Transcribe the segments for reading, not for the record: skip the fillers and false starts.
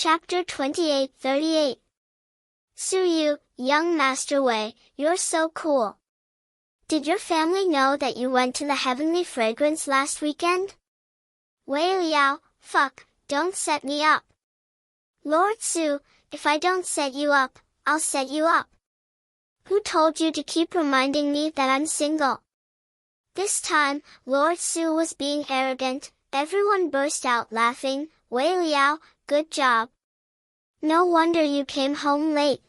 Chapter 28:38. Suyu, young Master Wei, you're so cool. Did your family know that you went to the Heavenly Fragrance last weekend? Wei Liao, fuck, don't set me up. Lord Su, if I don't set you up, I'll set you up. Who told you to keep reminding me that I'm single? This time, Lord Su was being arrogant. Everyone burst out laughing. Wei Liao, good job. No wonder you came home late.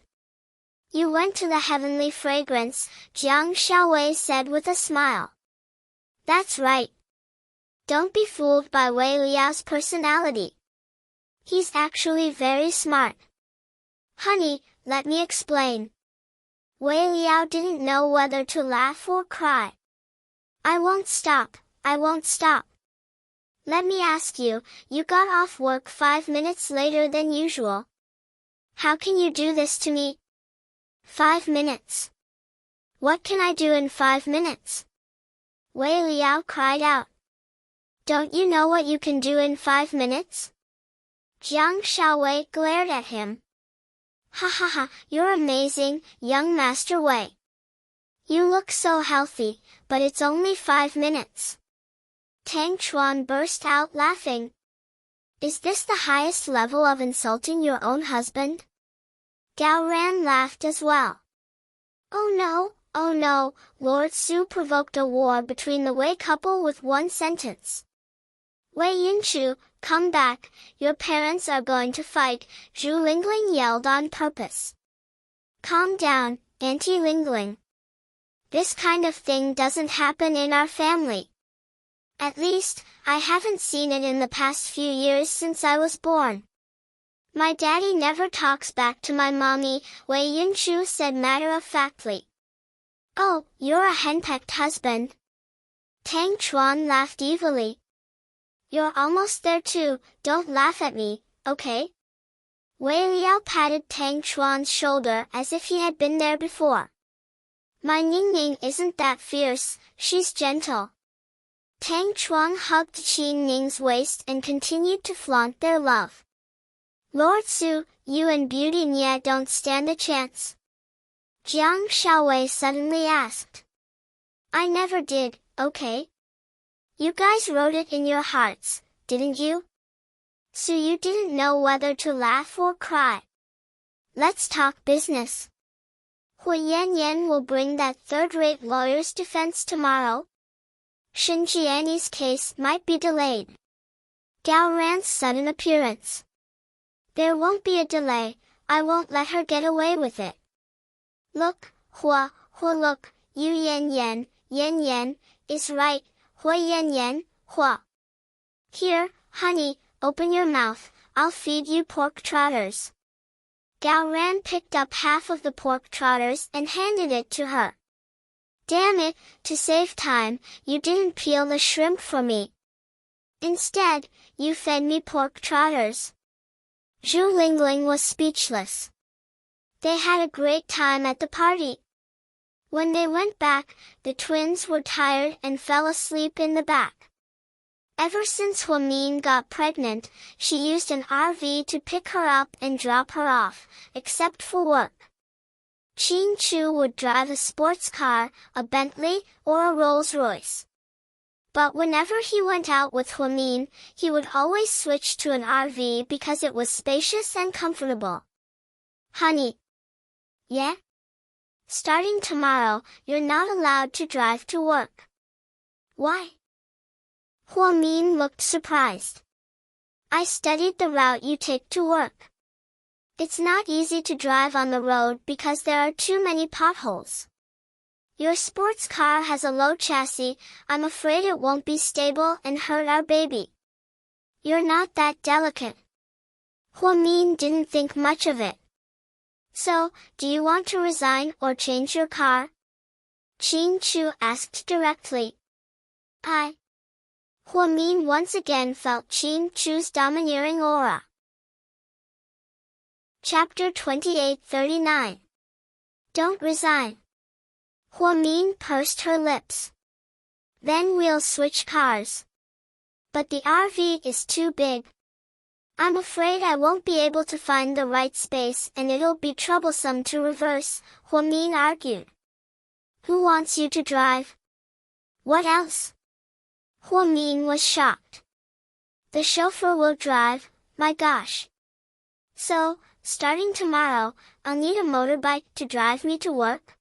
You went to the Heavenly Fragrance, Jiang Xiaowei said with a smile. That's right. Don't be fooled by Wei Liao's personality. He's actually very smart. Honey, let me explain. Wei Liao didn't know whether to laugh or cry. I won't stop, I won't stop. Let me ask you, you got off work 5 minutes later than usual. How can you do this to me? 5 minutes. What can I do in 5 minutes? Wei Liao cried out. Don't you know what you can do in 5 minutes? Jiang Xiaowei glared at him. Ha ha ha, you're amazing, young Master Wei. You look so healthy, but it's only 5 minutes. Tang Chuan burst out laughing. Is this the highest level of insulting your own husband? Gao Ran laughed as well. Oh no, Lord Su provoked a war between the Wei couple with one sentence. Wei Yunchu, come back, your parents are going to fight, Zhu Lingling yelled on purpose. Calm down, Auntie Lingling. This kind of thing doesn't happen in our family. At least, I haven't seen it in the past few years since I was born. My daddy never talks back to my mommy, Wei Yunchu said matter-of-factly. Oh, you're a henpecked husband. Tang Chuan laughed evilly. You're almost there too, don't laugh at me, okay? Wei Liao patted Tang Chuan's shoulder as if he had been there before. My Ningning isn't that fierce, she's gentle. Tang Chuan hugged Qin Ning's waist and continued to flaunt their love. Lord Su, you and Beauty Nia don't stand a chance. Jiang Xiaowei suddenly asked. I never did, okay? You guys wrote it in your hearts, didn't you? So you didn't know whether to laugh or cry. Let's talk business. Hui Yanyan will bring that third-rate lawyer's defense tomorrow. Shen Jiani's case might be delayed. Gao Ran's sudden appearance. There won't be a delay, I won't let her get away with it. Look, Hua, look, you Yan, is right, Hui Yan, Hua. Here, honey, open your mouth, I'll feed you pork trotters. Gao Ran picked up half of the pork trotters and handed it to her. Damn it, to save time, you didn't peel the shrimp for me. Instead, you fed me pork trotters. Zhu Lingling was speechless. They had a great time at the party. When they went back, the twins were tired and fell asleep in the back. Ever since Huamin got pregnant, she used an RV to pick her up and drop her off, except for work. Qin Chu would drive a sports car, a Bentley, or a Rolls-Royce. But whenever he went out with Huamin, he would always switch to an RV because it was spacious and comfortable. Honey. Yeah? Starting tomorrow, you're not allowed to drive to work. Why? Huamin looked surprised. I studied the route you take to work. It's not easy to drive on the road because there are too many potholes. Your sports car has a low chassis, I'm afraid it won't be stable and hurt our baby. You're not that delicate. Huamin didn't think much of it. So, do you want to resign or change your car? Qin Chu asked directly. Huamin once again felt Qin Chu's domineering aura. Chapter 28:39. Don't resign. Huamin pursed her lips. Then we'll switch cars. But the RV is too big. I'm afraid I won't be able to find the right space and it'll be troublesome to reverse, Huamin argued. Who wants you to drive? What else? Huamin was shocked. The chauffeur will drive, my gosh. So, starting tomorrow, I'll need a motorbike to drive me to work?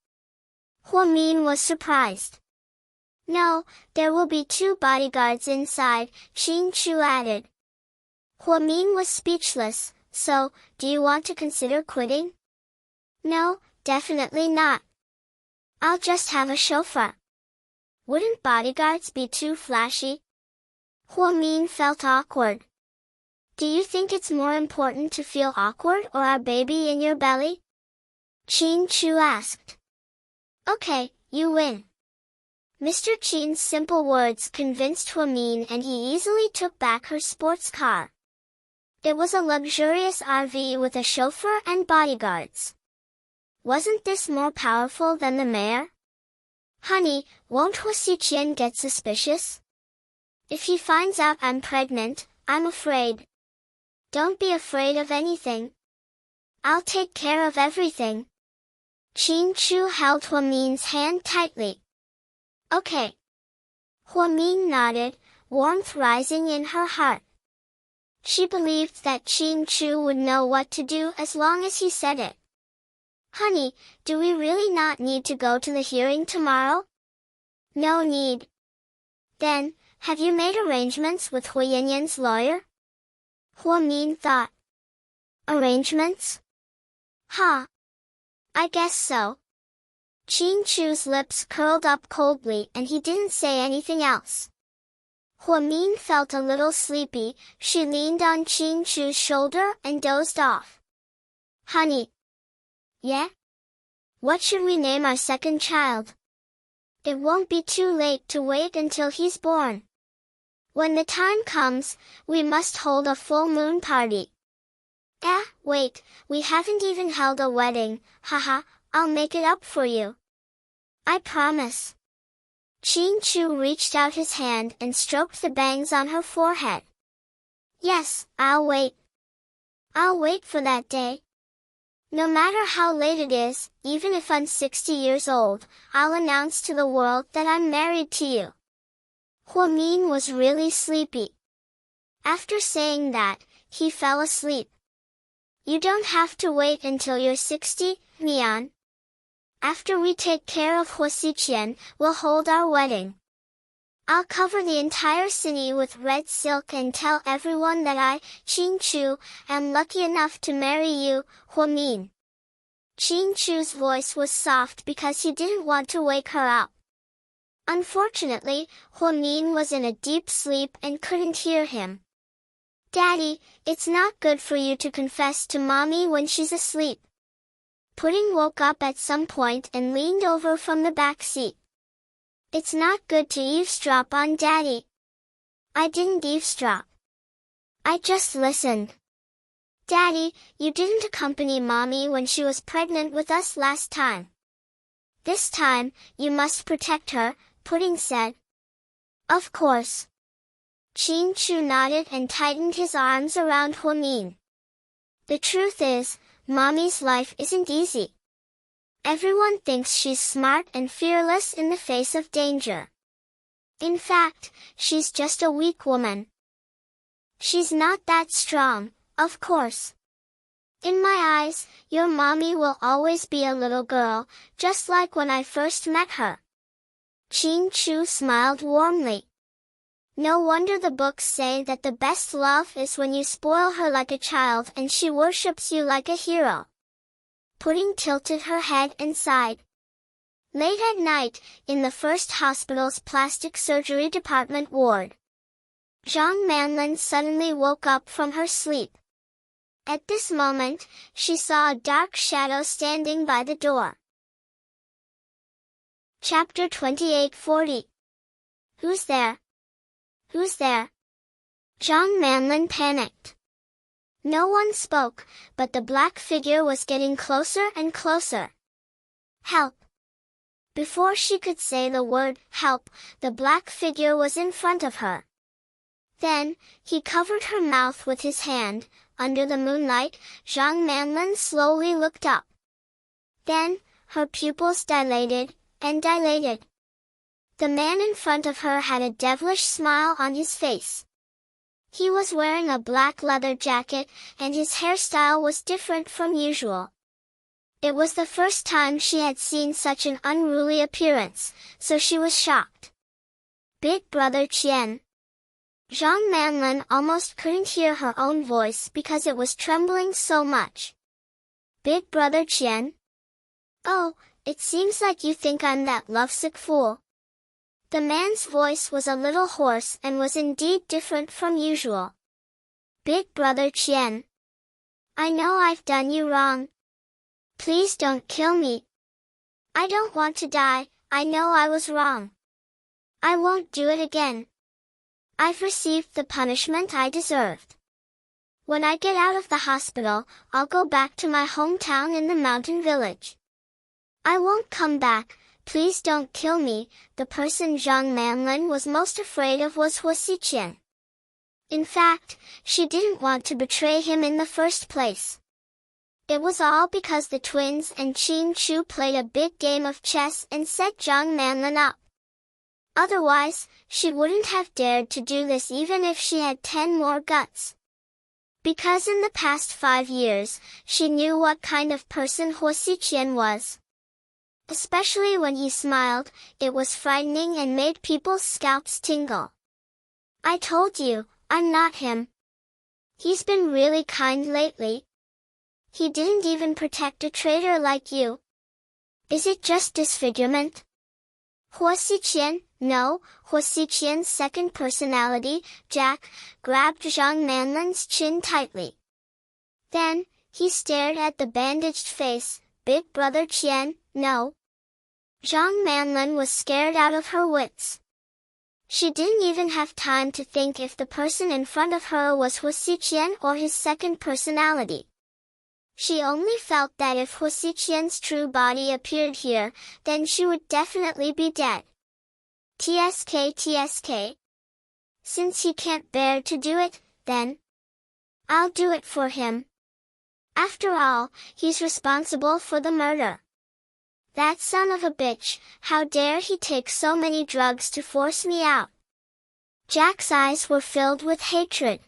Huamin was surprised. No, there will be 2 bodyguards inside, Qin Chu added. Huamin was speechless. So, do you want to consider quitting? No, definitely not. I'll just have a chauffeur. Wouldn't bodyguards be too flashy? Huamin felt awkward. Do you think it's more important to feel awkward or our baby in your belly? Qin Chu asked. Okay, you win. Mr. Qin's simple words convinced Huamin and he easily took back her sports car. It was a luxurious RV with a chauffeur and bodyguards. Wasn't this more powerful than the mayor? Honey, won't Huasiqian get suspicious? If he finds out I'm pregnant, I'm afraid. Don't be afraid of anything. I'll take care of everything. Qin Chu held Huamin's hand tightly. Okay. Huamin nodded, warmth rising in her heart. She believed that Qin Chu would know what to do as long as he said it. Honey, do we really not need to go to the hearing tomorrow? No need. Then, have you made arrangements with Huayanyan's lawyer? Huamin thought. Arrangements? Huh. I guess so. Qin Chu's lips curled up coldly and he didn't say anything else. Huamin felt a little sleepy. She leaned on Qin Chu's shoulder and dozed off. Honey. Yeah? What should we name our second child? It won't be too late to wait until he's born. When the time comes, we must hold a full moon party. Wait, we haven't even held a wedding, haha, I'll make it up for you. I promise. Qin Chu reached out his hand and stroked the bangs on her forehead. Yes, I'll wait. I'll wait for that day. No matter how late it is, even if I'm 60 years old, I'll announce to the world that I'm married to you. Huamin was really sleepy. After saying that, he fell asleep. You don't have to wait until you're 60, Mian. After we take care of Huasiqian, we'll hold our wedding. I'll cover the entire city with red silk and tell everyone that I, Qin Chu, am lucky enough to marry you, Huamin. Qin Chu's voice was soft because he didn't want to wake her up. Unfortunately, Huamin was in a deep sleep and couldn't hear him. Daddy, it's not good for you to confess to Mommy when she's asleep. Pudding woke up at some point and leaned over from the back seat. It's not good to eavesdrop on Daddy. I didn't eavesdrop. I just listened. Daddy, you didn't accompany Mommy when she was pregnant with us last time. This time, you must protect her, Pudding said. Of course. Qin Chu nodded and tightened his arms around Huamin. The truth is, Mommy's life isn't easy. Everyone thinks she's smart and fearless in the face of danger. In fact, she's just a weak woman. She's not that strong, of course. In my eyes, your Mommy will always be a little girl, just like when I first met her. Qin Chu smiled warmly. No wonder the books say that the best love is when you spoil her like a child and she worships you like a hero. Pudding tilted her head and sighed. Late at night, in the first hospital's plastic surgery department ward, Zhang Manlin suddenly woke up from her sleep. At this moment, she saw a dark shadow standing by the door. Chapter 2840. Who's there? Who's there? Zhang Manlin panicked. No one spoke, but the black figure was getting closer and closer. Help! Before she could say the word, help, the black figure was in front of her. Then, he covered her mouth with his hand. Under the moonlight, Zhang Manlin slowly looked up. Then, her pupils dilated, and dilated. The man in front of her had a devilish smile on his face. He was wearing a black leather jacket, and his hairstyle was different from usual. It was the first time she had seen such an unruly appearance, so she was shocked. Big brother Qian. Zhang Manlin almost couldn't hear her own voice because it was trembling so much. Big brother Qian? Oh, it seems like you think I'm that lovesick fool. The man's voice was a little hoarse and was indeed different from usual. Big brother Qian. I know I've done you wrong. Please don't kill me. I don't want to die, I know I was wrong. I won't do it again. I've received the punishment I deserved. When I get out of the hospital, I'll go back to my hometown in the mountain village. I won't come back, please don't kill me. The person Zhang Manlin was most afraid of was Huo Xiqian. In fact, she didn't want to betray him in the first place. It was all because the twins and Qin Chu played a big game of chess and set Zhang Manlin up. Otherwise, she wouldn't have dared to do this even if she had 10 more guts. Because in the past 5 years, she knew what kind of person Huo Xiqian was. Especially when he smiled, it was frightening and made people's scalps tingle. I told you, I'm not him. He's been really kind lately. He didn't even protect a traitor like you. Is it just disfigurement? Huo Xiqian, no, Huo Xiqian's second personality, Jack, grabbed Zhang Manlin's chin tightly. Then, he stared at the bandaged face. Big brother Qian, no. Zhang Manlin was scared out of her wits. She didn't even have time to think if the person in front of her was Huo Xiqian or his second personality. She only felt that if Huo Xiqian's true body appeared here, then she would definitely be dead. TSK. Since he can't bear to do it, then I'll do it for him. After all, he's responsible for the murder. That son of a bitch, how dare he take so many drugs to force me out? Jack's eyes were filled with hatred.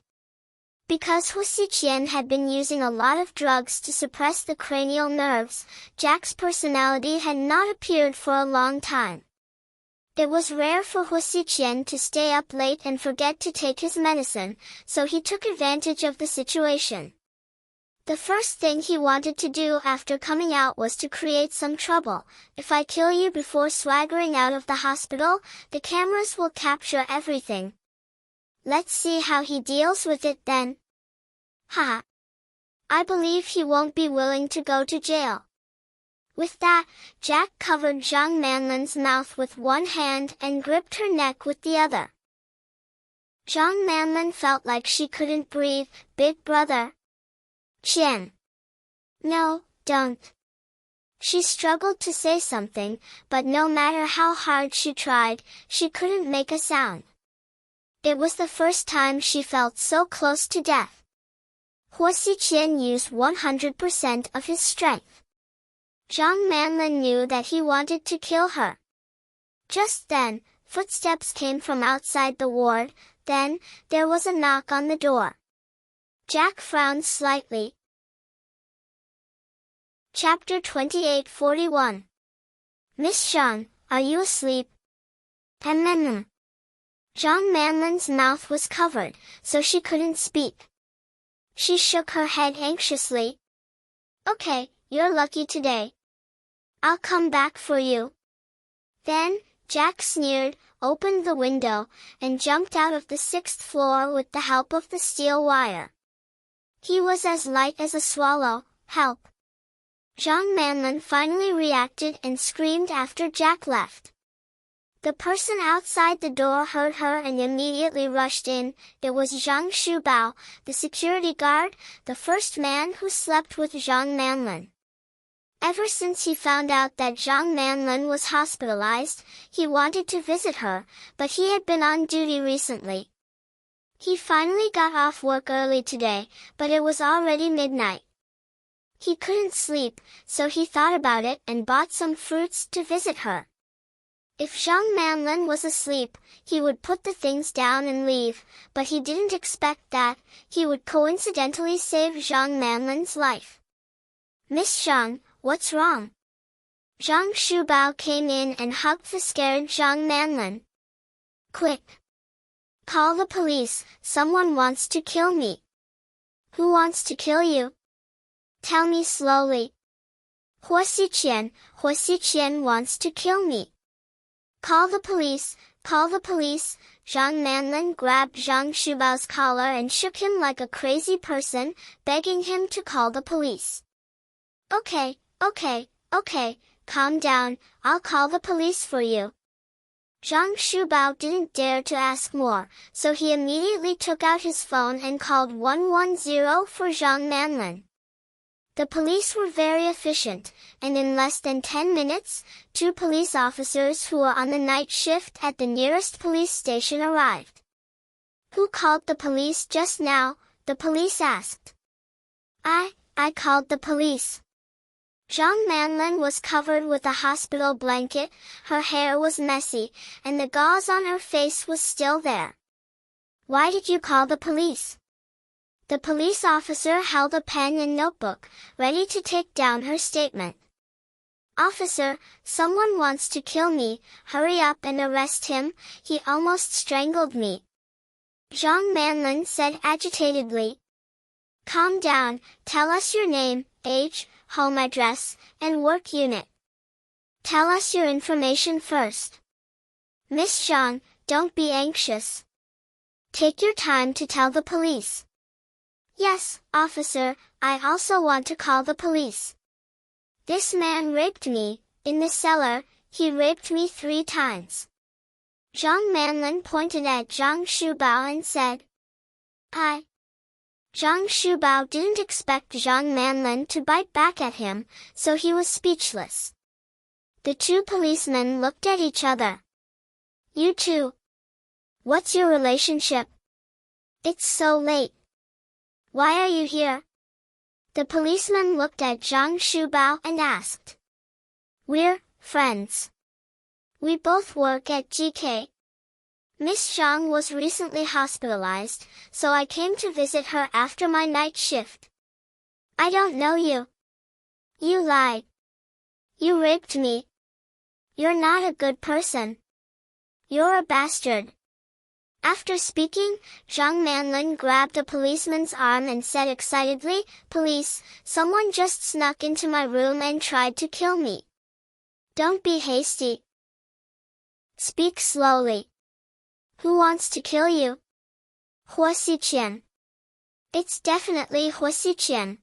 Because Huo Xiqian had been using a lot of drugs to suppress the cranial nerves, Jack's personality had not appeared for a long time. It was rare for Huo Xiqian to stay up late and forget to take his medicine, so he took advantage of the situation. The first thing he wanted to do after coming out was to create some trouble. If I kill you before swaggering out of the hospital, the cameras will capture everything. Let's see how he deals with it then. Haha. I believe he won't be willing to go to jail. With that, Jack covered Zhang Manlin's mouth with one hand and gripped her neck with the other. Zhang Manlin felt like she couldn't breathe. Big brother Qian. No, don't. She struggled to say something, but no matter how hard she tried, she couldn't make a sound. It was the first time she felt so close to death. Huo Xiqian used 100% of his strength. Zhang Manlin knew that he wanted to kill her. Just then, footsteps came from outside the ward, then, there was a knock on the door. Jack frowned slightly. Chapter 28:41. Miss Zhang, are you asleep? Zhang Manlin's mouth was covered, so she couldn't speak. She shook her head anxiously. Okay, you're lucky today. I'll come back for you. Then, Jack sneered, opened the window, and jumped out of the 6th floor with the help of the steel wire. He was as light as a swallow. Help! Zhang Manlin finally reacted and screamed after Jack left. The person outside the door heard her and immediately rushed in. It was Zhang Shubao, the security guard, the first man who slept with Zhang Manlin. Ever since he found out that Zhang Manlin was hospitalized, he wanted to visit her, but he had been on duty recently. He finally got off work early today, but it was already midnight. He couldn't sleep, so he thought about it and bought some fruits to visit her. If Zhang Manlin was asleep, he would put the things down and leave, but he didn't expect that he would coincidentally save Zhang Manlin's life. "Miss Zhang, what's wrong?" Zhang Shubao came in and hugged the scared Zhang Manlin. "Quick! Call the police, someone wants to kill me." "Who wants to kill you?" "Tell me slowly." Huo Xiqian wants to kill me." "Call the police, call the police." Zhang Manlin grabbed Zhang Shubao's collar and shook him like a crazy person, begging him to call the police. Okay, calm down, I'll call the police for you." Zhang Shubao didn't dare to ask more, so he immediately took out his phone and called 110 for Zhang Manlin. The police were very efficient, and in less than 10 minutes, 2 police officers who were on the night shift at the nearest police station arrived. "Who called the police just now?" the police asked. I called the police." Zhang Manlin was covered with a hospital blanket, her hair was messy, and the gauze on her face was still there. "Why did you call the police?" The police officer held a pen and notebook, ready to take down her statement. "Officer, someone wants to kill me, hurry up and arrest him, he almost strangled me." Zhang Manlin said agitatedly. "Calm down, tell us your name, age, home address, and work unit. Tell us your information first." "Miss Zhang, don't be anxious. Take your time to tell the police." "Yes, officer, I also want to call the police. This man raped me, in the cellar, he raped me 3 times. Zhang Manlin pointed at Zhang Shubao and said. Zhang Shubao didn't expect Zhang Manlin to bite back at him, so he was speechless. The 2 policemen looked at each other. "You two? What's your relationship? It's so late. Why are you here?" The policeman looked at Zhang Shubao and asked. "We're friends. We both work at GK. Miss Zhang was recently hospitalized, so I came to visit her after my night shift." "I don't know you. You lied. You raped me. You're not a good person. You're a bastard." After speaking, Zhang Manlin grabbed a policeman's arm and said excitedly, "Police, someone just snuck into my room and tried to kill me. Don't be hasty. Speak slowly. Who wants to kill you?" "Huo Xiqian." "It's definitely Huo Xiqian."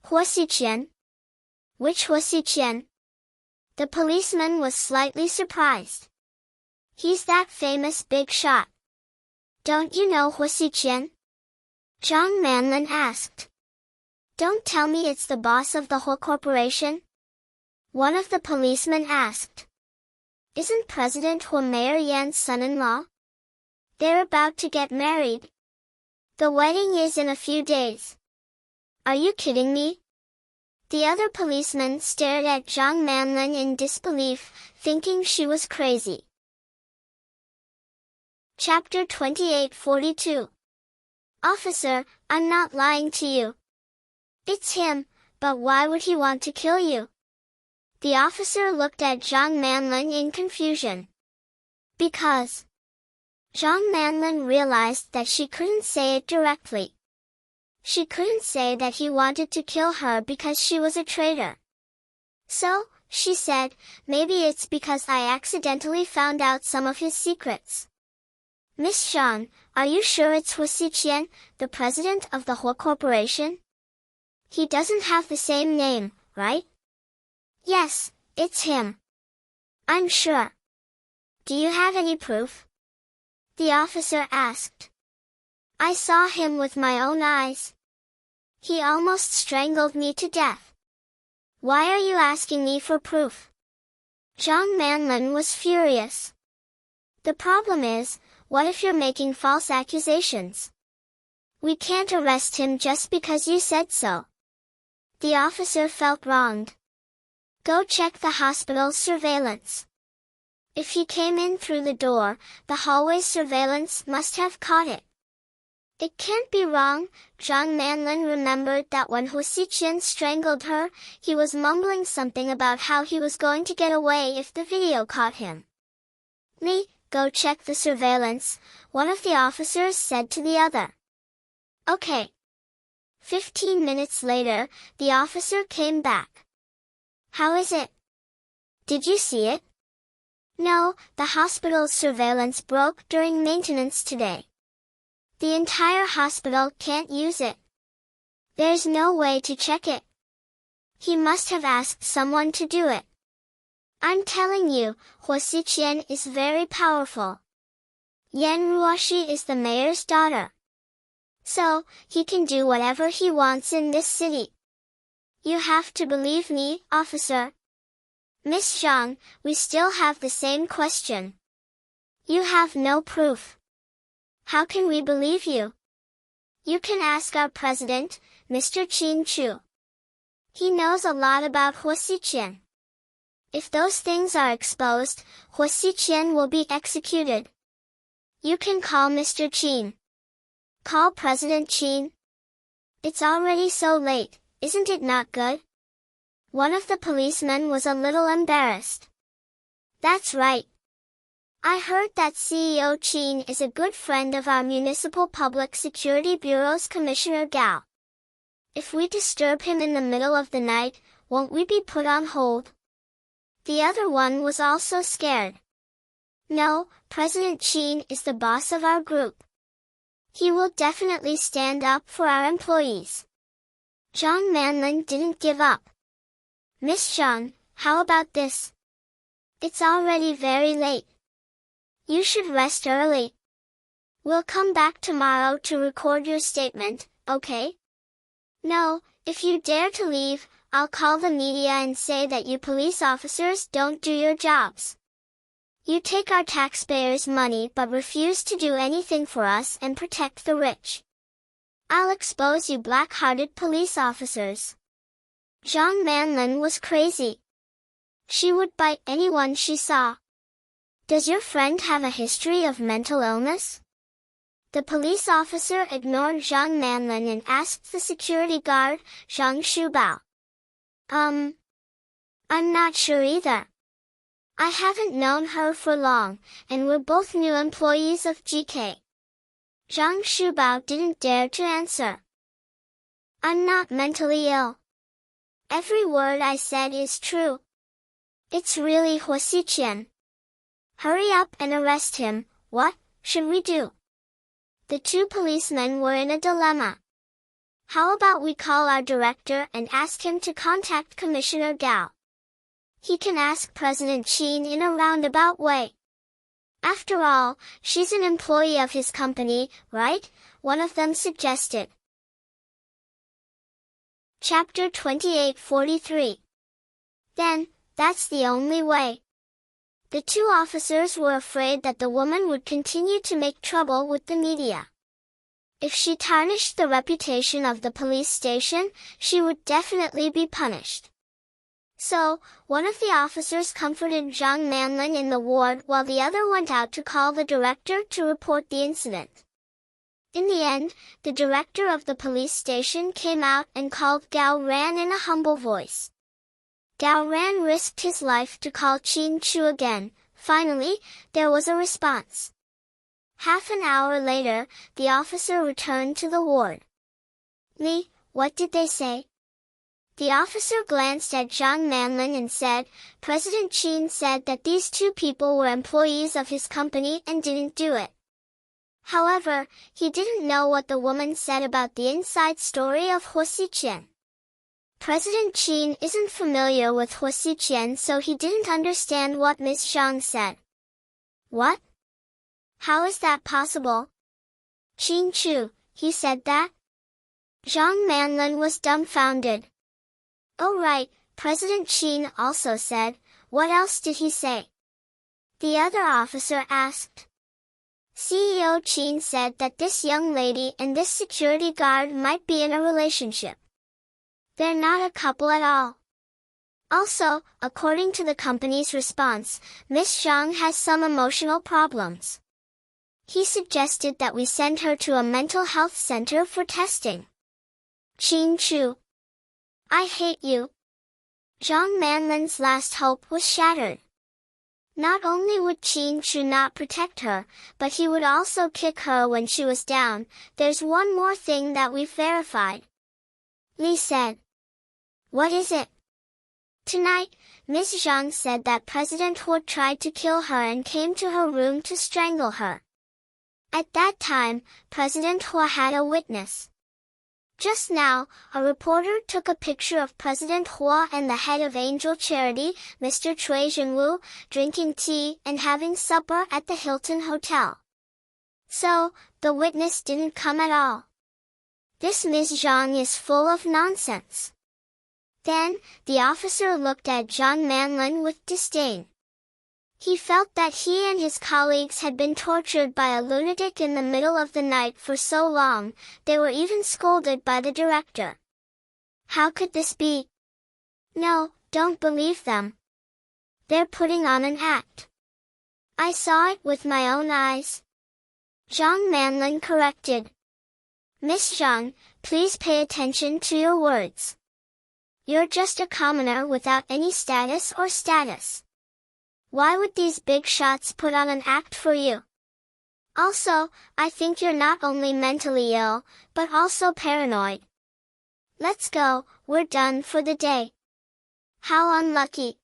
"Huo Xiqian? Which Huo Xiqian?" The policeman was slightly surprised. "He's that famous big shot. Don't you know Huo Xiqian?" Zhang Manlin asked. "Don't tell me it's the boss of the whole corporation?" One of the policemen asked. "Isn't President Huo Mayor Yan's son-in-law? They're about to get married. The wedding is in a few days. Are you kidding me?" The other policeman stared at Zhang Manlin in disbelief, thinking she was crazy. Chapter 2842. "Officer, I'm not lying to you. It's him, but why would he want to kill you?" The officer looked at Zhang Manlin in confusion. "Because." Zhang Manlin realized that she couldn't say it directly. She couldn't say that he wanted to kill her because she was a traitor. "So," she said, "maybe it's because I accidentally found out some of his secrets." "Miss Zhang, are you sure it's Huo Xiqian, the president of the whole corporation? He doesn't have the same name, right?" "Yes, it's him. I'm sure. Do you have any proof?" the officer asked. "I saw him with my own eyes. He almost strangled me to death. Why are you asking me for proof?" Zhang Manlin was furious. The problem is, what if you're making false accusations? We can't arrest him just because you said so. The officer felt wronged. Go check the hospital's surveillance. If he came in through the door, the hallway's surveillance must have caught it. It can't be wrong. Zhang Manlin remembered that when Huo Xiqian strangled her, he was mumbling something about how he was going to get away if the video caught him. Li, go check the surveillance, one of the officers said to the other. Okay. 15 minutes later, the officer came back. How is it? Did you see it? No, the hospital's surveillance broke during maintenance today. The entire hospital can't use it. There's no way to check it. He must have asked someone to do it. I'm telling you, Huo Xiqian is very powerful. Yan Ruoxi is the mayor's daughter. So, he can do whatever he wants in this city. You have to believe me, officer. Miss Zhang, we still have the same question. You have no proof. How can we believe you? You can ask our president, Mr. Qin Chu. He knows a lot about Huo Xiqian. If those things are exposed, Huo Xiqian will be executed. You can call Mr. Qin. Call President Qin. It's already so late, isn't it not good? One of the policemen was a little embarrassed. That's right. I heard that CEO Qin is a good friend of our Municipal Public Security Bureau's Commissioner Gao. If we disturb him in the middle of the night, won't we be put on hold? The other one was also scared. No, President Qin is the boss of our group. He will definitely stand up for our employees. Zhang Manlin didn't give up. Miss Zhang, how about this? It's already very late. You should rest early. We'll come back tomorrow to record your statement, okay? No, if you dare to leave, I'll call the media and say that you police officers don't do your jobs. You take our taxpayers' money but refuse to do anything for us and protect the rich. I'll expose you black-hearted police officers. Zhang Manlin was crazy. She would bite anyone she saw. Does your friend have a history of mental illness? The police officer ignored Zhang Manlin and asked the security guard, Zhang Shubao. I'm not sure either. I haven't known her for long, and we're both new employees of GK. Zhang Shubao didn't dare to answer. I'm not mentally ill. Every word I said is true. It's really Huo Xiqian. Hurry up and arrest him. What should we do? The two policemen were in a dilemma. How about we call our director and ask him to contact Commissioner Gao? He can ask President Qin in a roundabout way. After all, she's an employee of his company, right? One of them suggested. Chapter 28:43. Then, that's the only way. The two officers were afraid that the woman would continue to make trouble with the media. If she tarnished the reputation of the police station, she would definitely be punished. So, one of the officers comforted Zhang Manlin in the ward while the other went out to call the director to report the incident. In the end, the director of the police station came out and called Gao Ran in a humble voice. Gao Ran risked his life to call Qin Chu again. Finally, there was a response. Half an hour later, the officer returned to the ward. Li, what did they say? The officer glanced at Zhang Manlin and said, President Qin said that these two people were employees of his company and didn't do it. However, he didn't know what the woman said about the inside story of Huo Xiqian. President Qin isn't familiar with Huo Xiqian, so he didn't understand what Ms. Zhang said. What? How is that possible? Qin Chu, he said that? Zhang Manlin was dumbfounded. Oh right, President Qin also said. What else did he say? The other officer asked. CEO Chin said that this young lady and this security guard might be in a relationship. They're not a couple at all. Also, according to the company's response, Miss Zhang has some emotional problems. He suggested that we send her to a mental health center for testing. Qin Chu. I hate you. Zhang Manlin's last hope was shattered. Not only would Qin Chu not protect her, but he would also kick her when she was down. There's one more thing that we've verified. Li said. What is it? Tonight, Ms. Zhang said that President He tried to kill her and came to her room to strangle her. At that time, President He had a witness. Just now, a reporter took a picture of President He and the head of Angel Charity, Mr. Cui Zhengwu, drinking tea and having supper at the Hilton Hotel. So, the witness didn't come at all. This Ms. Zhang is full of nonsense. Then, the officer looked at Zhang Manlin with disdain. He felt that he and his colleagues had been tortured by a lunatic in the middle of the night for so long, they were even scolded by the director. How could this be? No, don't believe them. They're putting on an act. I saw it with my own eyes. Zhang Manlin corrected. Miss Zhang, please pay attention to your words. You're just a commoner without any status or status. Why would these big shots put on an act for you? Also, I think you're not only mentally ill, but also paranoid. Let's go, we're done for the day. How unlucky.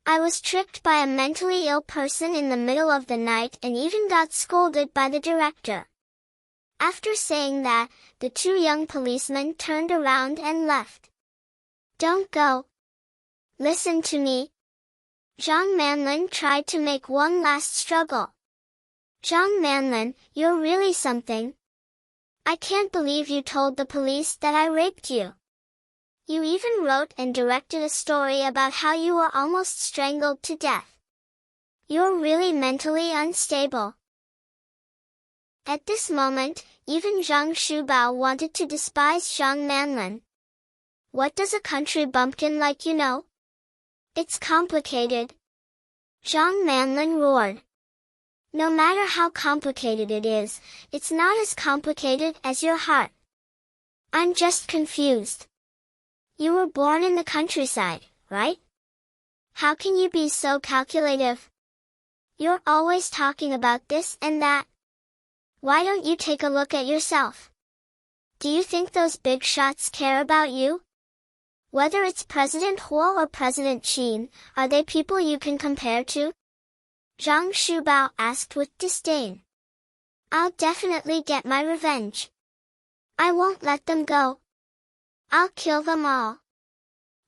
I was tricked by a mentally ill person in the middle of the night and even got scolded by the director. After saying that, the two young policemen turned around and left. Don't go. Listen to me. Zhang Manlin tried to make one last struggle. Zhang Manlin, you're really something. I can't believe you told the police that I raped you. You even wrote and directed a story about how you were almost strangled to death. You're really mentally unstable. At this moment, even Zhang Shubao wanted to despise Zhang Manlin. What does a country bumpkin like you know? It's complicated. Zhang Manlin roared. No matter how complicated it is, it's not as complicated as your heart. I'm just confused. You were born in the countryside, right? How can you be so calculative? You're always talking about this and that. Why don't you take a look at yourself? Do you think those big shots care about you? Whether it's President He or President Qin, are they people you can compare to? Zhang Shubao asked with disdain. I'll definitely get my revenge. I won't let them go. I'll kill them all.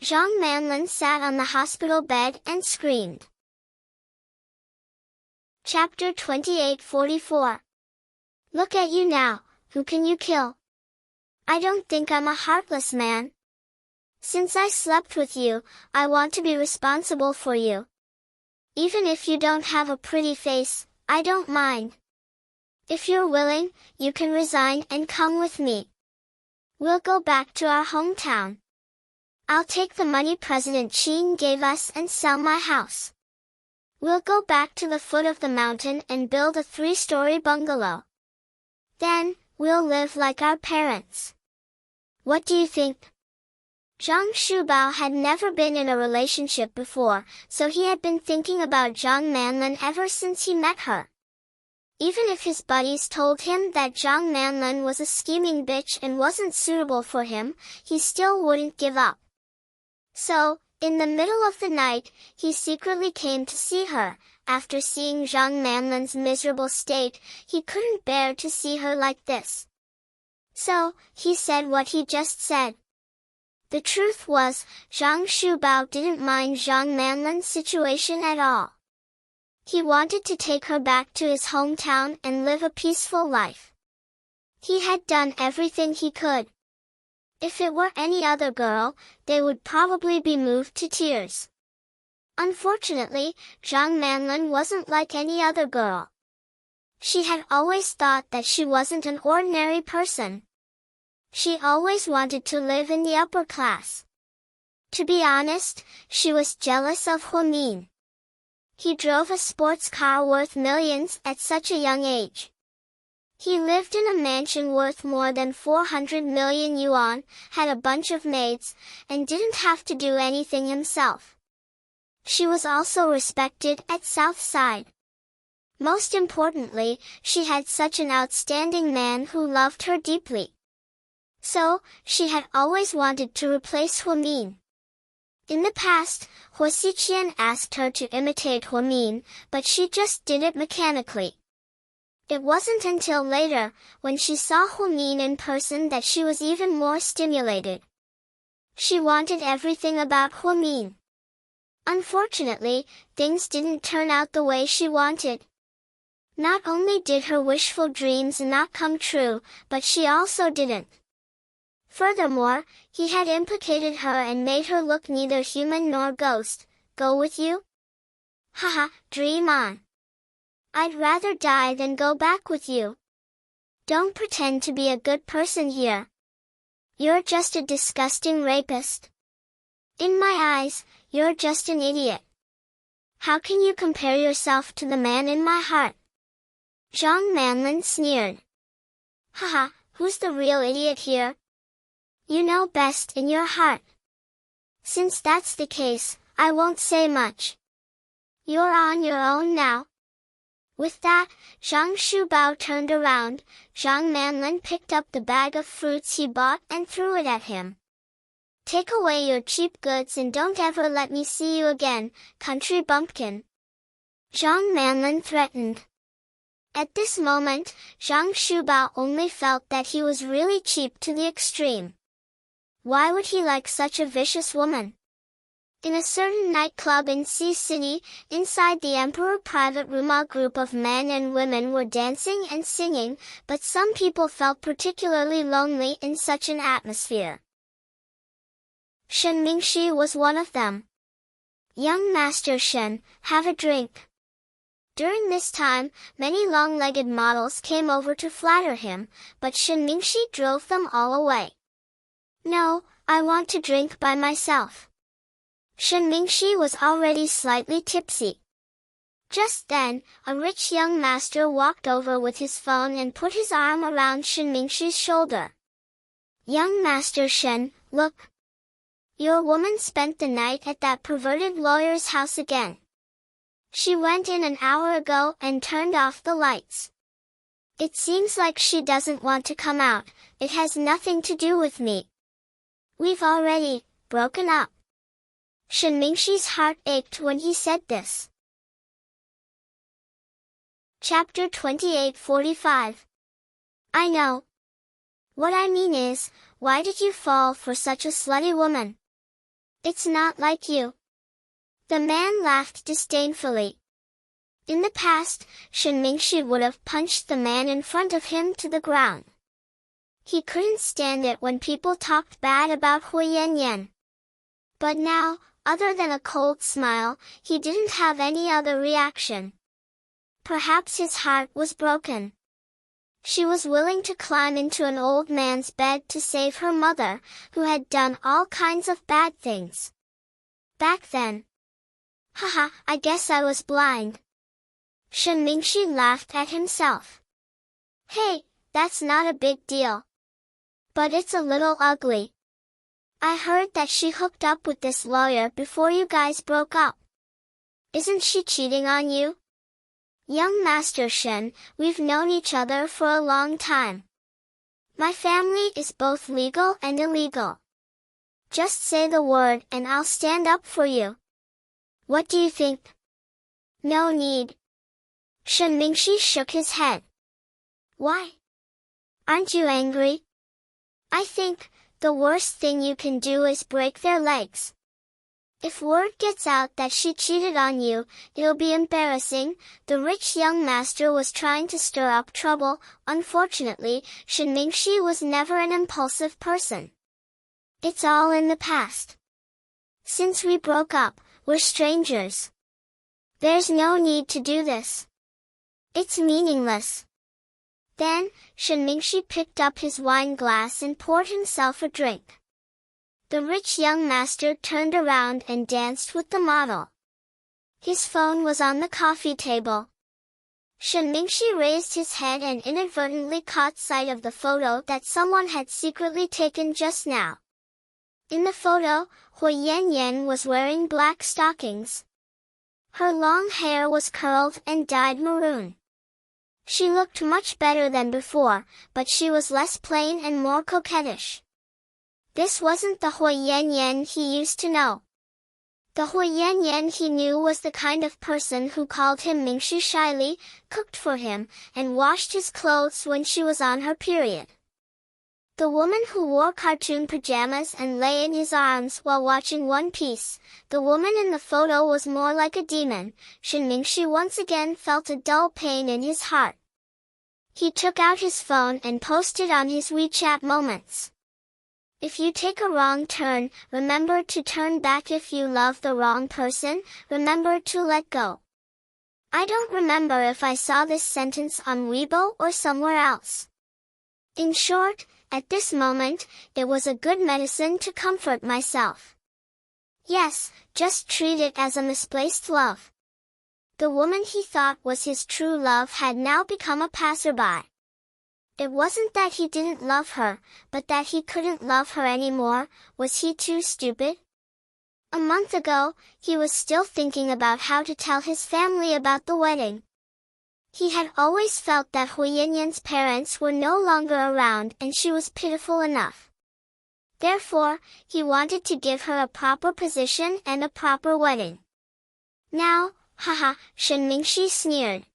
Zhang Manlin sat on the hospital bed and screamed. Chapter 28:44. Look at you now, who can you kill? I don't think I'm a heartless man. Since I slept with you, I want to be responsible for you. Even if you don't have a pretty face, I don't mind. If you're willing, you can resign and come with me. We'll go back to our hometown. I'll take the money President Qin gave us and sell my house. We'll go back to the foot of the mountain and build a 3-story bungalow. Then, we'll live like our parents. What do you think? Zhang Shubao had never been in a relationship before, so he had been thinking about Zhang Manlin ever since he met her. Even if his buddies told him that Zhang Manlin was a scheming bitch and wasn't suitable for him, he still wouldn't give up. So, in the middle of the night, he secretly came to see her. After seeing Zhang Manlin's miserable state, he couldn't bear to see her like this. So, he said what he just said. The truth was, Zhang Shubao didn't mind Zhang Manlin's situation at all. He wanted to take her back to his hometown and live a peaceful life. He had done everything he could. If it were any other girl, they would probably be moved to tears. Unfortunately, Zhang Manlin wasn't like any other girl. She had always thought that she wasn't an ordinary person. She always wanted to live in the upper class. To be honest, she was jealous of Huamin. He drove a sports car worth millions at such a young age. He lived in a mansion worth more than 400 million yuan, had a bunch of maids, and didn't have to do anything himself. She was also respected at South Side. Most importantly, she had such an outstanding man who loved her deeply. So, she had always wanted to replace Huamin. In the past, Hua Xiqian asked her to imitate Huamin, but she just did it mechanically. It wasn't until later, when she saw Huamin in person, that she was even more stimulated. She wanted everything about Huamin. Unfortunately, things didn't turn out the way she wanted. Not only did her wishful dreams not come true, but she also didn't. Furthermore, he had implicated her and made her look neither human nor ghost. Go with you? Haha, dream on. I'd rather die than go back with you. Don't pretend to be a good person here. You're just a disgusting rapist. In my eyes, you're just an idiot. How can you compare yourself to the man in my heart? Zhang Manlin sneered. Haha, who's the real idiot here? You know best in your heart. Since that's the case, I won't say much. You're on your own now. With that, Zhang Shubao turned around. Zhang Manlin picked up the bag of fruits he bought and threw it at him. Take away your cheap goods and don't ever let me see you again, country bumpkin. Zhang Manlin threatened. At this moment, Zhang Shubao only felt that he was really cheap to the extreme. Why would he like such a vicious woman? In a certain nightclub in Sea City, inside the Emperor private room, a group of men and women were dancing and singing, but some people felt particularly lonely in such an atmosphere. Shen Mingxi was one of them. Young Master Shen, have a drink. During this time, many long-legged models came over to flatter him, but Shen Mingxi drove them all away. No, I want to drink by myself. Shen Mingxi was already slightly tipsy. Just then, a rich young master walked over with his phone and put his arm around Shen Mingxi's shoulder. Young Master Shen, look. Your woman spent the night at that perverted lawyer's house again. She went in an hour ago and turned off the lights. It seems like she doesn't want to come out. It has nothing to do with me. We've already broken up. Shen Mingxi's heart ached when he said this. Chapter 28:45. I know. What I mean is, why did you fall for such a slutty woman? It's not like you. The man laughed disdainfully. In the past, Shen Mingxi would have punched the man in front of him to the ground. He couldn't stand it when people talked bad about Hui Yanyan. But now, other than a cold smile, he didn't have any other reaction. Perhaps his heart was broken. She was willing to climb into an old man's bed to save her mother, who had done all kinds of bad things. Back then. Haha, I guess I was blind. Shen Mingxi laughed at himself. Hey, that's not a big deal. But it's a little ugly. I heard that she hooked up with this lawyer before you guys broke up. Isn't she cheating on you? Young Master Shen, we've known each other for a long time. My family is both legal and illegal. Just say the word and I'll stand up for you. What do you think? No need. Shen Mingxi shook his head. Why? Aren't you angry? I think, the worst thing you can do is break their legs. If word gets out that she cheated on you, it'll be embarrassing. The rich young master was trying to stir up trouble. Unfortunately, Shen Mingxi was never an impulsive person. It's all in the past. Since we broke up, we're strangers. There's no need to do this. It's meaningless. Then, Shen Mingshi picked up his wine glass and poured himself a drink. The rich young master turned around and danced with the model. His phone was on the coffee table. Shen Mingshi raised his head and inadvertently caught sight of the photo that someone had secretly taken just now. In the photo, Hui Yanyan was wearing black stockings. Her long hair was curled and dyed maroon. She looked much better than before, but she was less plain and more coquettish. This wasn't the Hui Yanyan he used to know. The Hui Yanyan he knew was the kind of person who called him Mingshi shyly, cooked for him, and washed his clothes when she was on her period. The woman who wore cartoon pajamas and lay in his arms while watching One Piece, the woman in the photo was more like a demon. Shen Mingshi once again felt a dull pain in his heart. He took out his phone and posted on his WeChat moments. If you take a wrong turn, remember to turn back. If you love the wrong person, remember to let go. I don't remember if I saw this sentence on Weibo or somewhere else. In short, at this moment, it was a good medicine to comfort myself. Yes, just treat it as a misplaced love. The woman he thought was his true love had now become a passerby. It wasn't that he didn't love her, but that he couldn't love her anymore. Was he too stupid? A month ago, he was still thinking about how to tell his family about the wedding. He had always felt that Hui Yanyan's parents were no longer around and she was pitiful enough. Therefore, he wanted to give her a proper position and a proper wedding. Now, haha, Shen Mingshi sneered.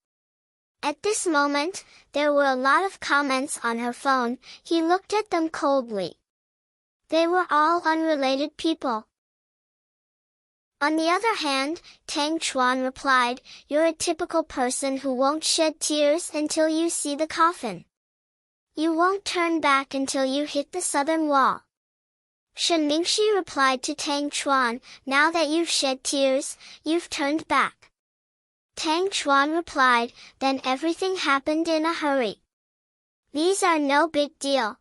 At this moment, there were a lot of comments on her phone. He looked at them coldly. They were all unrelated people. On the other hand, Tang Chuan replied, "You're a typical person who won't shed tears until you see the coffin. You won't turn back until you hit the southern wall." Shen Mingshi replied to Tang Chuan, "Now that you've shed tears, you've turned back." Tang Chuan replied, "Then everything happened in a hurry. These are no big deal.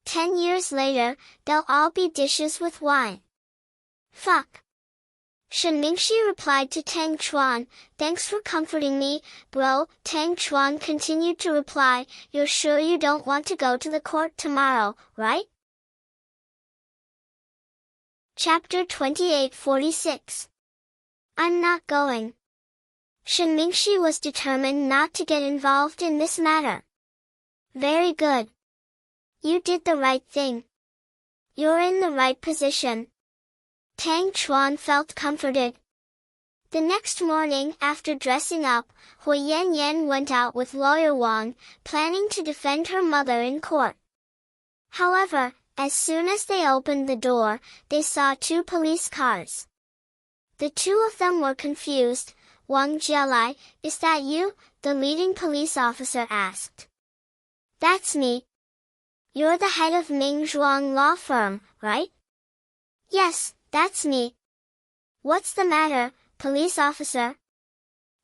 10 years later, they'll all be dishes with wine." Fuck. Shen Mingshi replied to Tang Chuan, "Thanks for comforting me, bro." Tang Chuan continued to reply, "You're sure you don't want to go to the court tomorrow, right?" Chapter 28:46. I'm not going. Shen Mingshi was determined not to get involved in this matter. Very good. You did the right thing. You're in the right position. Tang Chuan felt comforted. The next morning, after dressing up, Hui Yanyan went out with Lawyer Wang, planning to defend her mother in court. However, as soon as they opened the door, they saw 2 police cars. The 2 of them were confused. "Wang Jialai, is that you?" the leading police officer asked. "That's me. You're the head of Ming Zhuang law firm, right?" "Yes, that's me." "What's the matter, police officer?"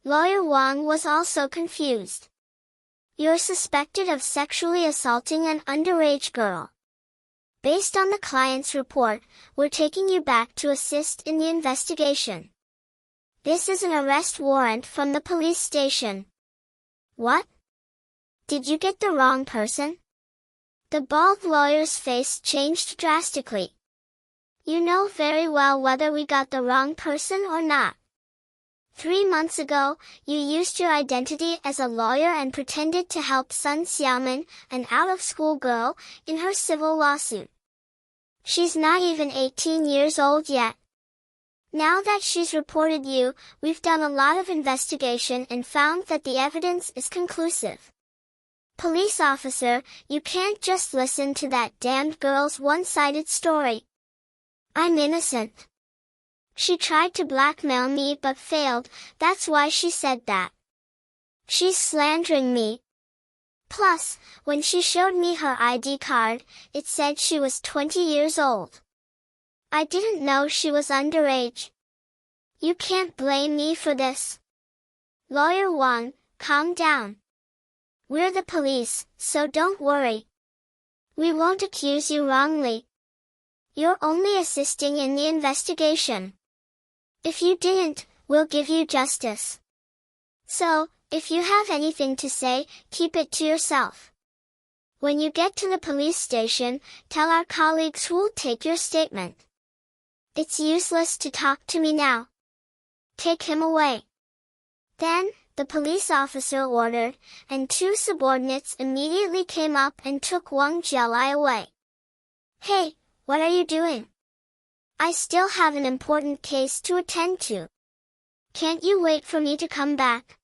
Lawyer Wang was also confused. "You're suspected of sexually assaulting an underage girl. Based on the client's report, we're taking you back to assist in the investigation. This is an arrest warrant from the police station." "What? Did you get the wrong person?" The bald lawyer's face changed drastically. "You know very well whether we got the wrong person or not. 3 months ago, you used your identity as a lawyer and pretended to help Sun Xiaomin, an out-of-school girl, in her civil lawsuit. She's not even 18 years old yet. Now that she's reported you, we've done a lot of investigation and found that the evidence is conclusive. Police officer, you can't just listen to that damned girl's one-sided story. I'm innocent. She tried to blackmail me but failed, that's why she said that. She's slandering me. Plus, when she showed me her ID card, it said she was 20 years old. I didn't know she was underage. You can't blame me for this." Lawyer Wang, calm down. We're the police, so don't worry. We won't accuse you wrongly. You're only assisting in the investigation. If you didn't, we'll give you justice. So, if you have anything to say, keep it to yourself. When you get to the police station, tell our colleagues who'll take your statement. It's useless to talk to me now. Take him away. Then, the police officer ordered, and two subordinates immediately came up and took Wang Jialai away. Hey, what are you doing? I still have an important case to attend to. Can't you wait for me to come back?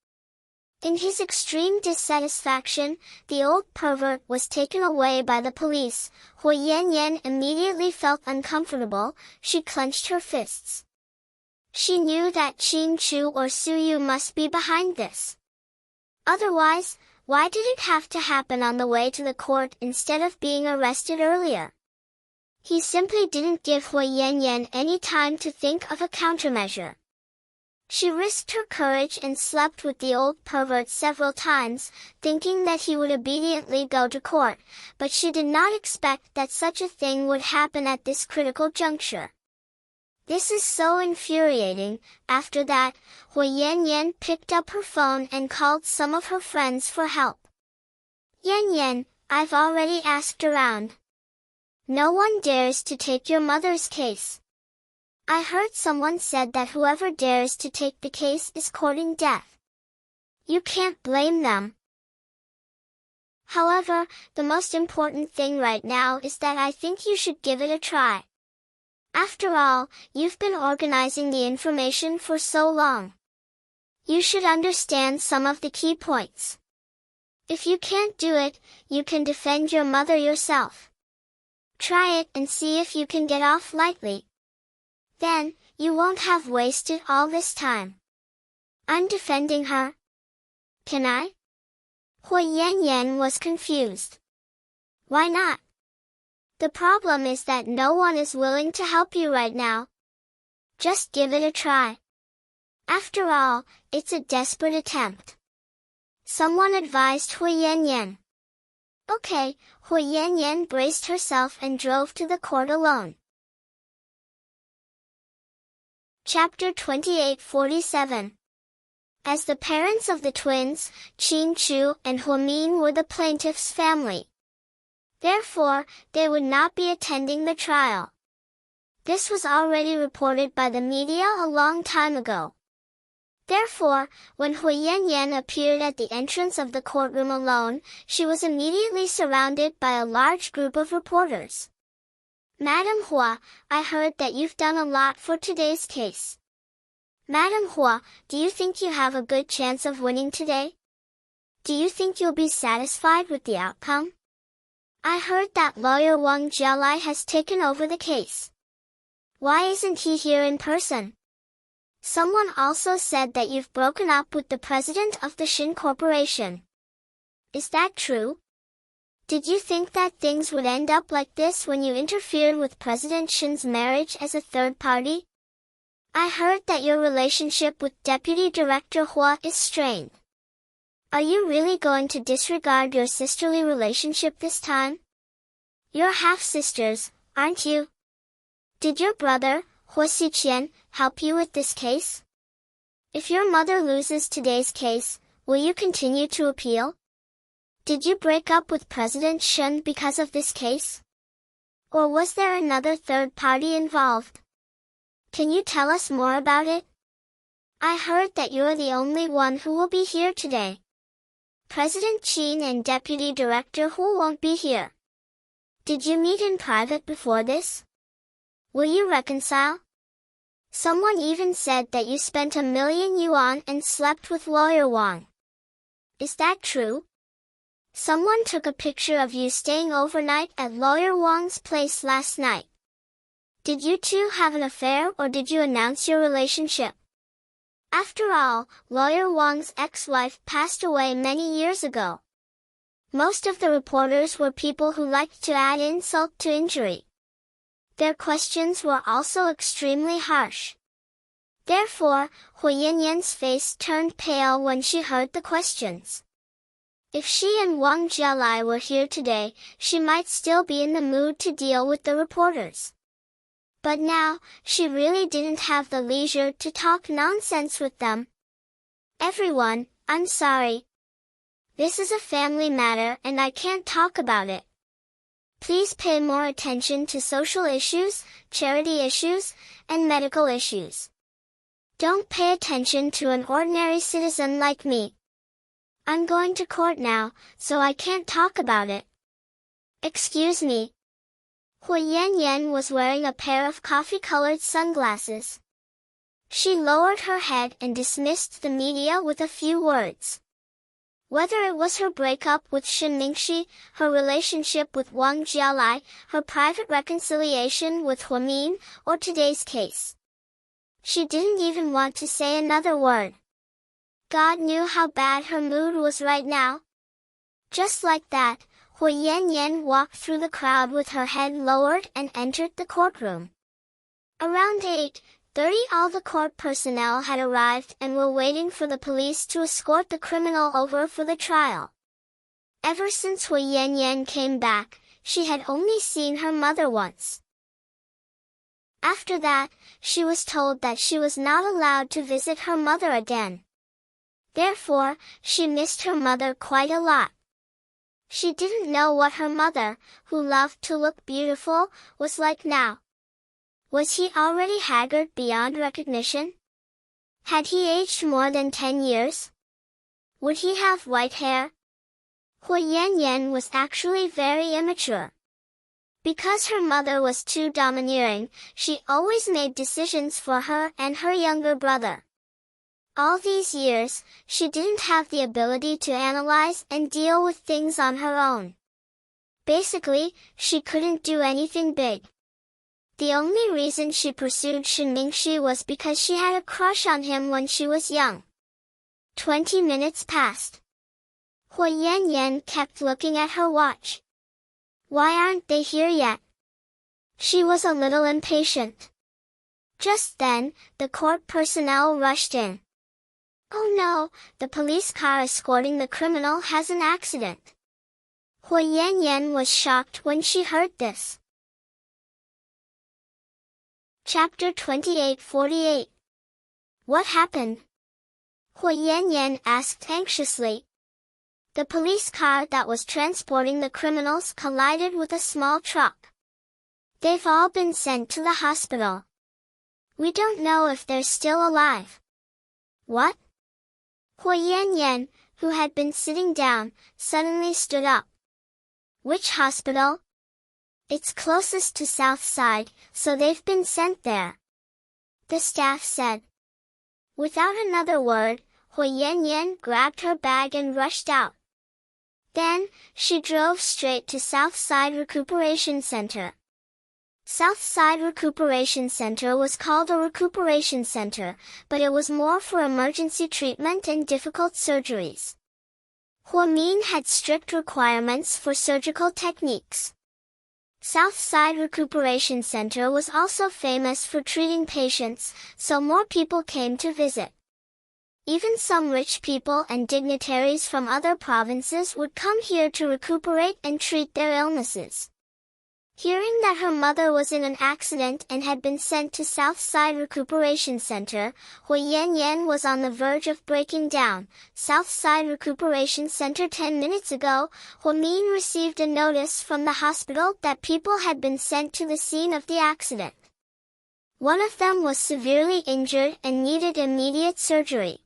In his extreme dissatisfaction, the old pervert was taken away by the police. Huo Yanyan immediately felt uncomfortable. She clenched her fists. She knew that Qin Chu or Su Yu must be behind this. Otherwise, why did it have to happen on the way to the court instead of being arrested earlier? He simply didn't give Huo Yanyan any time to think of a countermeasure. She risked her courage and slept with the old pervert several times, thinking that he would obediently go to court, but she did not expect that such a thing would happen at this critical juncture. This is so infuriating. After that, Huo Yanyan picked up her phone and called some of her friends for help. Yanyan, I've already asked around. No one dares to take your mother's case. I heard someone said that whoever dares to take the case is courting death. You can't blame them. However, the most important thing right now is that I think you should give it a try. After all, you've been organizing the information for so long. You should understand some of the key points. If you can't do it, you can defend your mother yourself. Try it and see if you can get off lightly. Then, you won't have wasted all this time. I'm defending her. Can I? Huo Yanyan was confused. Why not? The problem is that no one is willing to help you right now. Just give it a try. After all, it's a desperate attempt. Someone advised Huo Yanyan. Okay, Huo Yanyan braced herself and drove to the court alone. Chapter 28:47. As the parents of the twins, Qin Chu and Huo Min were the plaintiff's family. Therefore, they would not be attending the trial. This was already reported by the media a long time ago. Therefore, when Huo Yanyan appeared at the entrance of the courtroom alone, she was immediately surrounded by a large group of reporters. Madam Hua, I heard that you've done a lot for today's case. Madam Hua, do you think you have a good chance of winning today? Do you think you'll be satisfied with the outcome? I heard that lawyer Wang Jialai has taken over the case. Why isn't he here in person? Someone also said that you've broken up with the president of the Shin Corporation. Is that true? Did you think that things would end up like this when you interfered with President Shin's marriage as a third party? I heard that your relationship with Deputy Director Hua is strained. Are you really going to disregard your sisterly relationship this time? You're half-sisters, aren't you? Did your brother, Huo Xiqian, help you with this case? If your mother loses today's case, will you continue to appeal? Did you break up with President Shen because of this case? Or was there another third party involved? Can you tell us more about it? I heard that you're the only one who will be here today. President Qin and Deputy Director Hu won't be here. Did you meet in private before this? Will you reconcile? Someone even said that you spent 1 million yuan and slept with lawyer Wang. Is that true? Someone took a picture of you staying overnight at lawyer Wang's place last night. Did you two have an affair or did you announce your relationship? After all, lawyer Wang's ex-wife passed away many years ago. Most of the reporters were people who liked to add insult to injury. Their questions were also extremely harsh. Therefore, Hu Yanyan's face turned pale when she heard the questions. If she and Wang Jialai were here today, she might still be in the mood to deal with the reporters. But now, she really didn't have the leisure to talk nonsense with them. Everyone, I'm sorry. This is a family matter and I can't talk about it. Please pay more attention to social issues, charity issues, and medical issues. Don't pay attention to an ordinary citizen like me. I'm going to court now, so I can't talk about it. Excuse me. Hu Yanyan was wearing a pair of coffee-colored sunglasses. She lowered her head and dismissed the media with a few words. Whether it was her breakup with Shen Mingxi, her relationship with Wang Jialai, her private reconciliation with Huamin, or today's case. She didn't even want to say another word. God knew how bad her mood was right now. Just like that, Hu Yanyan walked through the crowd with her head lowered and entered the courtroom. Around 8:30 all the court personnel had arrived and were waiting for the police to escort the criminal over for the trial. Ever since Hu Yanyan came back, she had only seen her mother once. After that, she was told that she was not allowed to visit her mother again. Therefore, she missed her mother quite a lot. She didn't know what her mother, who loved to look beautiful, was like now. Was he already haggard beyond recognition? Had he aged more than 10 years? Would he have white hair? Hu Yanyan was actually very immature. Because her mother was too domineering, she always made decisions for her and her younger brother. All these years, she didn't have the ability to analyze and deal with things on her own. Basically, she couldn't do anything big. The only reason she pursued Shen Mingxi was because she had a crush on him when she was young. 20 minutes passed. Hu Yanyan kept looking at her watch. Why aren't they here yet? She was a little impatient. Just then, the court personnel rushed in. Oh no, the police car escorting the criminal has an accident. Hu Yanyan was shocked when she heard this. Chapter 28:48. What happened? Hu Yanyan asked anxiously. The police car that was transporting the criminals collided with a small truck. They've all been sent to the hospital. We don't know if they're still alive. What? Hu Yanyan, who had been sitting down, suddenly stood up. Which hospital? It's closest to South Side, so they've been sent there. The staff said. Without another word, Hu Yanyan grabbed her bag and rushed out. Then, she drove straight to South Side Recuperation Center. South Side Recuperation Center was called a recuperation center, but it was more for emergency treatment and difficult surgeries. Huamin had strict requirements for surgical techniques. South Side Recuperation Center was also famous for treating patients, so more people came to visit. Even some rich people and dignitaries from other provinces would come here to recuperate and treat their illnesses. Hearing that her mother was in an accident and had been sent to South Side Recuperation Center, Hu Yanyan was on the verge of breaking down. South Side Recuperation Center 10 minutes ago, Huamin received a notice from the hospital that people had been sent to the scene of the accident. One of them was severely injured and needed immediate surgery.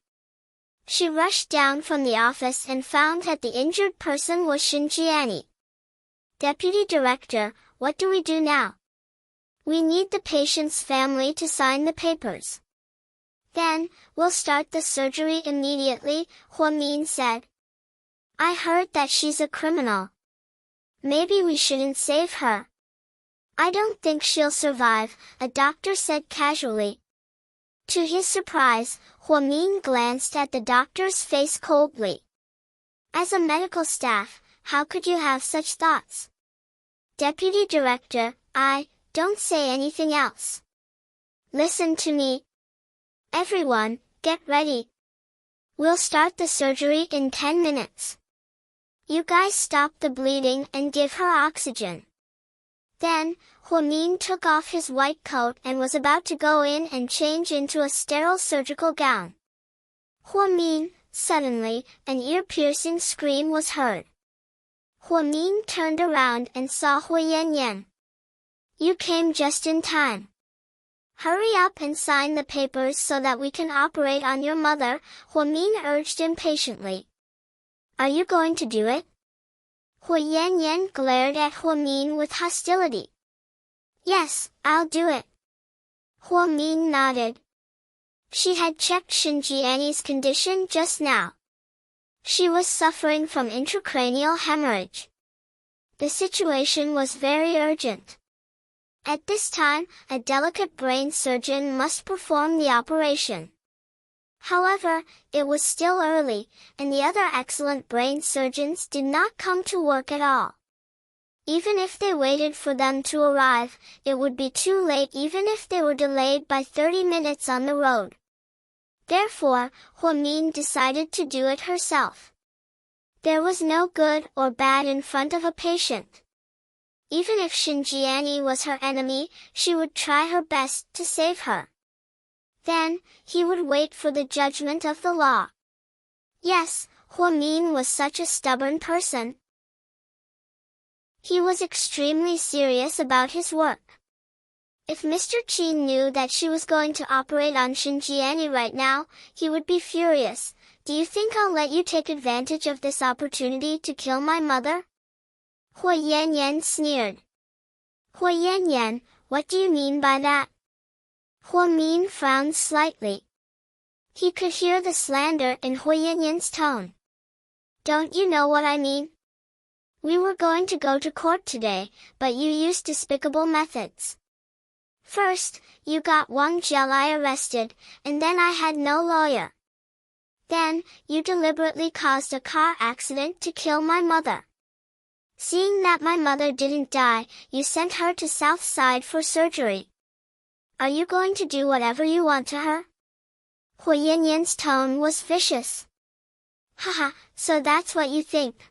She rushed down from the office and found that the injured person was Xinjiani. Deputy Director, what do we do now? We need the patient's family to sign the papers. Then, we'll start the surgery immediately, Huamin said. I heard that she's a criminal. Maybe we shouldn't save her. I don't think she'll survive, a doctor said casually. To his surprise, Huamin glanced at the doctor's face coldly. As a medical staff, how could you have such thoughts? Deputy Director, don't say anything else. Listen to me. Everyone, get ready. We'll start the surgery in 10 minutes. You guys stop the bleeding and give her oxygen. Then, Huamin took off his white coat and was about to go in and change into a sterile surgical gown. Huamin, suddenly, an ear-piercing scream was heard. Huamin turned around and saw Huayanyan. You came just in time. Hurry up and sign the papers so that we can operate on your mother, Huamin urged impatiently. Are you going to do it? Huayanyan glared at Huamin with hostility. Yes, I'll do it. Huamin nodded. She had checked Xinjiani's condition just now. She was suffering from intracranial hemorrhage. The situation was very urgent. At this time, a delicate brain surgeon must perform the operation. However, it was still early, and the other excellent brain surgeons did not come to work at all. Even if they waited for them to arrive, it would be too late even if they were delayed by 30 minutes on the road. Therefore, Huamin decided to do it herself. There was no good or bad in front of a patient. Even if Xinjiani was her enemy, she would try her best to save her. Then, he would wait for the judgment of the law. Yes, Huamin was such a stubborn person. He was extremely serious about his work. If Mr. Qin knew that she was going to operate on Xinjiani right now, he would be furious. Do you think I'll let you take advantage of this opportunity to kill my mother? Huayanyan sneered. Huayanyan, what do you mean by that? Huamin frowned slightly. He could hear the slander in Huayanyan's tone. Don't you know what I mean? We were going to go to court today, but you used despicable methods. First, you got Wang Jialai arrested, and then I had no lawyer. Then, you deliberately caused a car accident to kill my mother. Seeing that my mother didn't die, you sent her to South Side for surgery. Are you going to do whatever you want to her? Huayanyan's tone was vicious. Haha, so that's what you think.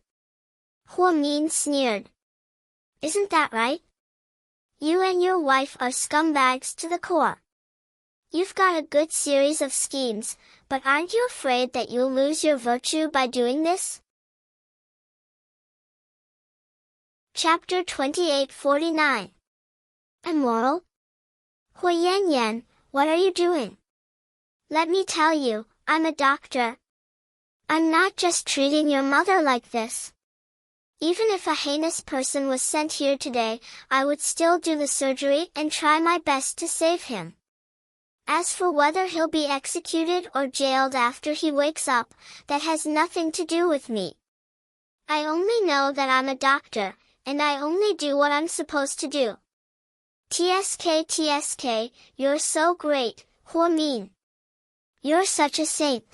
Huamin sneered. Isn't that right? You and your wife are scumbags to the core. You've got a good series of schemes, but aren't you afraid that you'll lose your virtue by doing this? Chapter 28:49. Immoral? Huayanyan, what are you doing? Let me tell you, I'm a doctor. I'm not just treating your mother like this. Even if a heinous person was sent here today, I would still do the surgery and try my best to save him. As for whether he'll be executed or jailed after he wakes up, that has nothing to do with me. I only know that I'm a doctor, and I only do what I'm supposed to do. TSK, you're so great, Huamin. You're such a saint.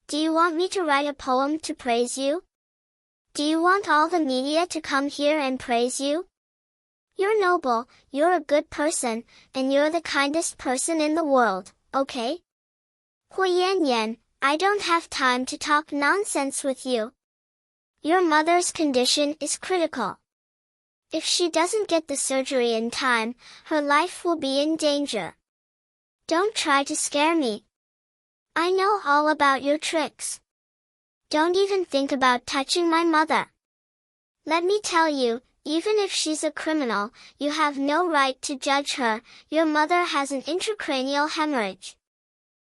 Do you want me to write a poem to praise you? Do you want all the media to come here and praise you? You're noble, you're a good person, and you're the kindest person in the world, okay? Huayanyan, I don't have time to talk nonsense with you. Your mother's condition is critical. If she doesn't get the surgery in time, her life will be in danger. Don't try to scare me. I know all about your tricks. Don't even think about touching my mother. Let me tell you, even if she's a criminal, you have no right to judge her. Your mother has an intracranial hemorrhage.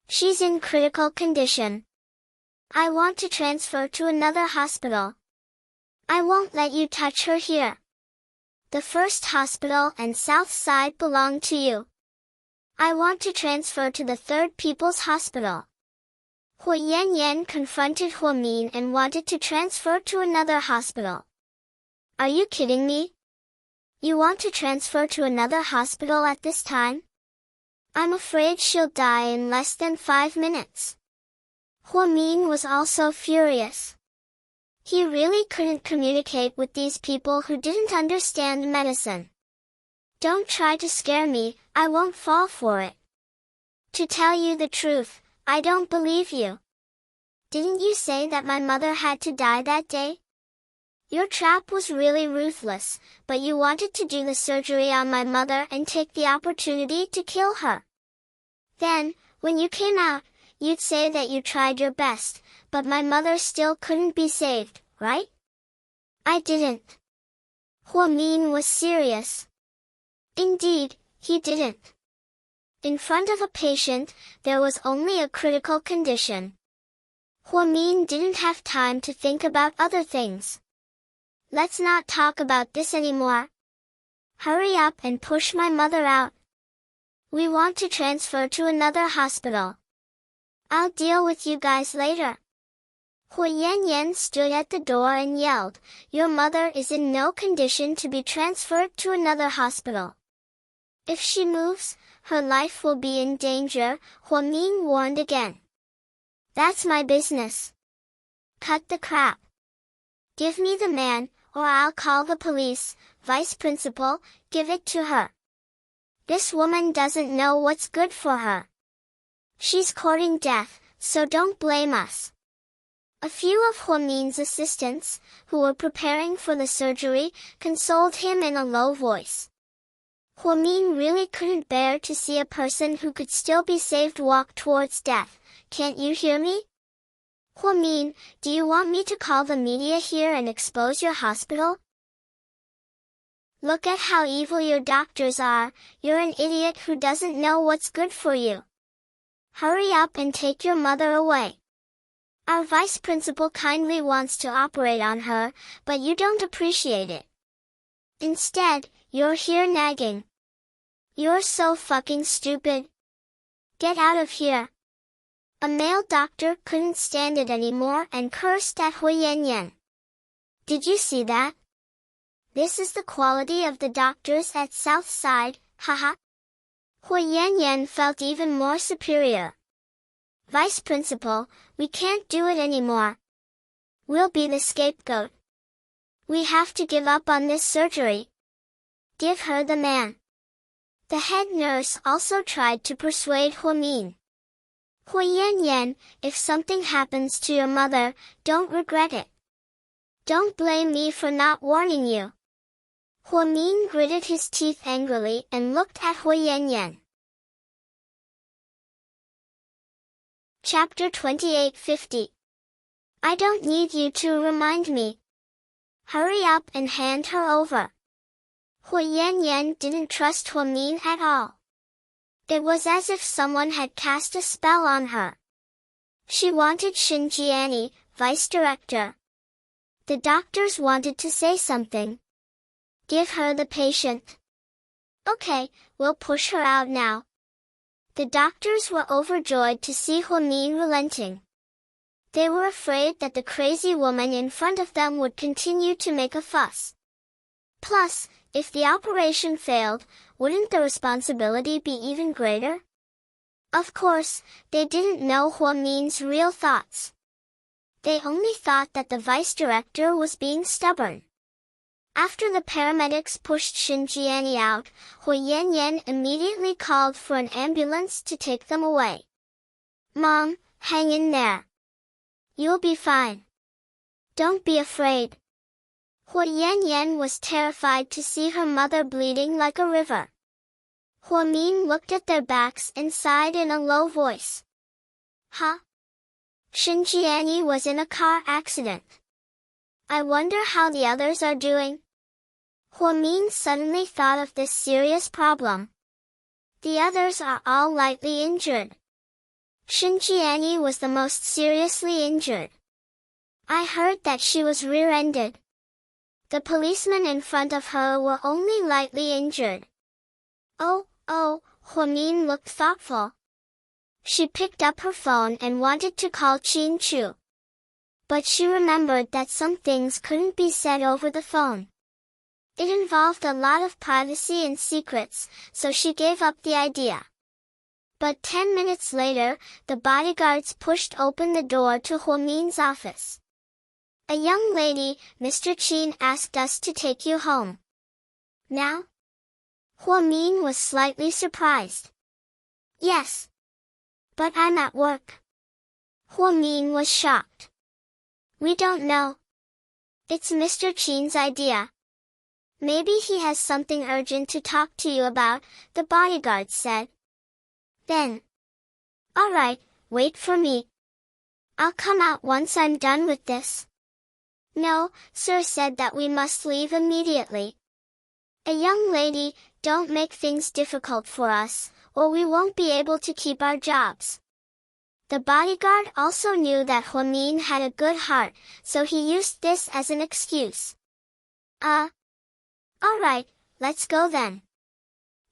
She's in critical condition. I want to transfer to another hospital. I won't let you touch her here. The first hospital and South Side belong to you. I want to transfer to the Third People's Hospital. Huayanyan confronted Huamin and wanted to transfer to another hospital. Are you kidding me? You want to transfer to another hospital at this time? I'm afraid she'll die in less than 5 minutes. Huamin was also furious. He really couldn't communicate with these people who didn't understand medicine. Don't try to scare me, I won't fall for it. To tell you the truth, I don't believe you. Didn't you say that my mother had to die that day? Your trap was really ruthless, but you wanted to do the surgery on my mother and take the opportunity to kill her. Then, when you came out, you'd say that you tried your best, but my mother still couldn't be saved, right? I didn't. Huamin was serious. Indeed, he didn't. In front of a patient, there was only a critical condition. Huamin didn't have time to think about other things. Let's not talk about this anymore. Hurry up and push my mother out. We want to transfer to another hospital. I'll deal with you guys later. Hu Yanyan stood at the door and yelled, "Your mother is in no condition to be transferred to another hospital. If she moves, her life will be in danger," Huamin warned again. That's my business. Cut the crap. Give me the man, or I'll call the police. Vice Principal, give it to her. This woman doesn't know what's good for her. She's courting death, so don't blame us. A few of Huamin's assistants, who were preparing for the surgery, consoled him in a low voice. Huamin really couldn't bear to see a person who could still be saved walk towards death. Can't you hear me? Huamin, do you want me to call the media here and expose your hospital? Look at how evil your doctors are. You're an idiot who doesn't know what's good for you. Hurry up and take your mother away. Our vice principal kindly wants to operate on her, but you don't appreciate it. Instead, you're here nagging. You're so fucking stupid. Get out of here. A male doctor couldn't stand it anymore and cursed at Hu Yanyan. Did you see that? This is the quality of the doctors at South Side, haha. Hu Yanyan felt even more superior. Vice Principal, we can't do it anymore. We'll be the scapegoat. We have to give up on this surgery. Give her the man. The head nurse also tried to persuade Huamin. Hu Yanyan, if something happens to your mother, don't regret it. Don't blame me for not warning you. Huamin gritted his teeth angrily and looked at Hu Yanyan. Chapter 2850. I don't need you to remind me. Hurry up and hand her over. Hu Yanyan didn't trust Huamin at all. It was as if someone had cast a spell on her. She wanted Xinjiani, vice director. The doctors wanted to say something. Give her the patient. Okay, we'll push her out now. The doctors were overjoyed to see Huamin relenting. They were afraid that the crazy woman in front of them would continue to make a fuss. Plus, if the operation failed, wouldn't the responsibility be even greater? Of course, they didn't know Huamin's real thoughts. They only thought that the vice director was being stubborn. After the paramedics pushed Xinjiani out, Hu Yanyan immediately called for an ambulance to take them away. Mom, hang in there. You'll be fine. Don't be afraid. Hu Yanyan was terrified to see her mother bleeding like a river. Huamin looked at their backs and sighed in a low voice. Huh? Xinjiani was in a car accident. I wonder how the others are doing. Huamin suddenly thought of this serious problem. The others are all lightly injured. Xinjiani was the most seriously injured. I heard that she was rear-ended. The policemen in front of her were only lightly injured. Oh, Huamin looked thoughtful. She picked up her phone and wanted to call Qin Chu. But she remembered that some things couldn't be said over the phone. It involved a lot of privacy and secrets, so she gave up the idea. But 10 minutes later, the bodyguards pushed open the door to Huamin's office. A young lady, Mr. Qin asked us to take you home. Now? Huamin was slightly surprised. Yes. But I'm at work. Hua Min was shocked. We don't know. It's Mr. Qin's idea. Maybe he has something urgent to talk to you about, the bodyguard said. Then. All right, wait for me. I'll come out once I'm done with this. No, sir said that we must leave immediately. A young lady, don't make things difficult for us, or we won't be able to keep our jobs. The bodyguard also knew that Hua Min had a good heart, so he used this as an excuse. All right, let's go then.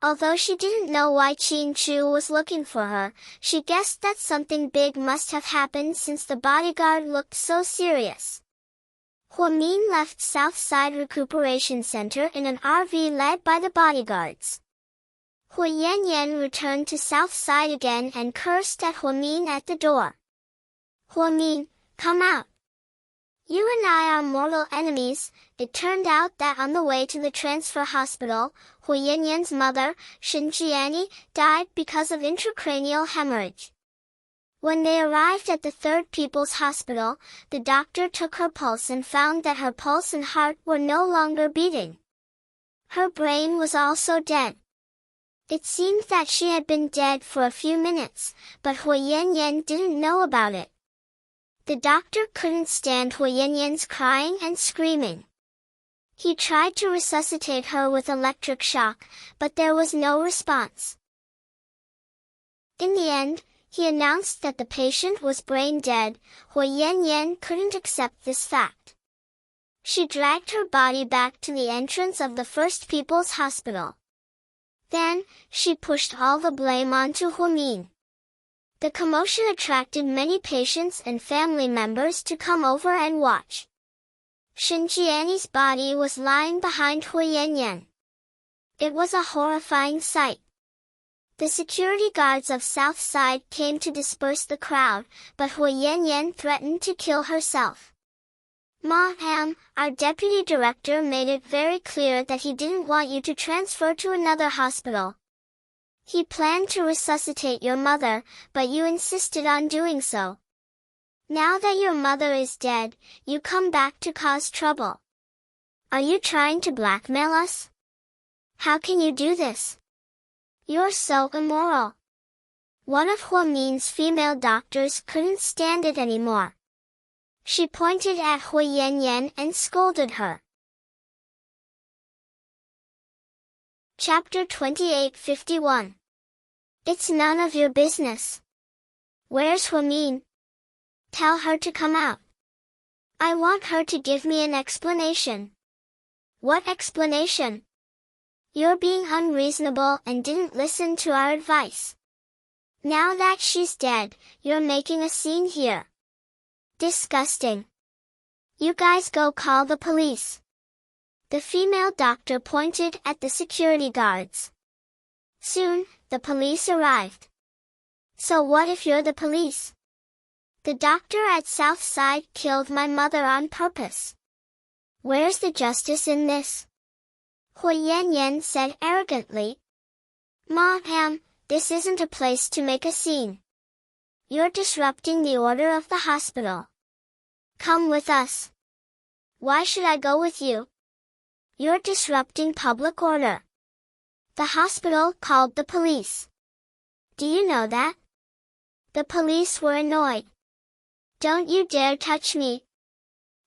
Although she didn't know why Qin Chu was looking for her, she guessed that something big must have happened since the bodyguard looked so serious. Hua Min left Southside Recuperation Center in an RV led by the bodyguards. Hua Yanyan returned to Southside again and cursed at Hua Min at the door. Hua Min, come out. You and I are mortal enemies. It turned out that on the way to the transfer hospital, Hua Yanyan's mother, Shen Jiani, died because of intracranial hemorrhage. When they arrived at the Third People's Hospital, the doctor took her pulse and found that her pulse and heart were no longer beating. Her brain was also dead. It seemed that she had been dead for a few minutes, but Hua Yanyan didn't know about it. The doctor couldn't stand Hua Yanyan's crying and screaming. He tried to resuscitate her with electric shock, but there was no response. In the end, he announced that the patient was brain dead. Hua Yanyan couldn't accept this fact. She dragged her body back to the entrance of the First People's Hospital. Then, she pushed all the blame onto Hua Min. The commotion attracted many patients and family members to come over and watch. Shen Jiani's body was lying behind Hua Yanyan. It was a horrifying sight. The security guards of Southside came to disperse the crowd, but Hua Yanyan threatened to kill herself. Ma'am, our deputy director made it very clear that he didn't want you to transfer to another hospital. He planned to resuscitate your mother, but you insisted on doing so. Now that your mother is dead, you come back to cause trouble. Are you trying to blackmail us? How can you do this? You're so immoral. One of Hua Min's female doctors couldn't stand it anymore. She pointed at Hua Yanyan and scolded her. Chapter 28:51. It's none of your business. Where's Hua Min? Tell her to come out. I want her to give me an explanation. What explanation? You're being unreasonable and didn't listen to our advice. Now that she's dead, you're making a scene here. Disgusting. You guys go call the police. The female doctor pointed at the security guards. Soon, the police arrived. So what if you're the police? The doctor at Southside killed my mother on purpose. Where's the justice in this? Hua Yanyan said arrogantly. Ma'am, this isn't a place to make a scene. You're disrupting the order of the hospital. Come with us. Why should I go with you? You're disrupting public order. The hospital called the police. Do you know that? The police were annoyed. Don't you dare touch me.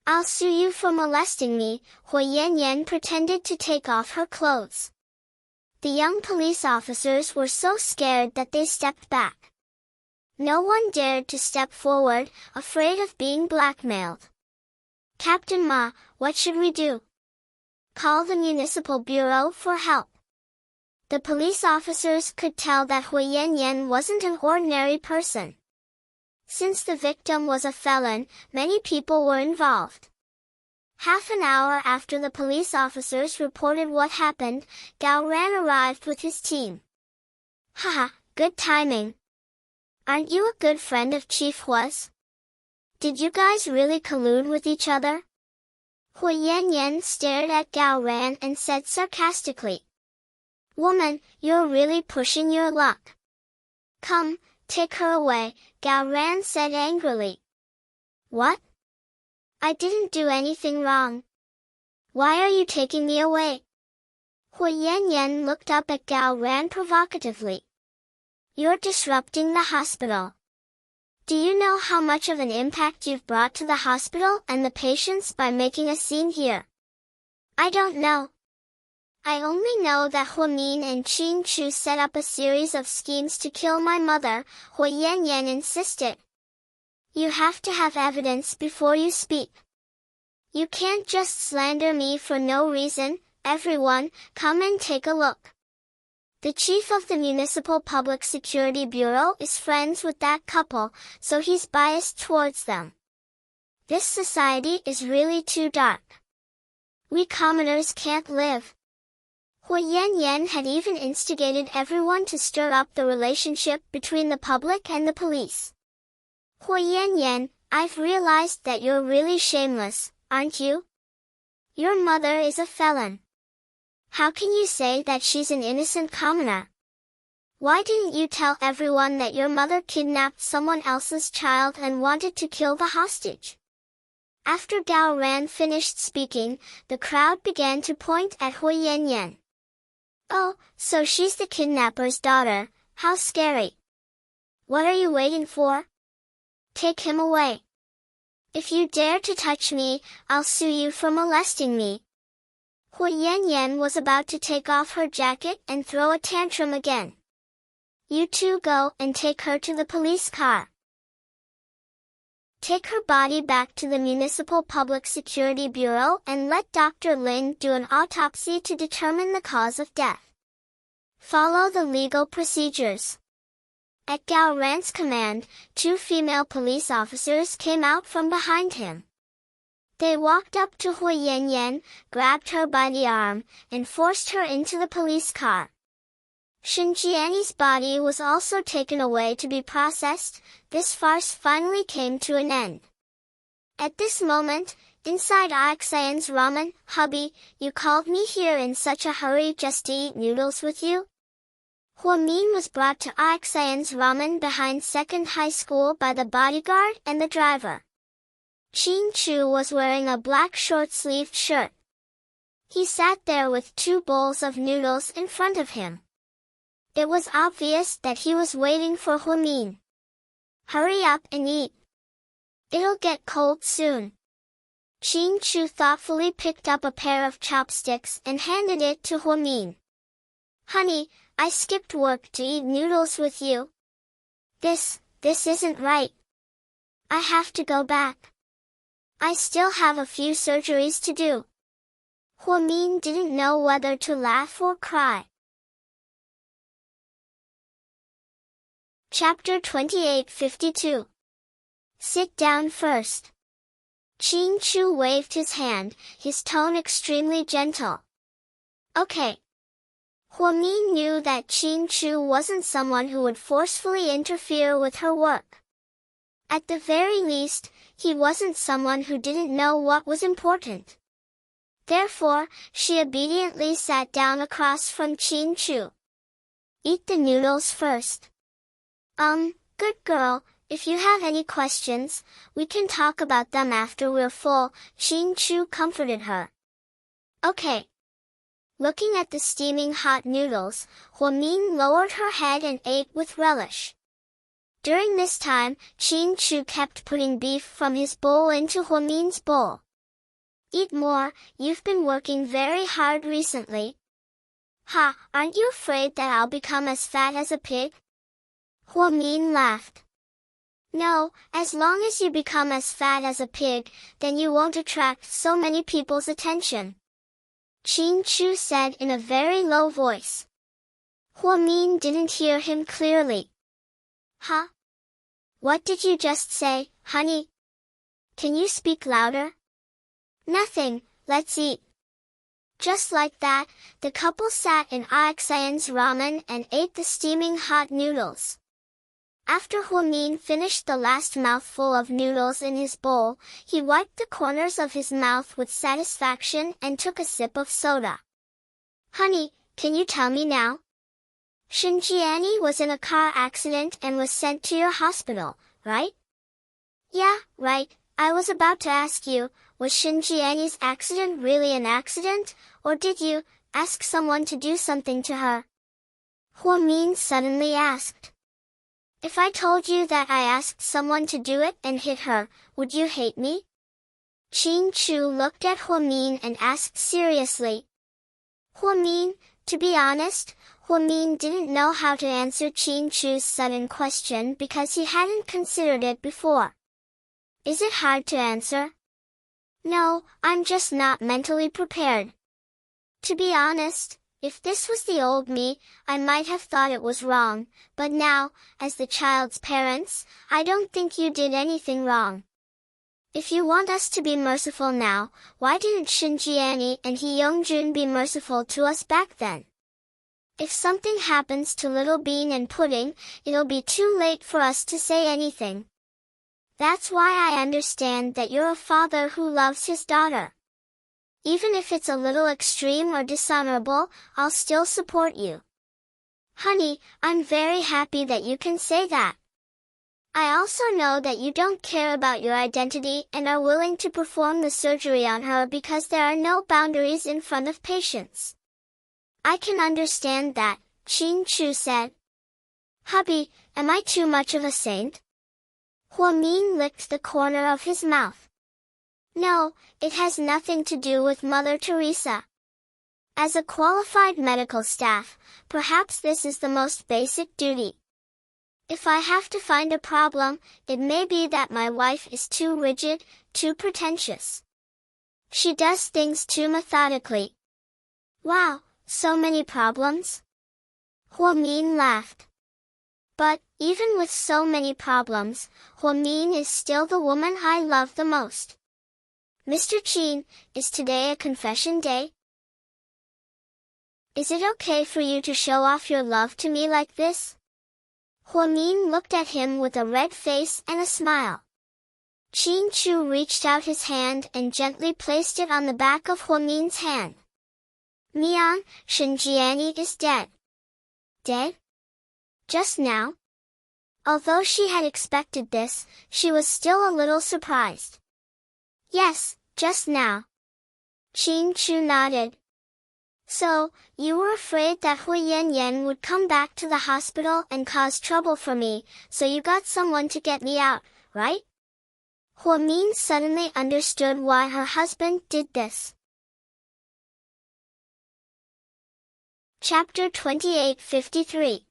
I'll sue you for molesting me. Hua Yanyan pretended to take off her clothes. The young police officers were so scared that they stepped back. No one dared to step forward, afraid of being blackmailed. Captain Ma, what should we do? Call the municipal bureau for help. The police officers could tell that Hua Yanyan wasn't an ordinary person. Since the victim was a felon, many people were involved. Half an hour after the police officers reported what happened, Gao Ran arrived with his team. Haha, good timing. Aren't you a good friend of Chief Hua's? Did you guys really collude with each other? Hua Yanyan stared at Gao Ran and said sarcastically. Woman, you're really pushing your luck. Come, Take her away, Gao Ran said angrily. What? I didn't do anything wrong. Why are you taking me away? Hu Yanyan looked up at Gao Ran provocatively. You're disrupting the hospital. Do you know how much of an impact you've brought to the hospital and the patients by making a scene here? I don't know. I only know that Huamin and Qin Chu set up a series of schemes to kill my mother, Hu Yanyan insisted. You have to have evidence before you speak. You can't just slander me for no reason. Everyone, come and take a look. The chief of the Municipal Public Security Bureau is friends with that couple, so he's biased towards them. This society is really too dark. We commoners can't live. Hu Yanyan had even instigated everyone to stir up the relationship between the public and the police. Hu Yanyan, I've realized that you're really shameless, aren't you? Your mother is a felon. How can you say that she's an innocent commoner? Why didn't you tell everyone that your mother kidnapped someone else's child and wanted to kill the hostage? After Gao Ran finished speaking, the crowd began to point at Hu Yanyan. Oh, so she's the kidnapper's daughter, how scary. What are you waiting for? Take him away. If you dare to touch me, I'll sue you for molesting me. Hu Yanyan was about to take off her jacket and throw a tantrum again. You two go and take her to the police car. Take her body back to the Municipal Public Security Bureau and let Dr. Lin do an autopsy to determine the cause of death. Follow the legal procedures. At Gao Ran's command, 2 female police officers came out from behind him. They walked up to Hu Yanyan, grabbed her by the arm, and forced her into the police car. Xinjiani's body was also taken away to be processed. This farce finally came to an end. At this moment, inside Ixion's ramen, hubby, you called me here in such a hurry just to eat noodles with you? Huamin was brought to Ixion's ramen behind Second High School by the bodyguard and the driver. Qin Chu was wearing a black short-sleeved shirt. He sat there with 2 bowls of noodles in front of him. It was obvious that he was waiting for Huamin. Hurry up and eat. It'll get cold soon. Qin Chu thoughtfully picked up a pair of chopsticks and handed it to Huamin. Honey, I skipped work to eat noodles with you. This isn't right. I have to go back. I still have a few surgeries to do. Huamin didn't know whether to laugh or cry. Chapter 28:52. Sit down first. Qin Chu waved his hand, his tone extremely gentle. Okay. Huamin knew that Qin Chu wasn't someone who would forcefully interfere with her work. At the very least, he wasn't someone who didn't know what was important. Therefore, she obediently sat down across from Qin Chu. Eat the noodles first. Good girl, if you have any questions, we can talk about them after we're full, Qin Chu comforted her. Okay. Looking at the steaming hot noodles, Huamin lowered her head and ate with relish. During this time, Qin Chu kept putting beef from his bowl into Huamin's bowl. Eat more, you've been working very hard recently. Ha, aren't you afraid that I'll become as fat as a pig? Huamin laughed. No, as long as you become as fat as a pig, then you won't attract so many people's attention. Qin Chu said in a very low voice. Huamin didn't hear him clearly. Huh? What did you just say, honey? Can you speak louder? Nothing, let's eat. Just like that, the couple sat in Ixion's ramen and ate the steaming hot noodles. After Huamin finished the last mouthful of noodles in his bowl, he wiped the corners of his mouth with satisfaction and took a sip of soda. Honey, can you tell me now? Shinjiani was in a car accident and was sent to your hospital, right? Yeah, right. I was about to ask you, was Shinjiani's accident really an accident, or did you ask someone to do something to her? Huamin suddenly asked. If I told you that I asked someone to do it and hit her, would you hate me? Qin Chu looked at Huamin and asked seriously. Huamin, to be honest, Huamin didn't know how to answer Qin Chu's sudden question because he hadn't considered it before. Is it hard to answer? No, I'm just not mentally prepared. To be honest, if this was the old me, I might have thought it was wrong, but now, as the child's parents, I don't think you did anything wrong. If you want us to be merciful now, why didn't Shinjiani and He Yongjun be merciful to us back then? If something happens to Little Bean and Pudding, it'll be too late for us to say anything. That's why I understand that you're a father who loves his daughter. Even if it's a little extreme or dishonorable, I'll still support you. Honey, I'm very happy that you can say that. I also know that you don't care about your identity and are willing to perform the surgery on her because there are no boundaries in front of patients. I can understand that, Qin Chu said. Hubby, am I too much of a saint? Huamin licked the corner of his mouth. No, it has nothing to do with Mother Teresa. As a qualified medical staff, perhaps this is the most basic duty. If I have to find a problem, it may be that my wife is too rigid, too pretentious. She does things too methodically. Wow, so many problems? Huamin laughed. But, even with so many problems, Huamin is still the woman I love the most. Mr. Qin, is today a confession day? Is it okay for you to show off your love to me like this? Huamin looked at him with a red face and a smile. Qin Chu reached out his hand and gently placed it on the back of Huamin's hand. Mian, Shinjiani is dead. Dead? Just now? Although she had expected this, she was still a little surprised. Yes, just now. Qin Chu nodded. So, you were afraid that Hui Yanyan would come back to the hospital and cause trouble for me, so you got someone to get me out, right? Huamin suddenly understood why her husband did this. Chapter 28:53.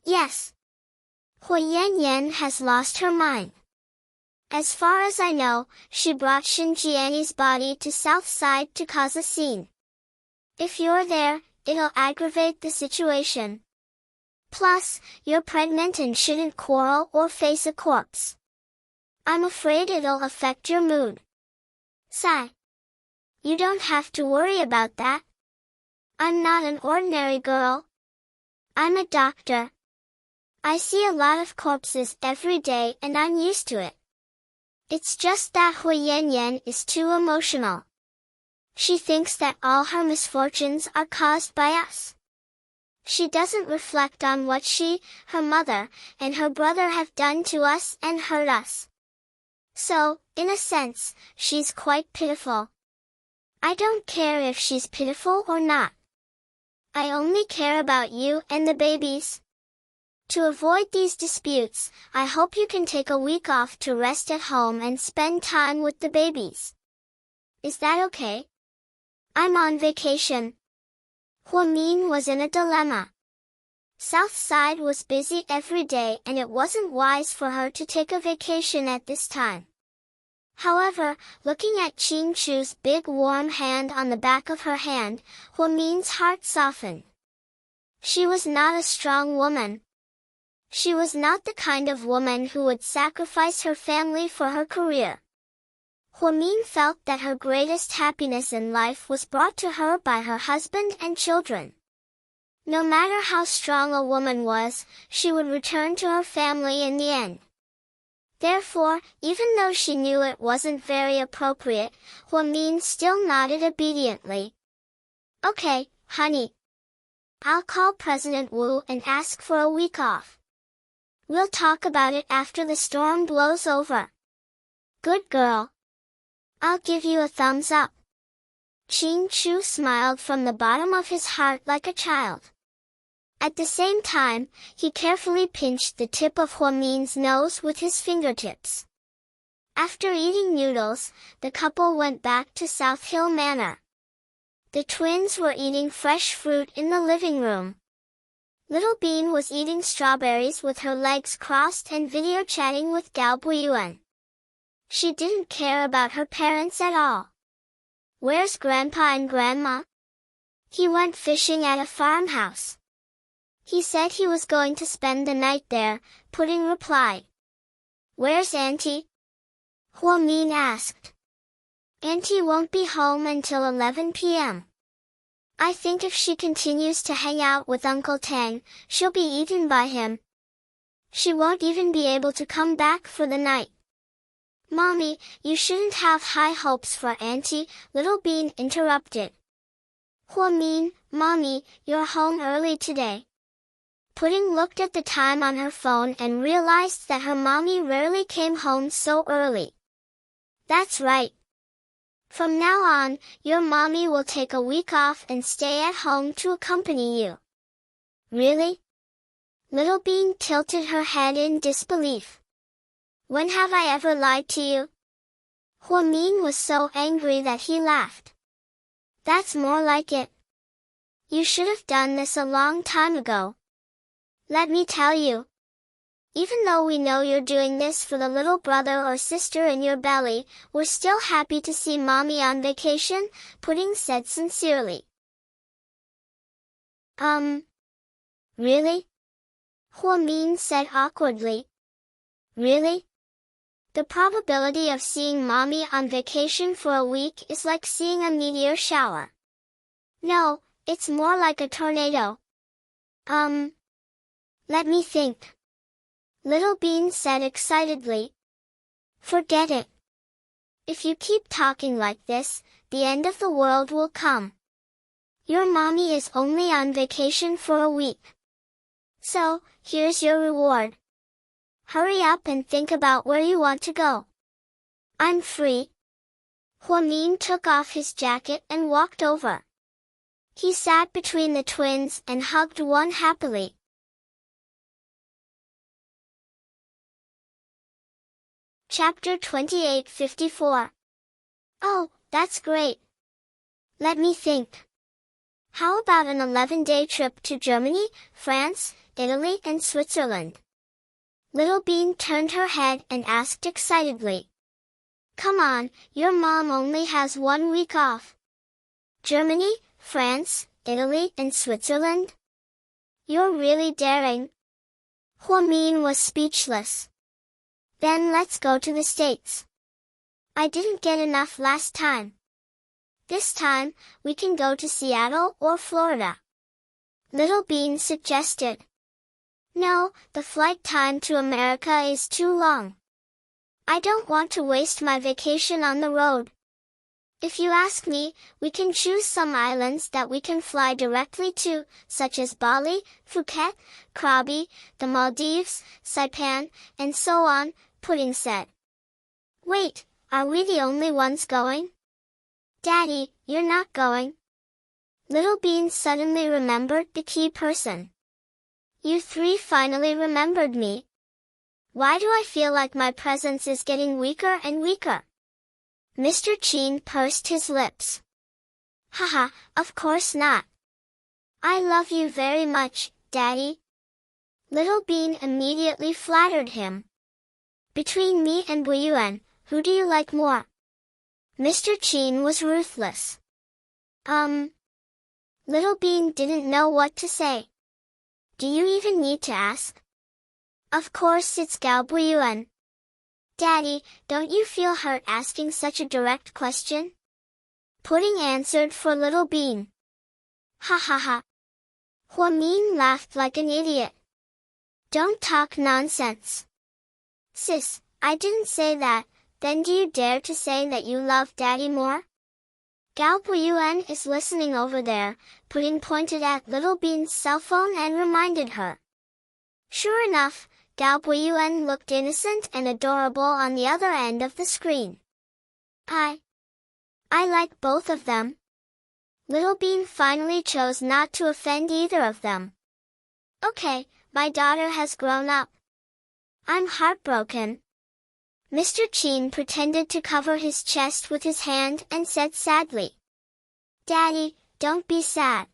Yes. Hui Yanyan has lost her mind. As far as I know, she brought Shinjiani's body to South Side to cause a scene. If you're there, it'll aggravate the situation. Plus, you're pregnant and shouldn't quarrel or face a corpse. I'm afraid it'll affect your mood. Sigh. You don't have to worry about that. I'm not an ordinary girl. I'm a doctor. I see a lot of corpses every day and I'm used to it. It's just that Hui Yanyan is too emotional. She thinks that all her misfortunes are caused by us. She doesn't reflect on what she, her mother, and her brother have done to us and hurt us. So, in a sense, she's quite pitiful. I don't care if she's pitiful or not. I only care about you and the babies. To avoid these disputes, I hope you can take a week off to rest at home and spend time with the babies. Is that okay? I'm on vacation. Huamin was in a dilemma. South Side was busy every day and it wasn't wise for her to take a vacation at this time. However, looking at Qin Chu's big warm hand on the back of her hand, Huamin's heart softened. She was not a strong woman. She was not the kind of woman who would sacrifice her family for her career. Huamin felt that her greatest happiness in life was brought to her by her husband and children. No matter how strong a woman was, she would return to her family in the end. Therefore, even though she knew it wasn't very appropriate, Huamin still nodded obediently. Okay, honey. I'll call President Wu and ask for a week off. We'll talk about it after the storm blows over. Good girl. I'll give you a thumbs up. Ching Chu smiled from the bottom of his heart like a child. At the same time, he carefully pinched the tip of Huamin's nose with his fingertips. After eating noodles, the couple went back to South Hill Manor. The twins were eating fresh fruit in the living room. Little Bean was eating strawberries with her legs crossed and video chatting with Gao Buiyuan. She didn't care about her parents at all. Where's Grandpa and Grandma? He went fishing at a farmhouse. He said he was going to spend the night there, Pudding replied. Where's Auntie? Huamin asked. Auntie won't be home until 11 p.m. I think if she continues to hang out with Uncle Tang, she'll be eaten by him. She won't even be able to come back for the night. Mommy, you shouldn't have high hopes for Auntie, Little Bean interrupted. Huamin, Mommy, you're home early today. Pudding looked at the time on her phone and realized that her mommy rarely came home so early. That's right. From now on, your mommy will take a week off and stay at home to accompany you. Really? Little Bean tilted her head in disbelief. When have I ever lied to you? Huamin was so angry that he laughed. That's more like it. You should have done this a long time ago. Let me tell you. Even though we know you're doing this for the little brother or sister in your belly, we're still happy to see Mommy on vacation, Pudding said sincerely. Really? Huamin said awkwardly. Really? The probability of seeing Mommy on vacation for a week is like seeing a meteor shower. No, it's more like a tornado. Let me think. Little Bean said excitedly. Forget it. If you keep talking like this, the end of the world will come. Your mommy is only on vacation for a week. So, here's your reward. Hurry up and think about where you want to go. I'm free. Huamin took off his jacket and walked over. He sat between the twins and hugged one happily. Chapter 28:54. Oh, that's great. Let me think. How about an 11-day trip to Germany, France, Italy, and Switzerland? Little Bean turned her head and asked excitedly. Come on, your mom only has 1 week off. Germany, France, Italy, and Switzerland? You're really daring. Huamin was speechless. Then let's go to the States. I didn't get enough last time. This time, we can go to Seattle or Florida. Little Bean suggested. No, the flight time to America is too long. I don't want to waste my vacation on the road. If you ask me, we can choose some islands that we can fly directly to, such as Bali, Phuket, Krabi, the Maldives, Saipan, and so on, Pudding said. Wait, are we the only ones going? Daddy, you're not going. Little Bean suddenly remembered the key person. You 3 finally remembered me. Why do I feel like my presence is getting weaker and weaker? Mr. Chin pursed his lips. Haha, of course not. I love you very much, Daddy. Little Bean immediately flattered him. Between me and Buiyuan, who do you like more? Mr. Chin was ruthless. Little Bean didn't know what to say. Do you even need to ask? Of course it's Gao Buiyuan. Daddy, don't you feel hurt asking such a direct question? Pudding answered for Little Bean. Ha ha ha. Huamin laughed like an idiot. Don't talk nonsense. Sis, I didn't say that, then do you dare to say that you love Daddy more? Gao Buiyuan is listening over there, pointed at Little Bean's cell phone and reminded her. Sure enough, Gao Buiyuan looked innocent and adorable on the other end of the screen. I like both of them. Little Bean finally chose not to offend either of them. Okay, my daughter has grown up. I'm heartbroken. Mr. Qin pretended to cover his chest with his hand and said sadly. Daddy, don't be sad.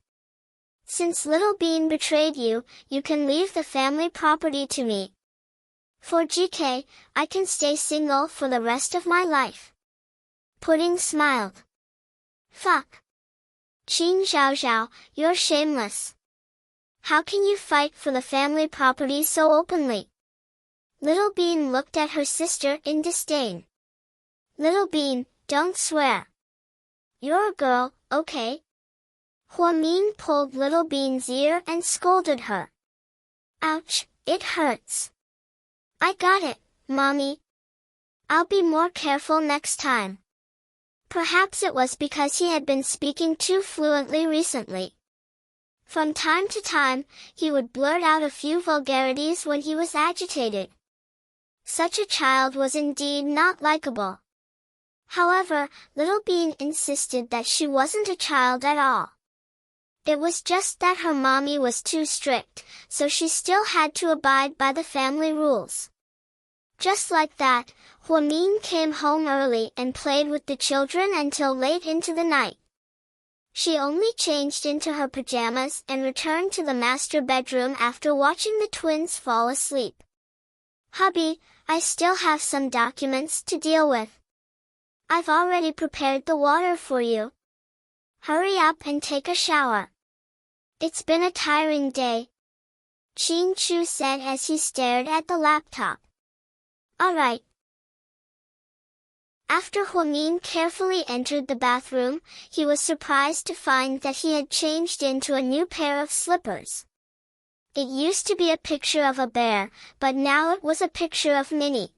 Since Little Bean betrayed you, you can leave the family property to me. For GK, I can stay single for the rest of my life. Pudding smiled. Fuck. Qin Zhaozhao, you're shameless. How can you fight for the family property so openly? Little Bean looked at her sister in disdain. Little Bean, don't swear. You're a girl, okay? Huamin pulled Little Bean's ear and scolded her. Ouch, it hurts. I got it, Mommy. I'll be more careful next time. Perhaps it was because he had been speaking too fluently recently. From time to time, he would blurt out a few vulgarities when he was agitated. Such a child was indeed not likable. However, Little Bean insisted that she wasn't a child at all. It was just that her mommy was too strict, so she still had to abide by the family rules. Just like that, Huamin came home early and played with the children until late into the night. She only changed into her pajamas and returned to the master bedroom after watching the twins fall asleep. Hubby, I still have some documents to deal with. I've already prepared the water for you. Hurry up and take a shower. It's been a tiring day. Qin Chu said as he stared at the laptop. All right. After Huamin carefully entered the bathroom, he was surprised to find that he had changed into a new pair of slippers. It used to be a picture of a bear, but now it was a picture of Minnie.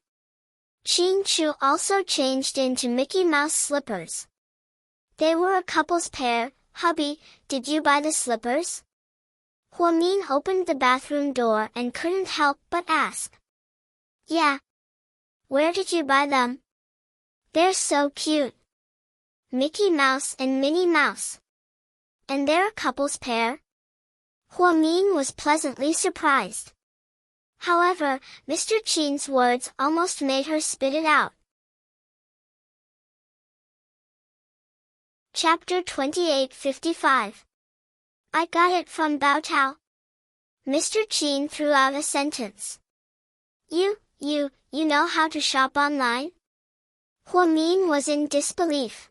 Qin Chu also changed into Mickey Mouse slippers. They were a couple's pair. Hubby, did you buy the slippers? Huamin opened the bathroom door and couldn't help but ask. Yeah. Where did you buy them? They're so cute. Mickey Mouse and Minnie Mouse. And they're a couple's pair? Huamin was pleasantly surprised. However, Mr. Qin's words almost made her spit it out. Chapter 28:55. I got it from Baotao. Mr. Qin threw out a sentence. You know how to shop online? Huamin was in disbelief.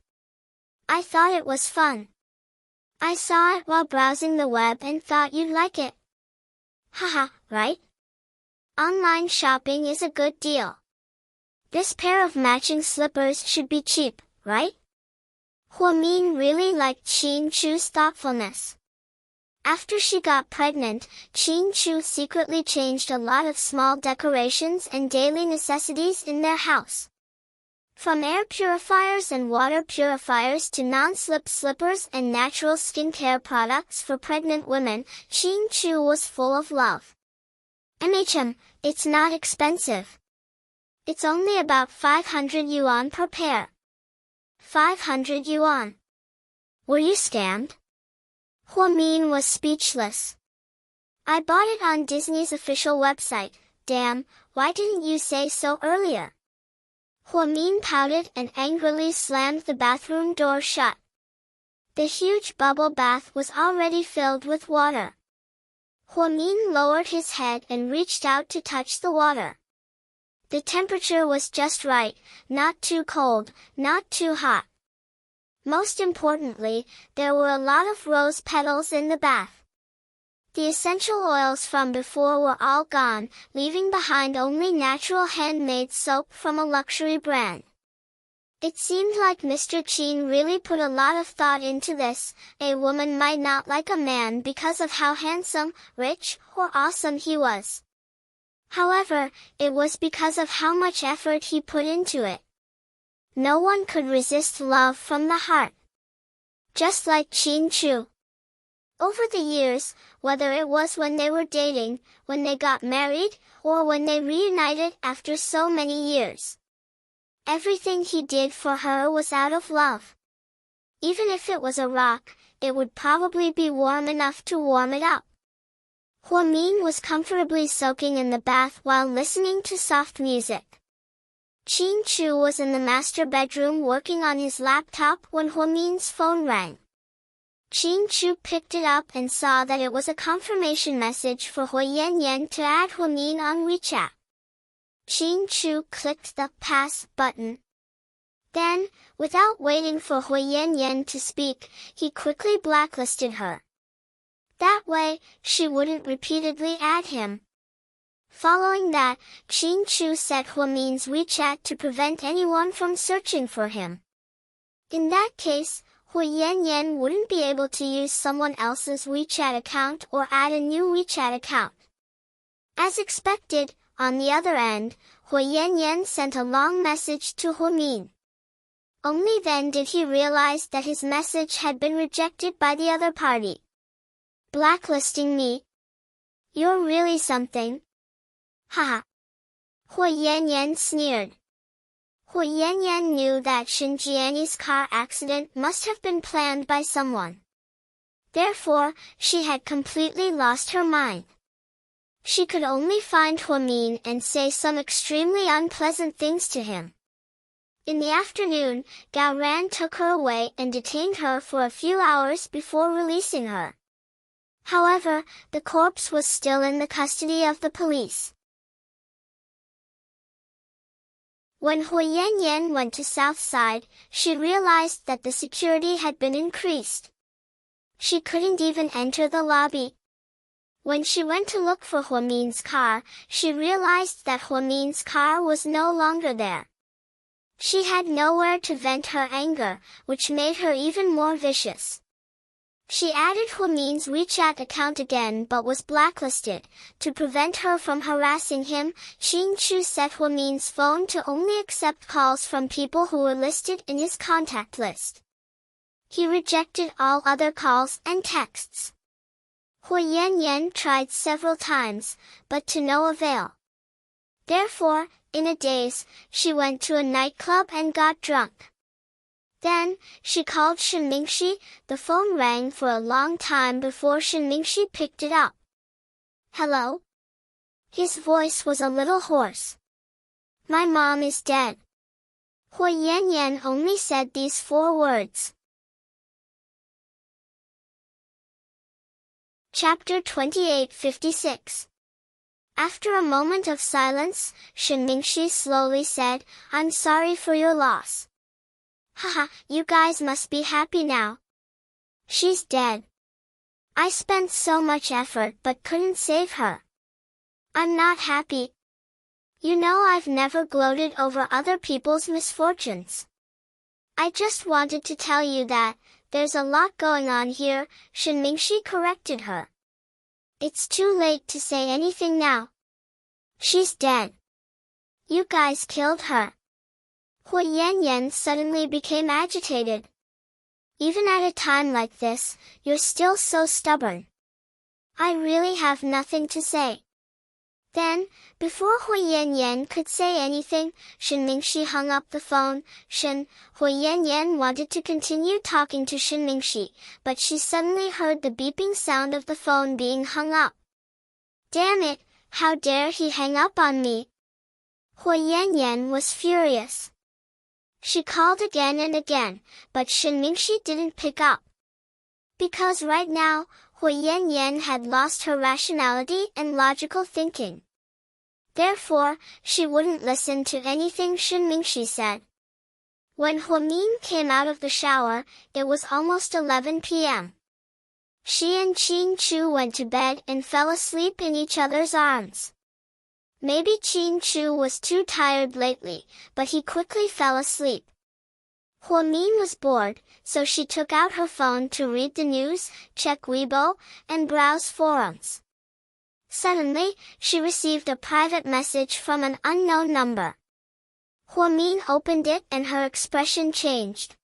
I thought it was fun. I saw it while browsing the web and thought you'd like it. Haha, right? Online shopping is a good deal. This pair of matching slippers should be cheap, right? Huamin really liked Qin Chu's thoughtfulness. After she got pregnant, Qin Chu secretly changed a lot of small decorations and daily necessities in their house. From air purifiers and water purifiers to non-slip slippers and natural skincare products for pregnant women, Qin Chu was full of love. It's not expensive. It's only about 500 yuan per pair. 500 yuan. Were you scammed? Huamin was speechless. I bought it on Disney's official website. Damn, why didn't you say so earlier? Huamin pouted and angrily slammed the bathroom door shut. The huge bubble bath was already filled with water. Huamin lowered his head and reached out to touch the water. The temperature was just right, not too cold, not too hot. Most importantly, there were a lot of rose petals in the bath. The essential oils from before were all gone, leaving behind only natural handmade soap from a luxury brand. It seemed like Mr. Qin really put a lot of thought into this. A woman might not like a man because of how handsome, rich, or awesome he was. However, it was because of how much effort he put into it. No one could resist love from the heart. Just like Qin Chu. Over the years, whether it was when they were dating, when they got married, or when they reunited after so many years, everything he did for her was out of love. Even if it was a rock, it would probably be warm enough to warm it up. Huamin was comfortably soaking in the bath while listening to soft music. Qin Chu was in the master bedroom working on his laptop when Huamin's phone rang. Qin Chu picked it up and saw that it was a confirmation message for Hui Yanyan to add Huamin on WeChat. Qin Chu clicked the pass button. Then, without waiting for Hui Yanyan to speak, he quickly blacklisted her. That way, she wouldn't repeatedly add him. Following that, Qin Chu set Huamin's WeChat to prevent anyone from searching for him. In that case, Hui Yanyan wouldn't be able to use someone else's WeChat account or add a new WeChat account. As expected, on the other end, Hui Yanyan sent a long message to Huamin. Only then did he realize that his message had been rejected by the other party. Blacklisting me? You're really something. Haha. Hui Yanyan sneered. Hui Yanyan knew that Shen Jianyi's car accident must have been planned by someone. Therefore, she had completely lost her mind. She could only find Huamin and say some extremely unpleasant things to him. In the afternoon, Gao Ran took her away and detained her for a few hours before releasing her. However, the corpse was still in the custody of the police. When Hui Yanyan went to South Side, she realized that the security had been increased. She couldn't even enter the lobby. When she went to look for Huamin's car, she realized that Huamin's car was no longer there. She had nowhere to vent her anger, which made her even more vicious. She added Huamin's WeChat account again but was blacklisted. To prevent her from harassing him, Qin Chu set Huamin's phone to only accept calls from people who were listed in his contact list. He rejected all other calls and texts. Hui Yanyan tried several times, but to no avail. Therefore, in a daze, she went to a nightclub and got drunk. Then, she called Shen Mingxi. The phone rang for a long time before Shen Mingxi picked it up. Hello? His voice was a little hoarse. My mom is dead. Hui Yanyan only said these 4 words. Chapter 28:56. After a moment of silence, Shen Mingxi slowly said, I'm sorry for your loss. Haha, you guys must be happy now. She's dead. I spent so much effort but couldn't save her. I'm not happy. You know I've never gloated over other people's misfortunes. I just wanted to tell you that, there's a lot going on here, Shen Mingxi corrected her. It's too late to say anything now. She's dead. You guys killed her. Hui Yanyan suddenly became agitated. Even at a time like this, you're still so stubborn. I really have nothing to say. Then, before Hui Yanyan could say anything, Shen Mingxi hung up the phone. Hui Yanyan wanted to continue talking to Shen Mingxi, but she suddenly heard the beeping sound of the phone being hung up. Damn it, how dare he hang up on me? Hui Yanyan was furious. She called again and again, but Shen Mingxi didn't pick up. Because right now, Hui Yanyan had lost her rationality and logical thinking. Therefore, she wouldn't listen to anything Shen Mingxi said. When Huamin came out of the shower, it was almost 11 p.m. She and Qin Chu went to bed and fell asleep in each other's arms. Maybe Qin Chu was too tired lately, but he quickly fell asleep. Huamin was bored, so she took out her phone to read the news, check Weibo, and browse forums. Suddenly, she received a private message from an unknown number. Huamin opened it and her expression changed.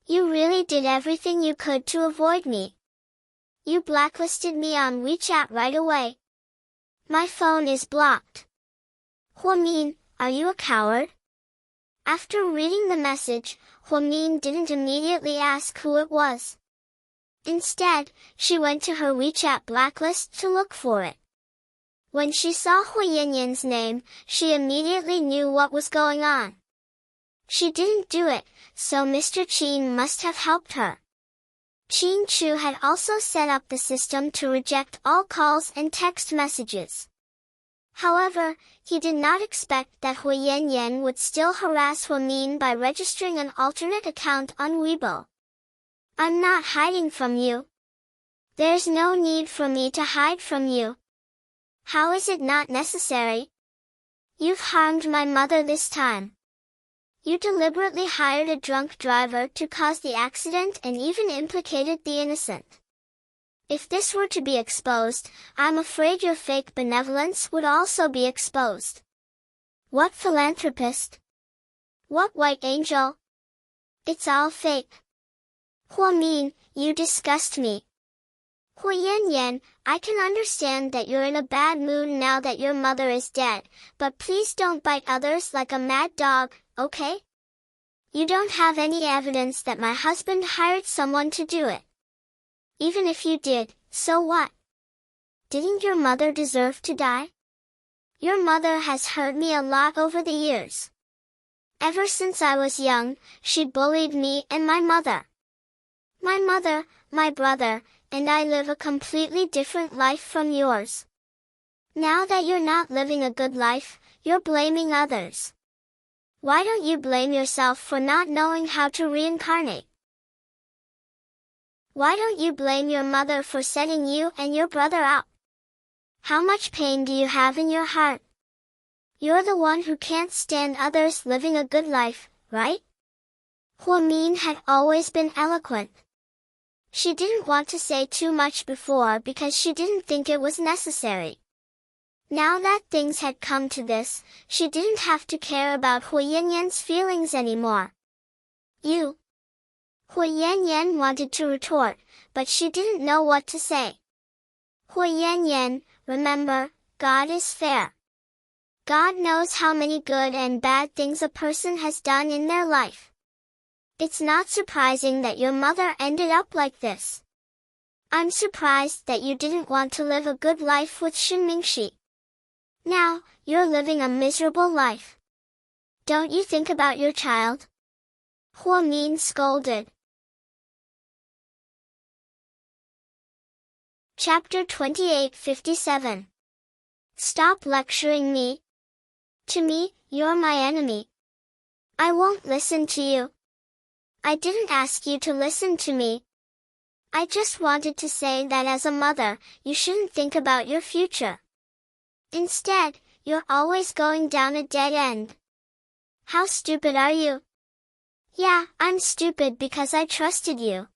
You really did everything you could to avoid me. You blacklisted me on WeChat right away. My phone is blocked. Huamin, are you a coward? After reading the message, Huamin didn't immediately ask who it was. Instead, she went to her WeChat blacklist to look for it. When she saw Hu Yanyan's name, she immediately knew what was going on. She didn't do it, so Mr. Qin must have helped her. Qin Chu had also set up the system to reject all calls and text messages. However, he did not expect that Hu Yanyan would still harass Huamin by registering an alternate account on Weibo. I'm not hiding from you. There's no need for me to hide from you. How is it not necessary? You've harmed my mother this time. You deliberately hired a drunk driver to cause the accident and even implicated the innocent. If this were to be exposed, I'm afraid your fake benevolence would also be exposed. What philanthropist? What white angel? It's all fake. Huamin, you disgust me. Hu Yanyan, I can understand that you're in a bad mood now that your mother is dead, but please don't bite others like a mad dog, okay? You don't have any evidence that my husband hired someone to do it. Even if you did, so what? Didn't your mother deserve to die? Your mother has hurt me a lot over the years. Ever since I was young, she bullied me and my mother. My mother, my brother, and I live a completely different life from yours. Now that you're not living a good life, you're blaming others. Why don't you blame yourself for not knowing how to reincarnate? Why don't you blame your mother for setting you and your brother out? How much pain do you have in your heart? You're the one who can't stand others living a good life, right? Huamin had always been eloquent. She didn't want to say too much before because she didn't think it was necessary. Now that things had come to this, she didn't have to care about Hu Yanyan's feelings anymore. You. Hu Yanyan wanted to retort, but she didn't know what to say. Hu Yanyan, remember, God is fair. God knows how many good and bad things a person has done in their life. It's not surprising that your mother ended up like this. I'm surprised that you didn't want to live a good life with Shinmingshi. Now, you're living a miserable life. Don't you think about your child? Huamin scolded. Chapter 28:57. Stop lecturing me. To me, you're my enemy. I won't listen to you. I didn't ask you to listen to me. I just wanted to say that as a mother, you shouldn't think about your future. Instead, you're always going down a dead end. How stupid are you? Yeah, I'm stupid because I trusted you.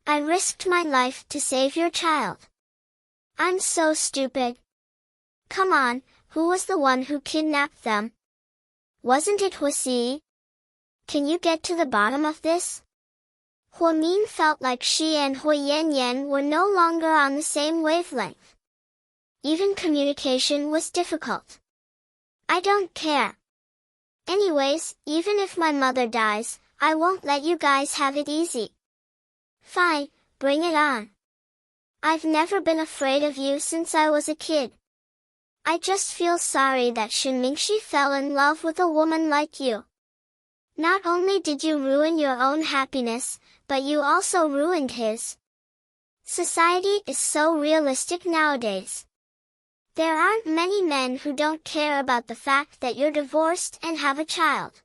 I risked my life to save your child. I'm so stupid. Come on, who was the one who kidnapped them? Wasn't it Huasi? Can you get to the bottom of this? Huamin felt like she and Hu Yanyan were no longer on the same wavelength. Even communication was difficult. I don't care. Anyways, even if my mother dies, I won't let you guys have it easy. Fine, bring it on. I've never been afraid of you since I was a kid. I just feel sorry that Shinmingshi fell in love with a woman like you. Not only did you ruin your own happiness, but you also ruined his. Society is so realistic nowadays. There aren't many men who don't care about the fact that you're divorced and have a child.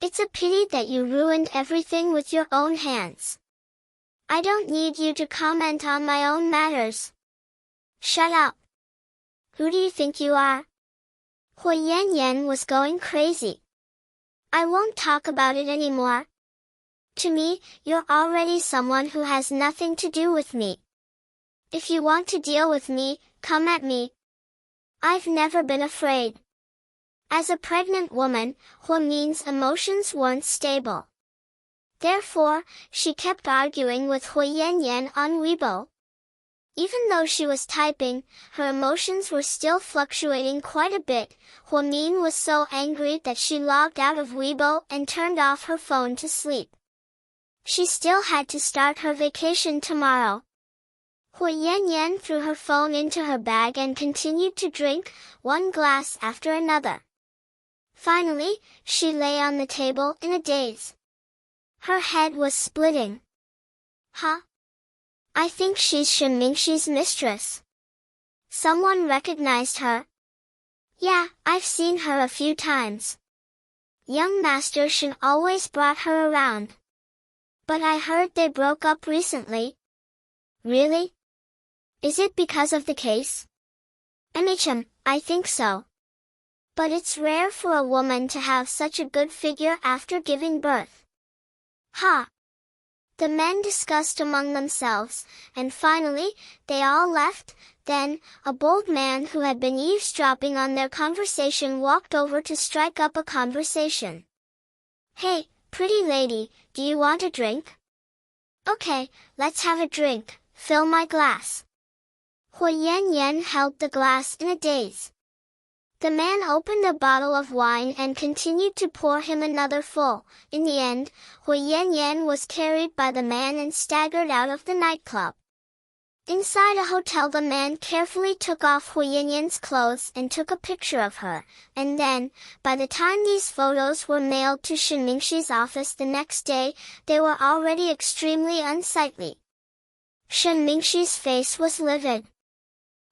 It's a pity that you ruined everything with your own hands. I don't need you to comment on my own matters. Shut up. Who do you think you are? Hu Yanyan was going crazy. I won't talk about it anymore. To me, you're already someone who has nothing to do with me. If you want to deal with me, come at me. I've never been afraid. As a pregnant woman, Huamin's emotions weren't stable. Therefore, she kept arguing with Hui Yanyan on Weibo. Even though she was typing, her emotions were still fluctuating quite a bit. Hu Min was so angry that she logged out of Weibo and turned off her phone to sleep. She still had to start her vacation tomorrow. Hui Yanyan threw her phone into her bag and continued to drink, one glass after another. Finally, she lay on the table in a daze. Her head was splitting. Huh? I think she's Shen Mingxi's mistress. Someone recognized her. Yeah, I've seen her a few times. Young Master Shen always brought her around. But I heard they broke up recently. Really? Is it because of the case? Enrich, I think so. But it's rare for a woman to have such a good figure after giving birth. Ha! The men discussed among themselves, and finally, they all left. Then, a bold man who had been eavesdropping on their conversation walked over to strike up a conversation. Hey, pretty lady, do you want a drink? Okay, let's have a drink, fill my glass. Hui Yanyan held the glass in a daze. The man opened a bottle of wine and continued to pour him another full. In the end, Hui Yanyan was carried by the man and staggered out of the nightclub. Inside a hotel, the man carefully took off Hui Yanyan's clothes and took a picture of her, and then, by the time these photos were mailed to Shen Mingxi's office the next day, they were already extremely unsightly. Shen Mingxi's face was livid.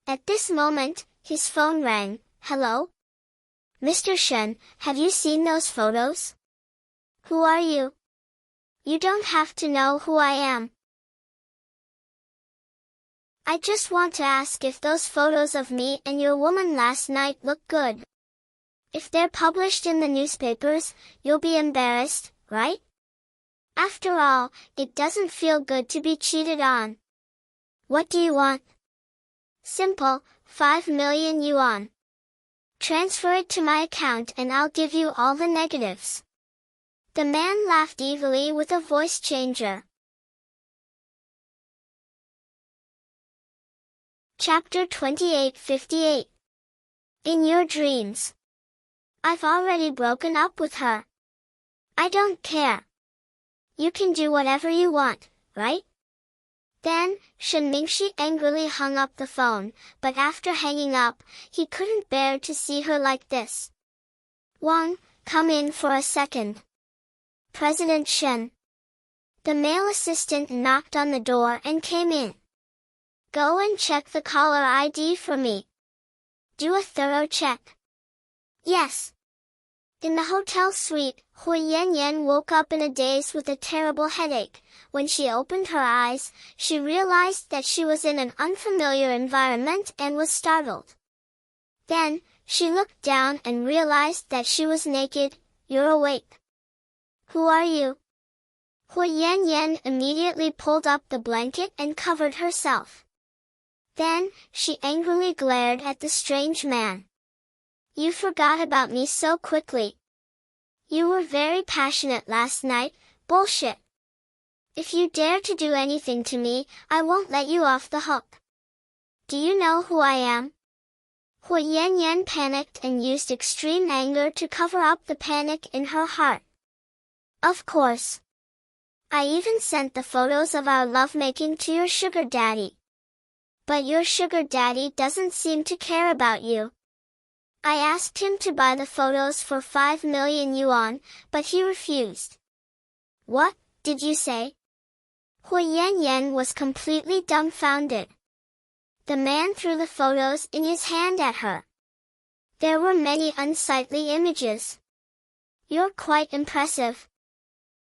At this moment, his phone rang. Hello? Mr. Shen, have you seen those photos? Who are you? You don't have to know who I am. I just want to ask if those photos of me and your woman last night look good. If they're published in the newspapers, you'll be embarrassed, right? After all, it doesn't feel good to be cheated on. What do you want? Simple, 5 million yuan. Transfer it to my account and I'll give you all the negatives. The man laughed evilly with a voice changer. Chapter 28:58. In your dreams. I've already broken up with her. I don't care. You can do whatever you want, right? Then, Shen Mingxi angrily hung up the phone, but after hanging up, he couldn't bear to see her like this. Wang, come in for a second. President Shen. The male assistant knocked on the door and came in. Go and check the caller ID for me. Do a thorough check. Yes. In the hotel suite, Hui Yanyan woke up in a daze with a terrible headache. When she opened her eyes, she realized that she was in an unfamiliar environment and was startled. Then, she looked down and realized that she was naked. You're awake. Who are you? Hui Yanyan immediately pulled up the blanket and covered herself. Then, she angrily glared at the strange man. You forgot about me so quickly. You were very passionate last night. Bullshit. If you dare to do anything to me, I won't let you off the hook. Do you know who I am? Hui Yanyan panicked and used extreme anger to cover up the panic in her heart. Of course. I even sent the photos of our lovemaking to your sugar daddy. But your sugar daddy doesn't seem to care about you. I asked him to buy the photos for 5 million yuan, but he refused. What, did you say? Hui Yanyan was completely dumbfounded. The man threw the photos in his hand at her. There were many unsightly images. You're quite impressive.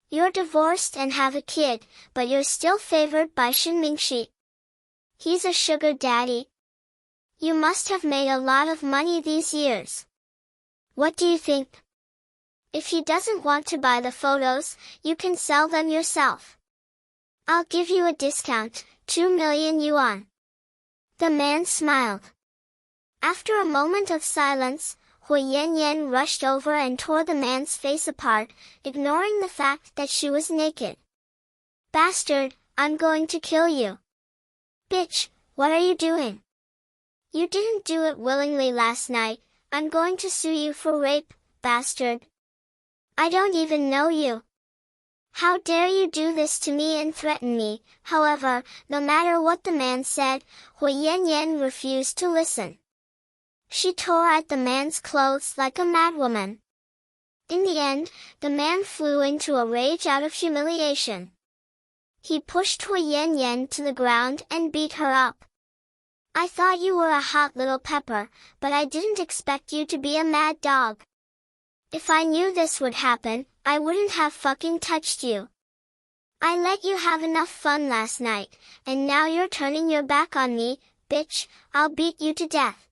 You're divorced and have a kid, but you're still favored by Shen Mingxi. He's a sugar daddy. You must have made a lot of money these years. What do you think? If he doesn't want to buy the photos, you can sell them yourself. I'll give you a discount, 2 million yuan. The man smiled. After a moment of silence, Hui Yanyan rushed over and tore the man's face apart, ignoring the fact that she was naked. Bastard, I'm going to kill you. Bitch, what are you doing? You didn't do it willingly last night. I'm going to sue you for rape, bastard. I don't even know you. How dare you do this to me and threaten me? However, no matter what the man said, Hui Yanyan refused to listen. She tore at the man's clothes like a madwoman. In the end, the man flew into a rage out of humiliation. He pushed Hui Yanyan to the ground and beat her up. I thought you were a hot little pepper, but I didn't expect you to be a mad dog. If I knew this would happen, I wouldn't have fucking touched you. I let you have enough fun last night, and now you're turning your back on me, bitch, I'll beat you to death.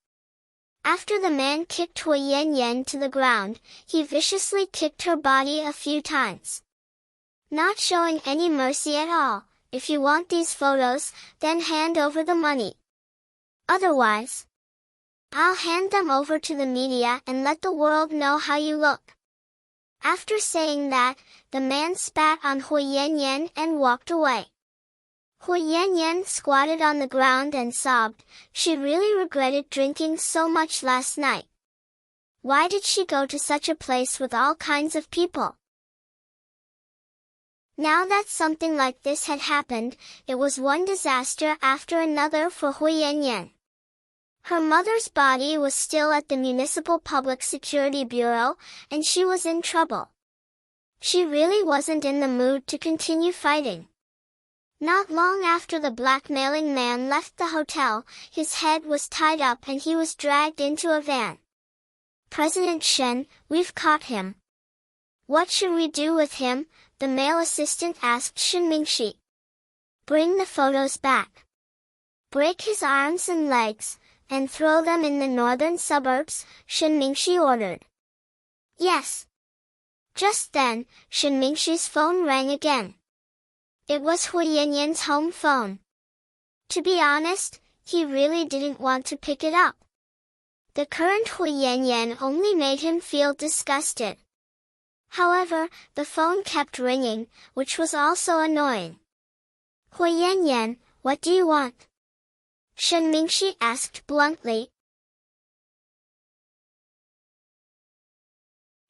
After the man kicked Hui Yanyan to the ground, he viciously kicked her body a few times. Not showing any mercy at all. If you want these photos, then hand over the money. Otherwise, I'll hand them over to the media and let the world know how you look. After saying that, the man spat on Hui Yanyan and walked away. Hui Yanyan squatted on the ground and sobbed. She really regretted drinking so much last night. Why did she go to such a place with all kinds of people? Now that something like this had happened, it was one disaster after another for Hui Yanyan. Her mother's body was still at the Municipal Public Security Bureau, and she was in trouble. She really wasn't in the mood to continue fighting. Not long after the blackmailing man left the hotel, his head was tied up and he was dragged into a van. President Shen, we've caught him. What should we do with him? The male assistant asked Shen Mingxi. Bring the photos back. Break his arms and legs, and throw them in the northern suburbs, Shen Mingxi ordered. Yes. Just then, Shen Mingxi's phone rang again. It was Hui Yanyan's home phone. To be honest, he really didn't want to pick it up. The current Hui Yanyan only made him feel disgusted. However, the phone kept ringing, which was also annoying. Hui Yanyan, what do you want? Shen Mingxi asked bluntly.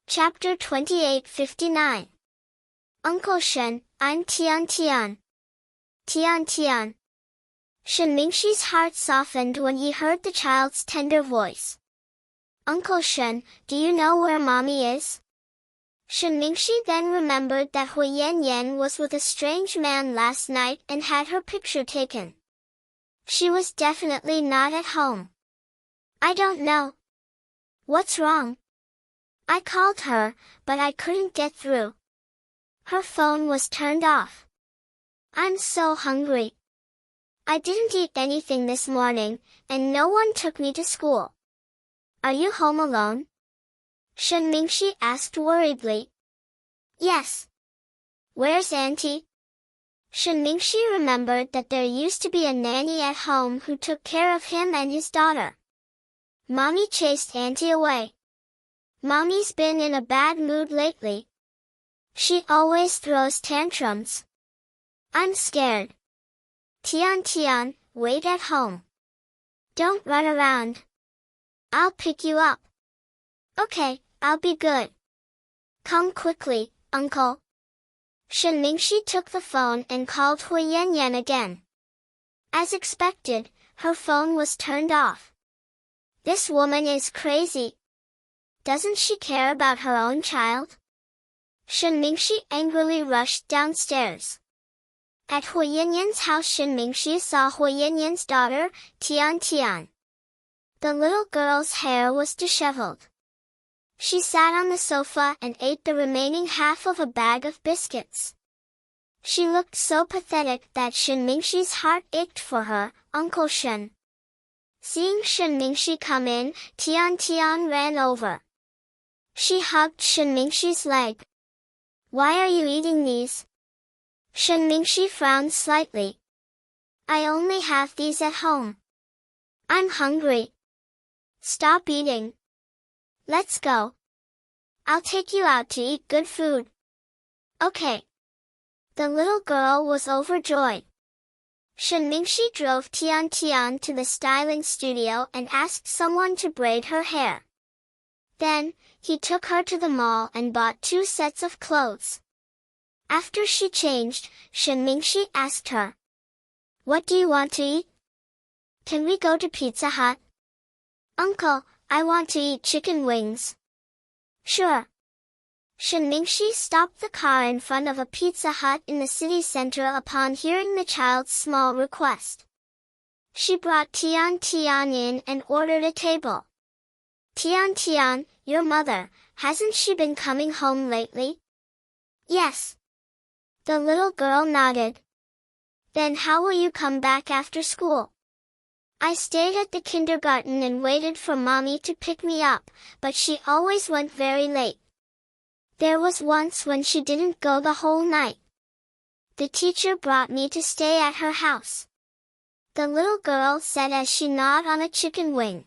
Chapter 28:59. Uncle Shen, I'm Tian Tian. Tian Tian. Shen Mingxi's heart softened when he heard the child's tender voice. Uncle Shen, do you know where mommy is? Shen Mingxi then remembered that Hui Yanyan was with a strange man last night and had her picture taken. She was definitely not at home. I don't know. What's wrong? I called her, but I couldn't get through. Her phone was turned off. I'm so hungry. I didn't eat anything this morning, and no one took me to school. Are you home alone? Shen Mingxi asked worriedly. Yes. Where's Auntie? Shen Mingxi remembered that there used to be a nanny at home who took care of him and his daughter. Mommy chased Auntie away. Mommy's been in a bad mood lately. She always throws tantrums. I'm scared. Tian Tian, wait at home. Don't run around. I'll pick you up. Okay, I'll be good. Come quickly, uncle. Shen Mingxi took the phone and called Hui Yanyan again. As expected, her phone was turned off. This woman is crazy. Doesn't she care about her own child? Shen Mingxi angrily rushed downstairs. At Hui Yanyan's house, Shen Mingxi saw Hui Yanyan's daughter, Tian Tian. The little girl's hair was disheveled. She sat on the sofa and ate the remaining half of a bag of biscuits. She looked so pathetic that Shen Mingxi's heart ached for her. Uncle Shen. Seeing Shen Mingxi come in, Tian Tian ran over. She hugged Shen Mingxi's leg. Why are you eating these? Shen Mingxi frowned slightly. I only have these at home. I'm hungry. Stop eating. Let's go. I'll take you out to eat good food. Okay. The little girl was overjoyed. Shen Mingxi drove Tian Tian to the styling studio and asked someone to braid her hair. Then, he took her to the mall and bought 2 sets of clothes. After she changed, Shen Mingxi asked her, "What do you want to eat? Can we go to Pizza Hut?" "Uncle, I want to eat chicken wings." "Sure." Shen Mingxi stopped the car in front of a Pizza Hut in the city center upon hearing the child's small request. She brought Tian Tian in and ordered a table. "Tian Tian, your mother, hasn't she been coming home lately?" "Yes." The little girl nodded. "Then how will you come back after school?" "I stayed at the kindergarten and waited for mommy to pick me up, but she always went very late. There was once when she didn't go the whole night. The teacher brought me to stay at her house," the little girl said as she gnawed on a chicken wing.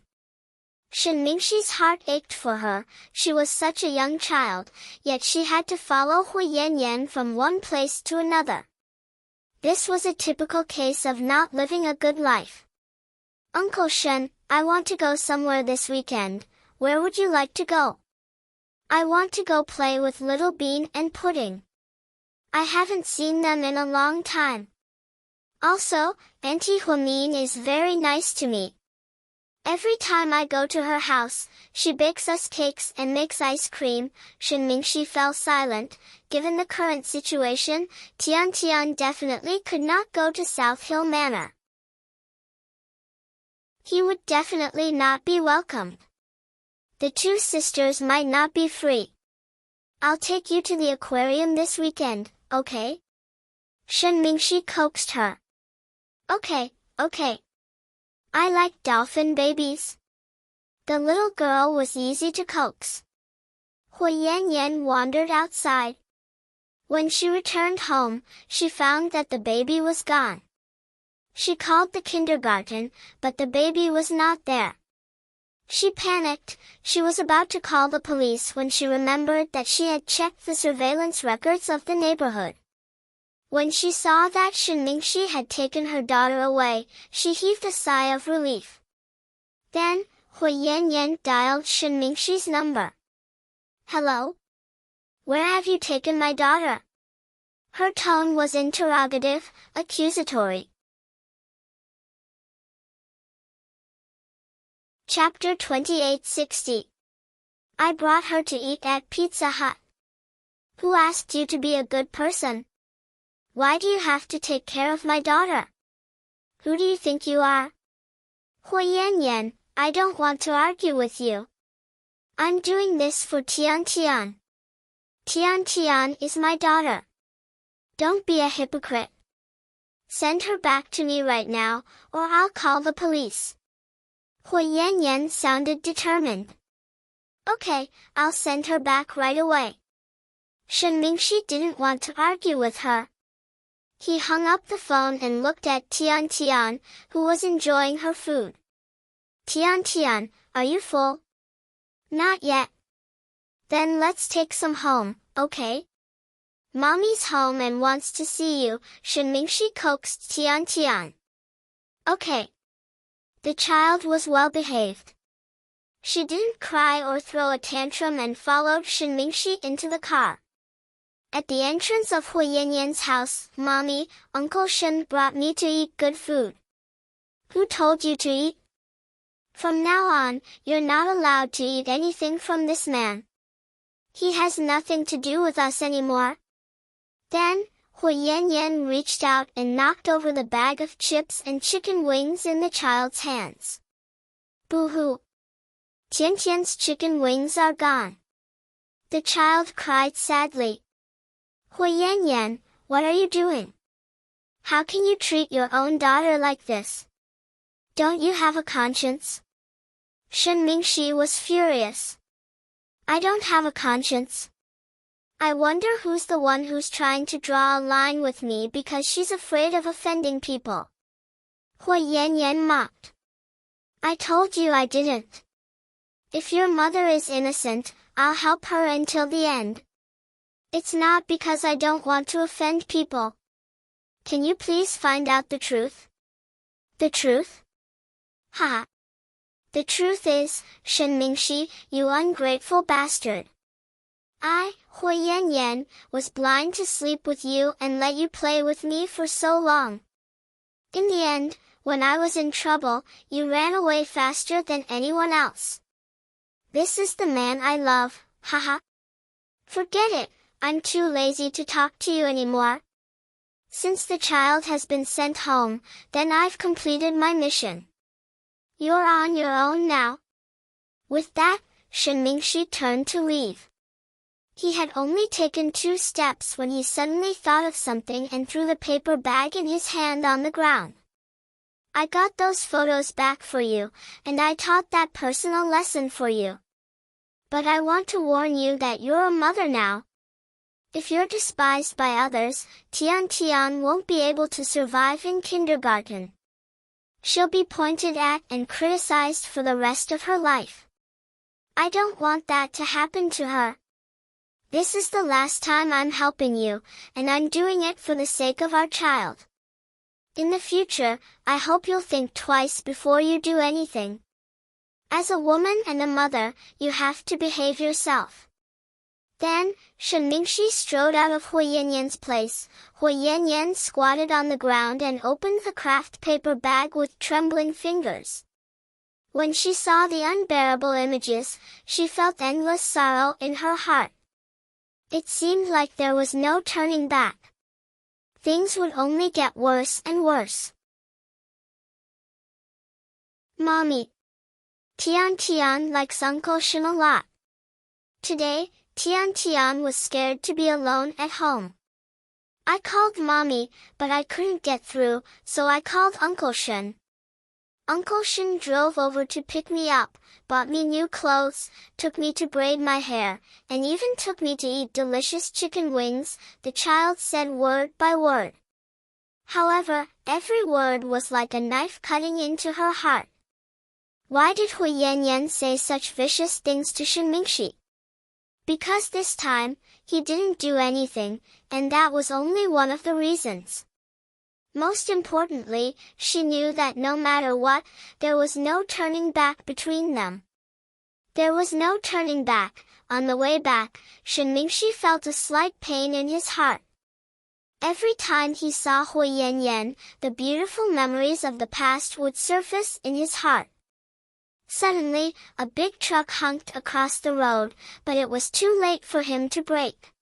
Shen Mingxi's heart ached for her. She was such a young child, yet she had to follow Hui Yanyan from one place to another. This was a typical case of not living a good life. "Uncle Shen, I want to go somewhere this weekend. Where would you like to go?" "I want to go play with Little Bean and Pudding. I haven't seen them in a long time. Also, Auntie Huamin is very nice to me. Every time I go to her house, she bakes us cakes and makes ice cream." Shen Mingxi fell silent. Given the current situation, Tian Tian definitely could not go to South Hill Manor. He would definitely not be welcomed. The 2 sisters might not be free. "I'll take you to the aquarium this weekend, okay?" Shen Mingxi coaxed her. Okay. I like dolphin babies." The little girl was easy to coax. Hui Yanyan wandered outside. When she returned home, she found that the baby was gone. She called the kindergarten, but the baby was not there. She panicked. She was about to call the police when she remembered that she had checked the surveillance records of the neighborhood. When she saw that Shen Mingxi had taken her daughter away, she heaved a sigh of relief. Then, Hui Yanyan dialed Shen Mingxi's number. "Hello? Where have you taken my daughter?" Her tone was interrogative, accusatory. Chapter 2860. I brought her to eat at Pizza Hut. Who asked you to be a good person? Why do you have to take care of my daughter? Who do you think you are? Hui Yanyan, I don't want to argue with you. I'm doing this for Tian Tian. Tian Tian is my daughter. Don't be a hypocrite. Send her back to me right now, or I'll call the police. Hui Yanyan sounded determined. Okay, I'll send her back right away. Shen Mingxi didn't want to argue with her. He hung up the phone and looked at Tian Tian, who was enjoying her food. Tian Tian, are you full? Not yet. Then let's take some home, okay? Mommy's home and wants to see you, Shen Mingxi coaxed Tian Tian. Okay. The child was well behaved. She didn't cry or throw a tantrum and followed Shen Mingxi into the car. At the entrance of Hui Yanyan's house, Mommy, Uncle Shen brought me to eat good food. Who told you to eat? From now on, you're not allowed to eat anything from this man. He has nothing to do with us anymore. Then, Hui Yanyan reached out and knocked over the bag of chips and chicken wings in the child's hands. Boo-hoo! Tian Tian's chicken wings are gone. The child cried sadly. Hui Yanyan, what are you doing? How can you treat your own daughter like this? Don't you have a conscience? Shen Mingxi was furious. I don't have a conscience. I wonder who's the one who's trying to draw a line with me because she's afraid of offending people. Hui Yanyan mocked. I told you I didn't. If your mother is innocent, I'll help her until the end. It's not because I don't want to offend people. Can you please find out the truth? The truth? Haha. The truth is, Shen Mingxi, you ungrateful bastard. I, Hui Yan, was blind to sleep with you and let you play with me for so long. In the end, when I was in trouble, you ran away faster than anyone else. This is the man I love, haha. Forget it, I'm too lazy to talk to you anymore. Since the child has been sent home, then I've completed my mission. You're on your own now. With that, Shen Mingxi turned to leave. He had only taken 2 steps when he suddenly thought of something and threw the paper bag in his hand on the ground. I got those photos back for you, and I taught that person a lesson for you. But I want to warn you that you're a mother now. If you're despised by others, Tian won't be able to survive in kindergarten. She'll be pointed at and criticized for the rest of her life. I don't want that to happen to her. This is the last time I'm helping you, and I'm doing it for the sake of our child. In the future, I hope you'll think twice before you do anything. As a woman and a mother, you have to behave yourself. Then, Shen Mingxi strode out of Hui Yan's place. Hui Yan squatted on the ground and opened the craft paper bag with trembling fingers. When she saw the unbearable images, she felt endless sorrow in her heart. It seemed like there was no turning back. Things would only get worse and worse. Mommy. Tian likes Uncle Shen a lot. Today, Tian was scared to be alone at home. I called Mommy, but I couldn't get through, so I called Uncle Shen. Uncle Shen drove over to pick me up, bought me new clothes, took me to braid my hair, and even took me to eat delicious chicken wings, the child said word by word. However, every word was like a knife cutting into her heart. Why did Hui Yan say such vicious things to Shen Mingxi? Because this time, he didn't do anything, and that was only one of the reasons. Most importantly, she knew that no matter what, there was no turning back between them. There was no turning back. On the way back, Shen Mingxi felt a slight pain in his heart. Every time he saw Hui Yan, the beautiful memories of the past would surface in his heart. Suddenly, a big truck honked across the road, but it was too late for him to brake.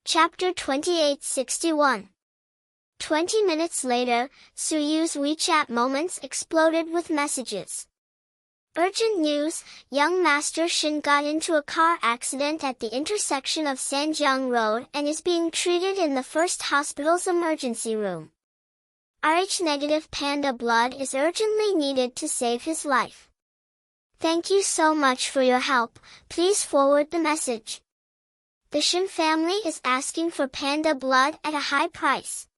Chapter 2861. 20 minutes later, Suyu's WeChat moments exploded with messages. Urgent news, young Master Shin got into a car accident at the intersection of Sanjiang Road and is being treated in the first hospital's emergency room. Rh-negative panda blood is urgently needed to save his life. Thank you so much for your help, please forward the message. The Shin family is asking for panda blood at a high price.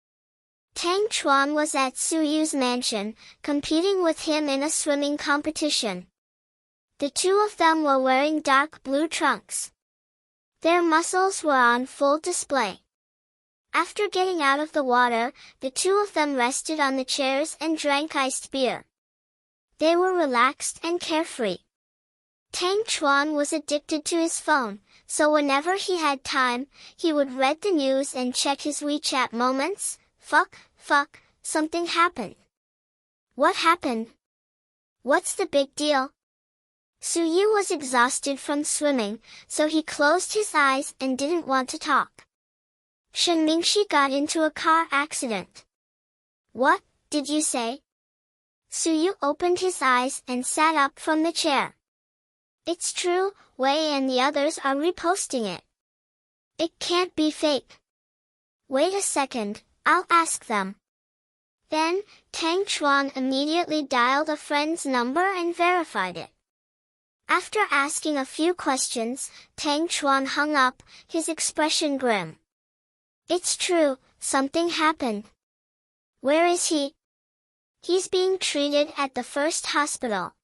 Tang Chuan was at Suyu's mansion, competing with him in a swimming competition. The two of them were wearing dark blue trunks. Their muscles were on full display. After getting out of the water, the two of them rested on the chairs and drank iced beer. They were relaxed and carefree. Tang Chuan was addicted to his phone, so whenever he had time, he would read the news and check his WeChat moments. Fuck, something happened. What happened? What's the big deal? Suyu was exhausted from swimming, so he closed his eyes and didn't want to talk. Shen Mingxi got into a car accident. What, did you say? Suyu opened his eyes and sat up from the chair. It's true, Wei and the others are reposting it. It can't be fake. Wait a second, I'll ask them. Then, Tang Chuan immediately dialed a friend's number and verified it. After asking a few questions, Tang Chuan hung up, his expression grim. It's true, something happened. Where is he? He's being treated at the first hospital.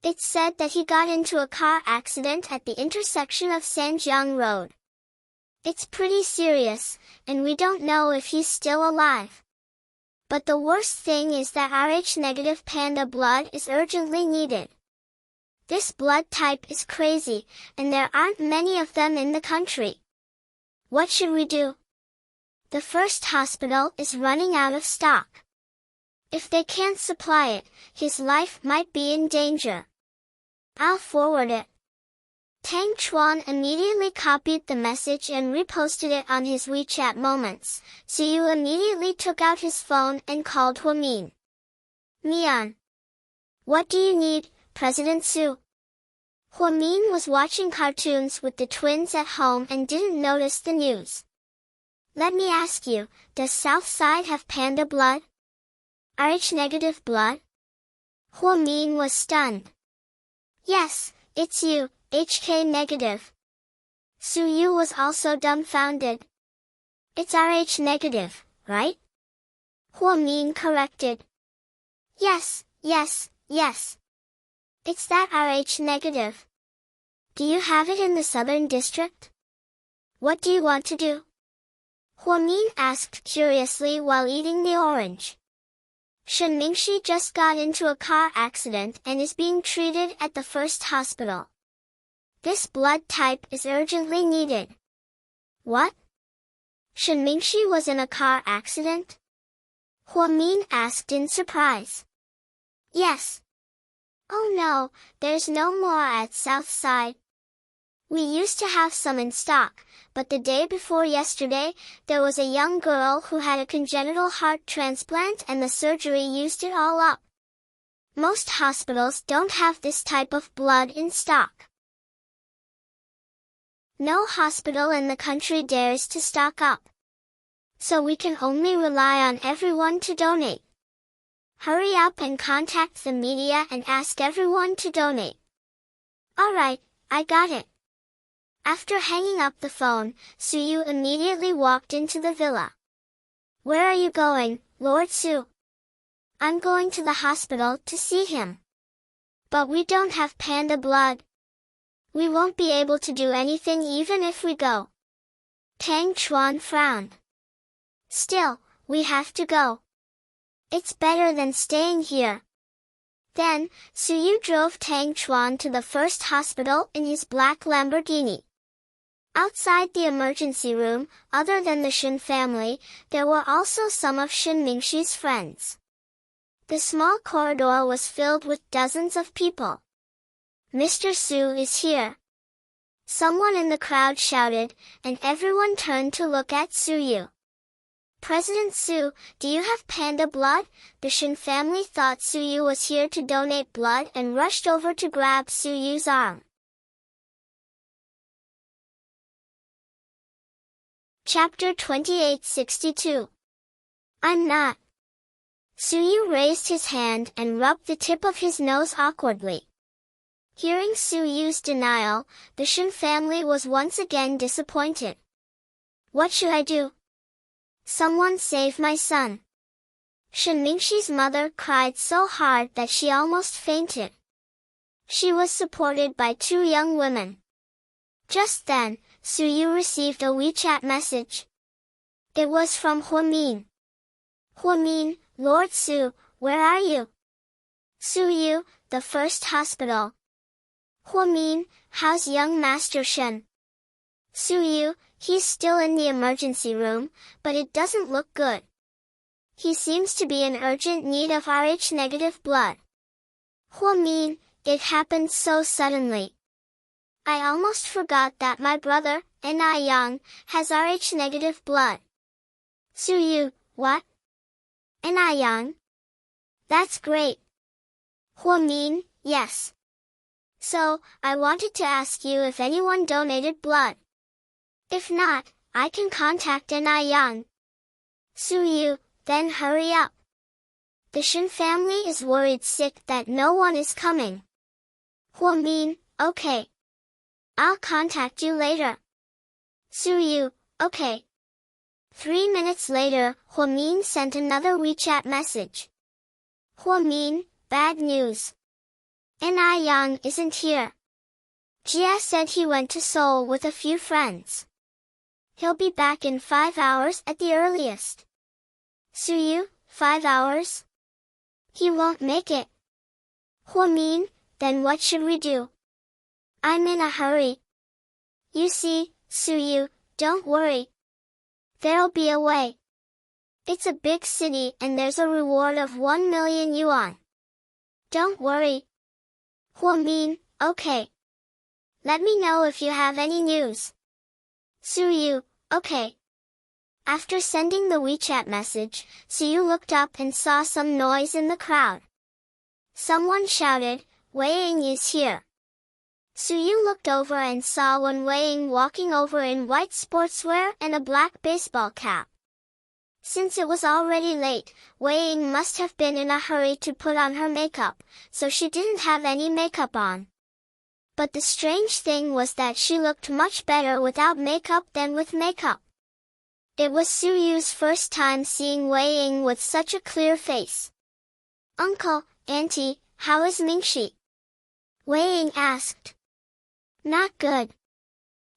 It's said that he got into a car accident at the intersection of Sanjiang Road. It's pretty serious, and we don't know if he's still alive. But the worst thing is that Rh-negative panda blood is urgently needed. This blood type is crazy, and there aren't many of them in the country. What should we do? The first hospital is running out of stock. If they can't supply it, his life might be in danger. I'll forward it. Tang Chuan immediately copied the message and reposted it on his WeChat Moments. Suyu immediately took out his phone and called Huamin. Mian. What do you need, President Su? Huamin was watching cartoons with the twins at home and didn't notice the news. Let me ask you, does Southside have panda blood? Rh-negative blood? Huamin was stunned. Yes, it's you, HK negative. Suyu was also dumbfounded. It's Rh negative, right? Huamin corrected. Yes. It's that Rh negative. Do you have it in the Southern District? What do you want to do? Huamin asked curiously while eating the orange. Shen Mingxi just got into a car accident and is being treated at the first hospital. This blood type is urgently needed. What? Shen Mingxi was in a car accident? Huamin asked in surprise. Yes. Oh no, there's no more at Southside. We used to have some in stock, but the day before yesterday, there was a young girl who had a congenital heart transplant and the surgery used it all up. Most hospitals don't have this type of blood in stock. No hospital in the country dares to stock up. So we can only rely on everyone to donate. Hurry up and contact the media and ask everyone to donate. Alright, I got it. After hanging up the phone, Suyu immediately walked into the villa. Where are you going, Lord Su? I'm going to the hospital to see him. But we don't have panda blood. We won't be able to do anything even if we go. Tang Chuan frowned. Still, we have to go. It's better than staying here. Then, Suyu drove Tang Chuan to the first hospital in his black Lamborghini. Outside the emergency room, other than the Shen family, there were also some of Shen Mingxi's friends. The small corridor was filled with dozens of people. Mr. Su is here. Someone in the crowd shouted, and everyone turned to look at Suyu. President Su, do you have panda blood? The Shen family thought Suyu was here to donate blood and rushed over to grab Suyu's arm. Chapter 2862. I'm not. Suyu raised his hand and rubbed the tip of his nose awkwardly. Hearing Suyu's denial, the Shen family was once again disappointed. What should I do? Someone save my son. Shen Mingxi's mother cried so hard that she almost fainted. She was supported by two young women. Just then, Suyu received a WeChat message. It was from Huamin. Huamin, Lord Su, where are you? Suyu, the first hospital. Huamin, how's young Master Shen? Suyu, he's still in the emergency room, but it doesn't look good. He seems to be in urgent need of Rh-negative blood. Huamin, it happened so suddenly. I almost forgot that my brother, Enrich, has Rh-negative blood. Suyu, what? Enrich? That's great. Huamin, yes. So, I wanted to ask you if anyone donated blood. If not, I can contact Enrich. Suyu, then hurry up. The Shen family is worried sick that no one is coming. Huamin, okay. I'll contact you later. Suyu, okay. 3 minutes later, Huamin sent another WeChat message. Huo mean, bad news. Ni Yang isn't here. Jia said he went to Seoul with a few friends. He'll be back in 5 hours at the earliest. Suyu, 5 hours? He won't make it. Huo mean, then what should we do? I'm in a hurry. You see, Suyu, don't worry. There'll be a way. It's a big city and there's a reward of 1 million yuan. Don't worry. Huo mean, okay. Let me know if you have any news. Suyu, okay. After sending the WeChat message, Suyu looked up and saw some noise in the crowd. Someone shouted, Wei Ying is here. Suyu looked over and saw Wei Ying walking over in white sportswear and a black baseball cap. Since it was already late, Wei Ying must have been in a hurry to put on her makeup, so she didn't have any makeup on. But the strange thing was that she looked much better without makeup than with makeup. It was Suyu's first time seeing Wei Ying with such a clear face. Uncle, Auntie, how is Mingxi? Wei Ying asked. Not good.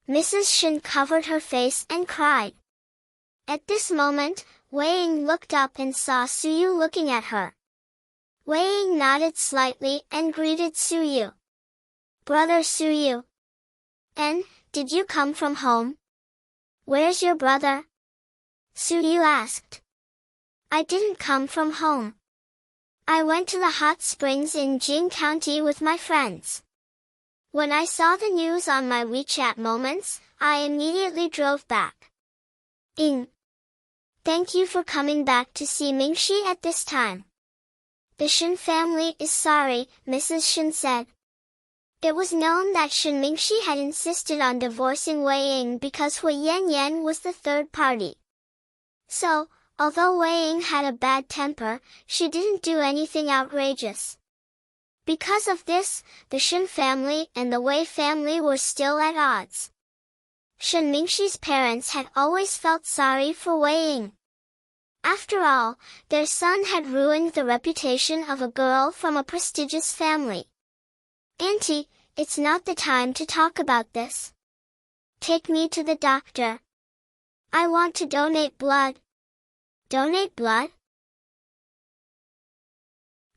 Mrs. Shin covered her face and cried. At this moment, Wei Ying looked up and saw Suyu looking at her. Wei Ying nodded slightly and greeted Suyu. Brother Suyu. Did you come from home? Where's your brother? Suyu asked. I didn't come from home. I went to the hot springs in Jing County with my friends. When I saw the news on my WeChat moments, I immediately drove back. Thank you for coming back to see Mingxi at this time. The Shin family is sorry, Mrs. Shin said. It was known that Shin Mingxi had insisted on divorcing Wei Ying because Hui Yanyan was the third party. So, although Wei Ying had a bad temper, she didn't do anything outrageous. Because of this, the Shin family and the Wei family were still at odds. Shin Mingxi's parents had always felt sorry for Wei Ying. After all, their son had ruined the reputation of a girl from a prestigious family. Auntie, it's not the time to talk about this. Take me to the doctor. I want to donate blood. Donate blood?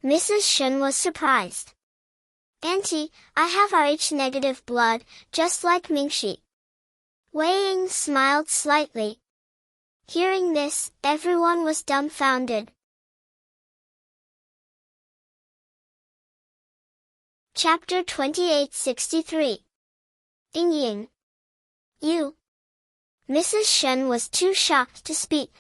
Mrs. Shin was surprised. Auntie, I have Rh-negative blood, just like Mingxi. Wei Ying smiled slightly. Hearing this, everyone was dumbfounded. Chapter 2863. Ying. You. Mrs. Shen was too shocked to speak.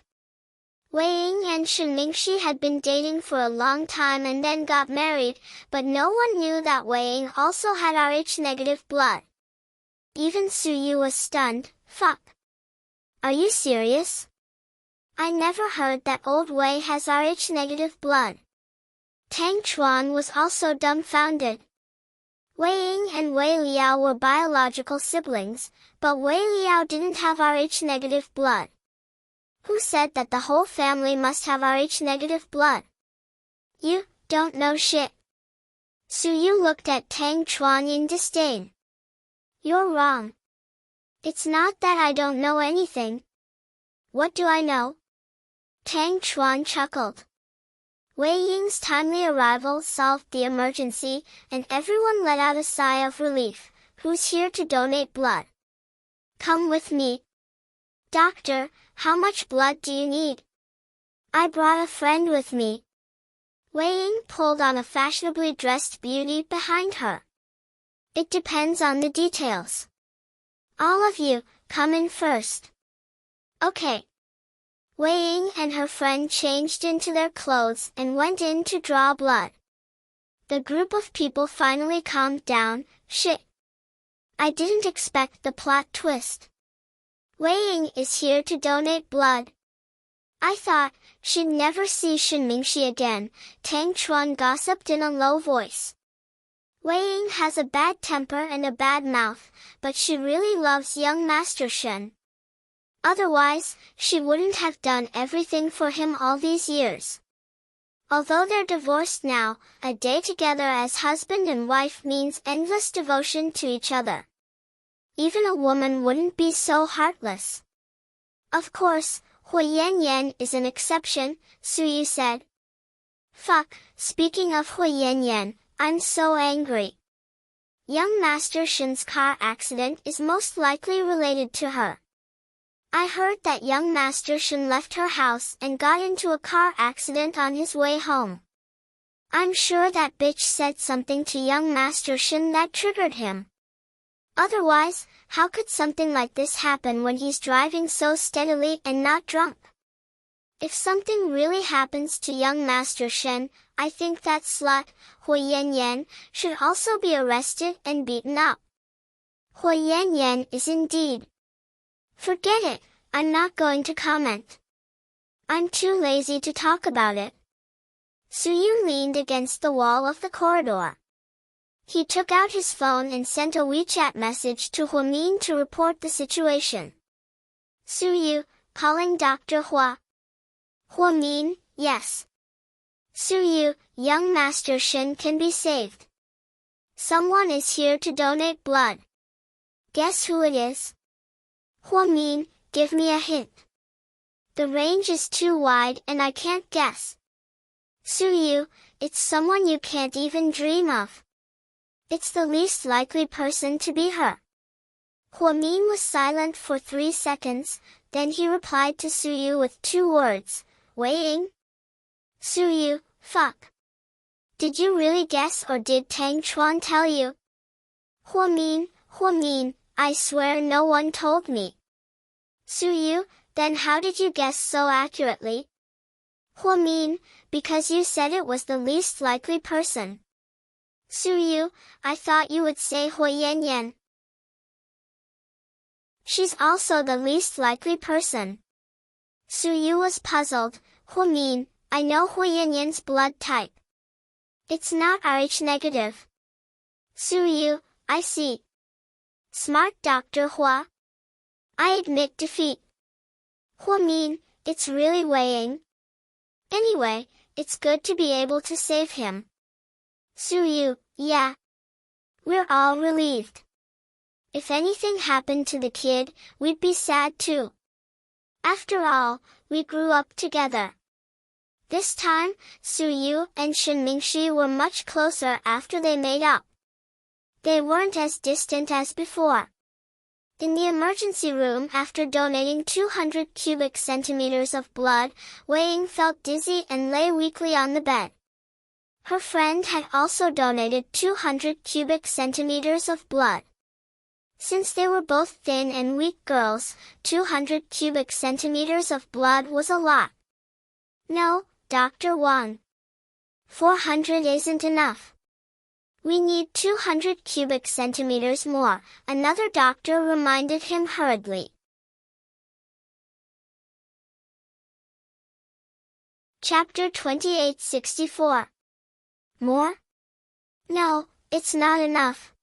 Wei Ying and Shin Mingxi had been dating for a long time and then got married, but no one knew that Wei Ying also had Rh-negative blood. Even Suyu was stunned. Fuck. Are you serious? I never heard that old Wei has Rh-negative blood. Tang Chuan was also dumbfounded. Wei Ying and Wei Liao were biological siblings, but Wei Liao didn't have Rh-negative blood. Who said that the whole family must have Rh-negative blood? You don't know shit. Suyu looked at Tang Chuan in disdain. You're wrong. It's not that I don't know anything. What do I know? Tang Chuan chuckled. Wei Ying's timely arrival solved the emergency, and everyone let out a sigh of relief. Who's here to donate blood? Come with me. Doctor, how much blood do you need? I brought a friend with me. Wei Ying pulled on a fashionably dressed beauty behind her. It depends on the details. All of you, come in first. Okay. Wei Ying and her friend changed into their clothes and went in to draw blood. The group of people finally calmed down. Shit. I didn't expect the plot twist. Wei Ying is here to donate blood. I thought she'd never see Shin Mingxi again, Tang Chuan gossiped in a low voice. Wei Ying has a bad temper and a bad mouth, but she really loves young Master Shen. Otherwise, she wouldn't have done everything for him all these years. Although they're divorced now, a day together as husband and wife means endless devotion to each other. Even a woman wouldn't be so heartless. Of course, Hui Yanyan is an exception, Suyu said. Fuck, speaking of Hui Yanyan, I'm so angry. Young Master Shin's car accident is most likely related to her. I heard that young Master Shin left her house and got into a car accident on his way home. I'm sure that bitch said something to young Master Shin that triggered him. Otherwise, how could something like this happen when he's driving so steadily and not drunk? If something really happens to young Master Shen, I think that slut, Hui Yanyan, should also be arrested and beaten up. Hui Yanyan is indeed. Forget it, I'm not going to comment. I'm too lazy to talk about it. Suyu leaned against the wall of the corridor. He took out his phone and sent a WeChat message to Huamin to report the situation. Suyu, calling Dr. Hua. Huamin, yes. Suyu, young Master Shin can be saved. Someone is here to donate blood. Guess who it is? Huamin, give me a hint. The range is too wide and I can't guess. Suyu, it's someone you can't even dream of. It's the least likely person to be her. Huamin was silent for 3 seconds, then he replied to Suyu with 2 words, Waiting? Suyu, fuck. Did you really guess or did Tang Chuan tell you? Huamin, I swear no one told me. Suyu, then how did you guess so accurately? Huamin, because you said it was the least likely person. Suyu, I thought you would say Hui Yanyan. She's also the least likely person. Suyu was puzzled. Huamin, I know Hui Yanyan's blood type. It's not Rh negative. Suyu, I see. Smart Dr. Hua. I admit defeat. Huamin, it's really weighing. Anyway, it's good to be able to save him. Suyu, yeah. We're all relieved. If anything happened to the kid, we'd be sad too. After all, we grew up together. This time, Suyu and Shin Mingxi were much closer after they made up. They weren't as distant as before. In the emergency room after donating 200 cubic centimeters of blood, Wei Ying felt dizzy and lay weakly on the bed. Her friend had also donated 200 cubic centimeters of blood. Since they were both thin and weak girls, 200 cubic centimeters of blood was a lot. No, Dr. Wang. 400 isn't enough. We need 200 cubic centimeters more, another doctor reminded him hurriedly. Chapter 2864. More? No, it's not enough.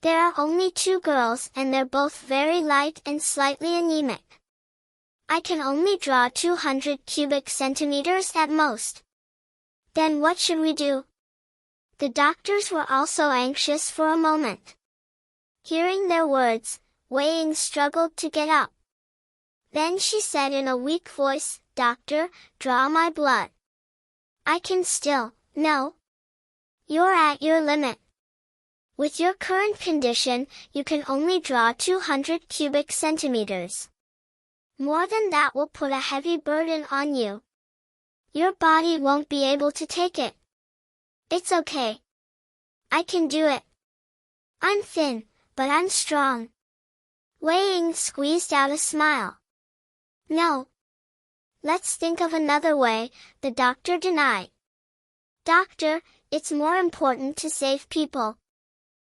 There are only 2 girls and they're both very light and slightly anemic. I can only draw 200 cubic centimeters at most. Then what should we do? The doctors were also anxious for a moment. Hearing their words, Wei Ying struggled to get up. Then she said in a weak voice, Doctor, draw my blood. I can still, no. You're at your limit. With your current condition, you can only draw 200 cubic centimeters. More than that will put a heavy burden on you. Your body won't be able to take it. It's okay. I can do it. I'm thin, but I'm strong. Wei Ying squeezed out a smile. No. Let's think of another way, the doctor denied. Doctor, it's more important to save people.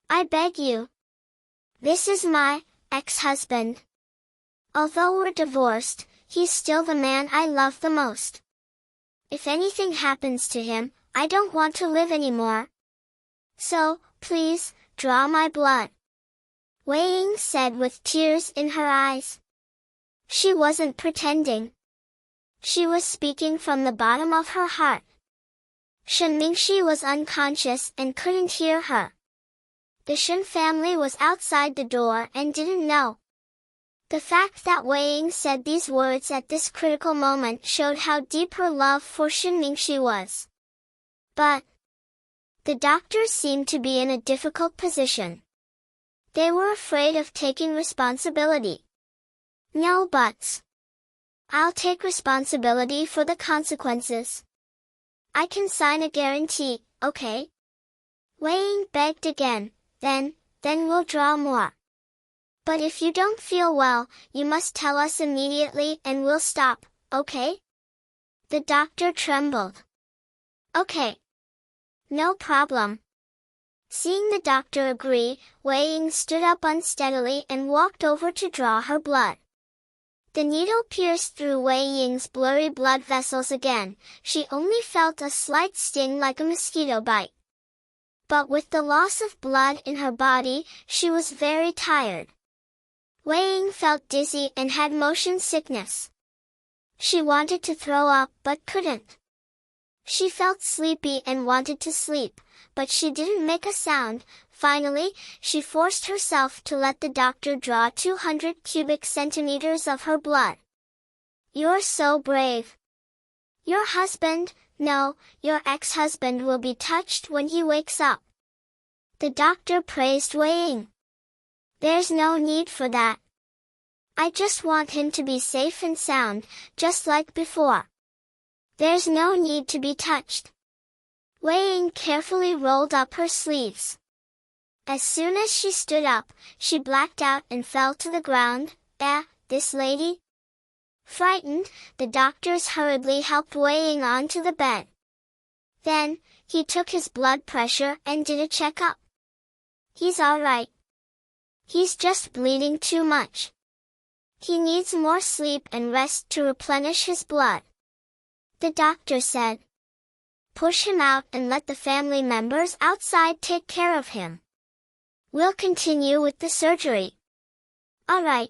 I beg you. This is my ex-husband. Although we're divorced, he's still the man I love the most. If anything happens to him, I don't want to live anymore. So, please, draw my blood. Wei Ying said with tears in her eyes. She wasn't pretending. She was speaking from the bottom of her heart. Shen Mingxi was unconscious and couldn't hear her. The Shen family was outside the door and didn't know. The fact that Wei Ying said these words at this critical moment showed how deep her love for Shen Mingxi was. But the doctors seemed to be in a difficult position. They were afraid of taking responsibility. No buts. I'll take responsibility for the consequences. I can sign a guarantee, okay? Wei Ying begged again, then we'll draw more. But if you don't feel well, you must tell us immediately and we'll stop, okay? The doctor trembled. Okay. No problem. Seeing the doctor agree, Wei Ying stood up unsteadily and walked over to draw her blood. The needle pierced through Wei Ying's blurry blood vessels again. She only felt a slight sting like a mosquito bite. But with the loss of blood in her body, she was very tired. Wei Ying felt dizzy and had motion sickness. She wanted to throw up but couldn't. She felt sleepy and wanted to sleep, but she didn't make a sound. Finally, she forced herself to let the doctor draw 200 cubic centimeters of her blood. You're so brave. Your husband, no, your ex-husband will be touched when he wakes up. The doctor praised Wei Ying. There's no need for that. I just want him to be safe and sound, just like before. There's no need to be touched. Wei Ying carefully rolled up her sleeves. As soon as she stood up, she blacked out and fell to the ground. This lady? Frightened, the doctors hurriedly helped Wei Ying onto the bed. Then, he took his blood pressure and did a checkup. He's all right. He's just bleeding too much. He needs more sleep and rest to replenish his blood. The doctor said. Push him out and let the family members outside take care of him. We'll continue with the surgery. All right.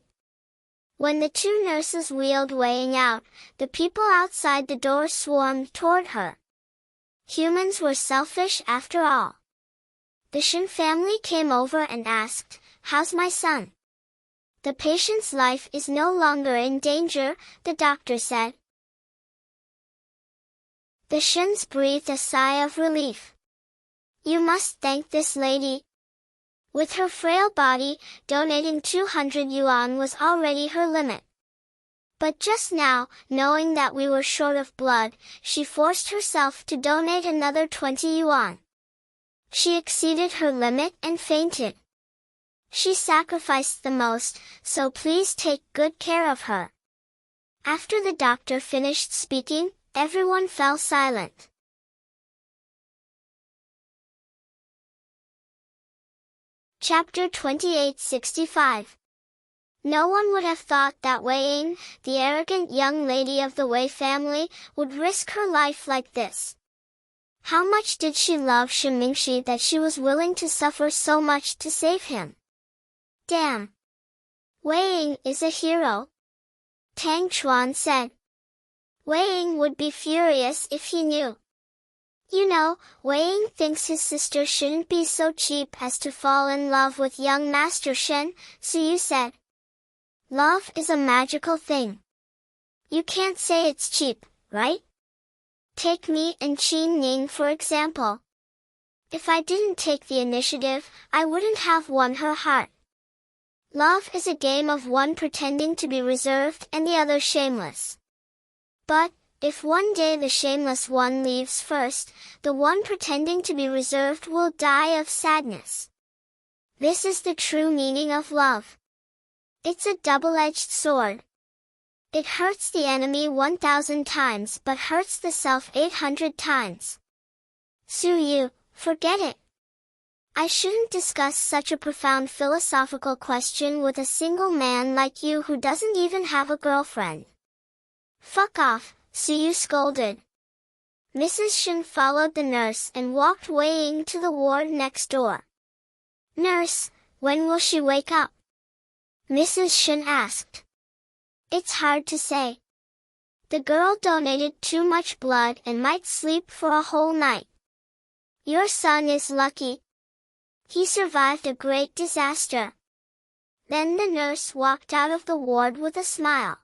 When the two nurses wheeled Wei Ying out, the people outside the door swarmed toward her. Humans were selfish after all. The Shen family came over and asked, "How's my son?" The patient's life is no longer in danger, the doctor said. The Shens breathed a sigh of relief. You must thank this lady. With her frail body, donating 200 yuan was already her limit. But just now, knowing that we were short of blood, she forced herself to donate another 20 yuan. She exceeded her limit and fainted. She sacrificed the most, so please take good care of her. After the doctor finished speaking, everyone fell silent. Chapter 2865. No one would have thought that Wei Ying, the arrogant young lady of the Wei family, would risk her life like this. How much did she love Shen Mingxi that she was willing to suffer so much to save him? Damn! Wei Ying is a hero. Tang Chuan said. Wei Ying would be furious if he knew. You know, Wei Ying thinks his sister shouldn't be so cheap as to fall in love with young Master Shen, so you said. Love is a magical thing. You can't say it's cheap, right? Take me and Qin Ning for example. If I didn't take the initiative, I wouldn't have won her heart. Love is a game of one pretending to be reserved and the other shameless. But, if one day the shameless one leaves first, the one pretending to be reserved will die of sadness. This is the true meaning of love. It's a double-edged sword. It hurts the enemy 1,000 times but hurts the self 800 times. Su Yu, forget it. I shouldn't discuss such a profound philosophical question with a single man like you who doesn't even have a girlfriend. Fuck off, Su Yu scolded. Mrs. Shen followed the nurse and walked Wei Ying to the ward next door. Nurse, when will she wake up? Mrs. Shen asked. It's hard to say. The girl donated too much blood and might sleep for a whole night. Your son is lucky. He survived a great disaster. Then the nurse walked out of the ward with a smile.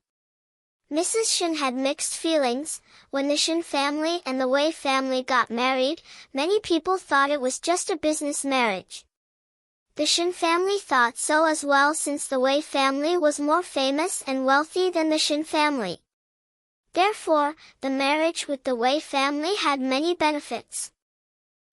Mrs. Shin had mixed feelings. When the Shin family and the Wei family got married, many people thought it was just a business marriage. The Shin family thought so as well, since the Wei family was more famous and wealthy than the Shin family. Therefore, the marriage with the Wei family had many benefits.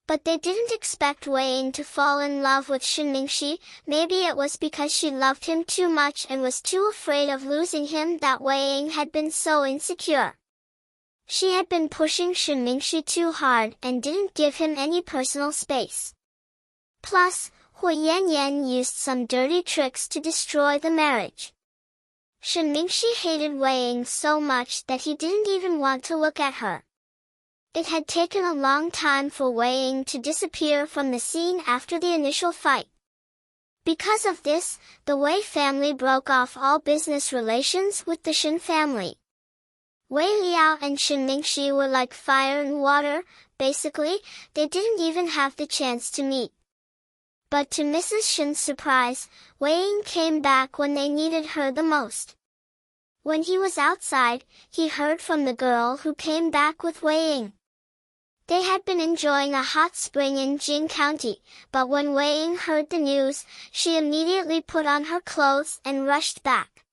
But they didn't expect Wei Ying to fall in love with Shin Mingxi. Maybe it was because she loved him too much and was too afraid of losing him that Wei Ying had been so insecure. She had been pushing Shin Mingxi too hard and didn't give him any personal space. Plus, Hui Yanyan used some dirty tricks to destroy the marriage. Shin Mingxi hated Wei Ying so much that he didn't even want to look at her. It had taken a long time for Wei Ying to disappear from the scene after the initial fight. Because of this, the Wei family broke off all business relations with the Shin family. Wei Liao and Shin Mingxi were like fire and water. Basically, they didn't even have the chance to meet. But to Mrs. Shin's surprise, Wei Ying came back when they needed her the most. When he was outside, he heard from the girl who came back with Wei Ying. They had been enjoying a hot spring in Jing County, but when Wei Ying heard the news, she immediately put on her clothes and rushed back.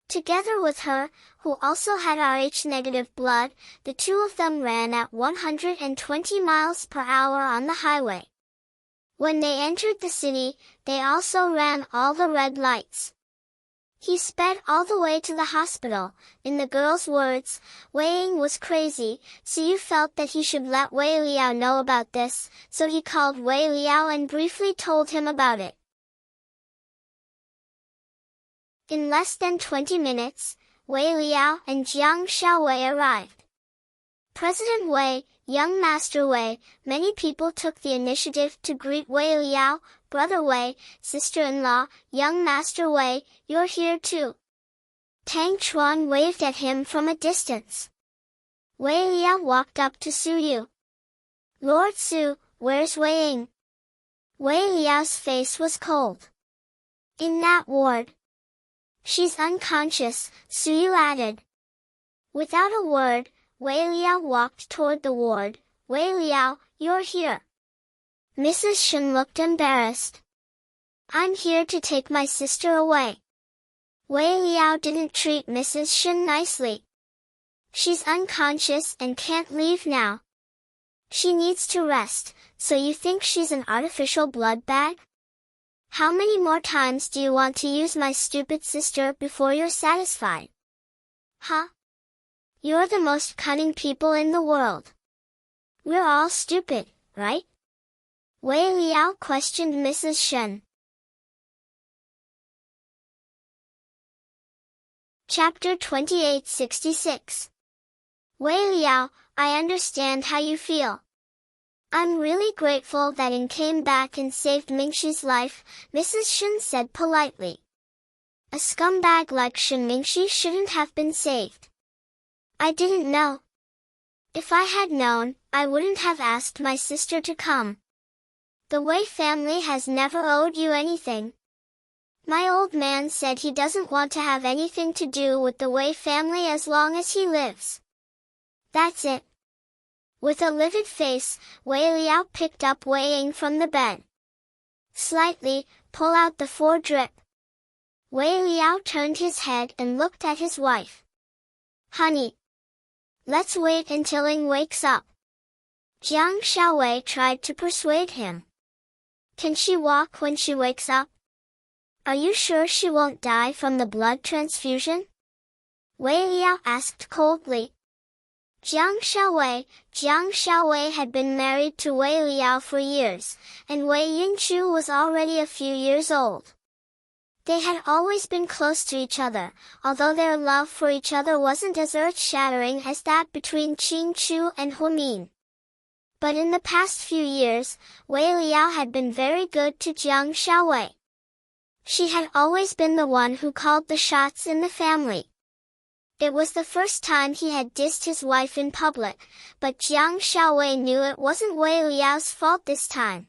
Together with her, who also had Rh-negative blood, the two of them ran at 120 miles per hour on the highway. When they entered the city, they also ran all the red lights. He sped all the way to the hospital. In the girl's words, Wei Ying was crazy, so you felt that he should let Wei Liao know about this, so he called Wei Liao and briefly told him about it. In less than 20 minutes, Wei Liao and Jiang Xiaowei arrived. President Wei, young Master Wei, many people took the initiative to greet Wei Liao. Brother Wei, sister-in-law, young Master Wei, you're here too. Tang Chuan waved at him from a distance. Wei Liao walked up to Su Yu. Lord Su, where's Wei Ying? Wei Liao's face was cold. In that ward. She's unconscious, Su Yu added. Without a word, Wei Liao walked toward the ward. Wei Liao, you're here. Mrs. Shin looked embarrassed. I'm here to take my sister away. Wei Liao didn't treat Mrs. Shin nicely. She's unconscious and can't leave now. She needs to rest, so you think she's an artificial blood bag? How many more times do you want to use my stupid sister before you're satisfied? Huh? You're the most cunning people in the world. We're all stupid, right? Wei Liao questioned Mrs. Shen. Chapter 2866. Wei Liao, I understand how you feel. I'm really grateful that Ying came back and saved Mingxi's life, Mrs. Shen said politely. A scumbag like Shin Mingxi shouldn't have been saved. I didn't know. If I had known, I wouldn't have asked my sister to come. The Wei family has never owed you anything. My old man said he doesn't want to have anything to do with the Wei family as long as he lives. That's it. With a livid face, Wei Liao picked up Wei Ying from the bed. Slightly, pull out the 4-drip. Wei Liao turned his head and looked at his wife. Honey. Let's wait until Ying wakes up. Jiang Xiaowei tried to persuade him. Can she walk when she wakes up? Are you sure she won't die from the blood transfusion? Wei Liao asked coldly. Jiang Xiaowei had been married to Wei Liao for years, and Wei Yinchu was already a few years old. They had always been close to each other, although their love for each other wasn't as earth-shattering as that between Qing Chu and Hu Min. But in the past few years, Wei Liao had been very good to Jiang Xiaowei. She had always been the one who called the shots in the family. It was the first time he had dissed his wife in public, but Jiang Xiaowei knew it wasn't Wei Liao's fault this time.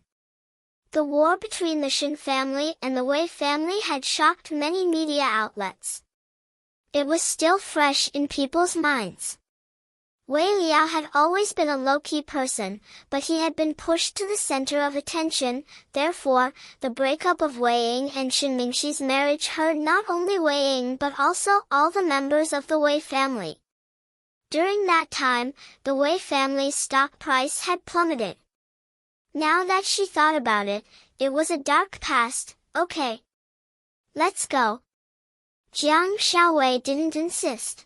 The war between the Shen family and the Wei family had shocked many media outlets. It was still fresh in people's minds. Wei Liao had always been a low-key person, but he had been pushed to the center of attention. Therefore, the breakup of Wei Ying and Shen Mingxi's marriage hurt not only Wei Ying but also all the members of the Wei family. During that time, the Wei family's stock price had plummeted. Now that she thought about it, it was a dark past. Okay. Let's go. Jiang Xiaowei didn't insist.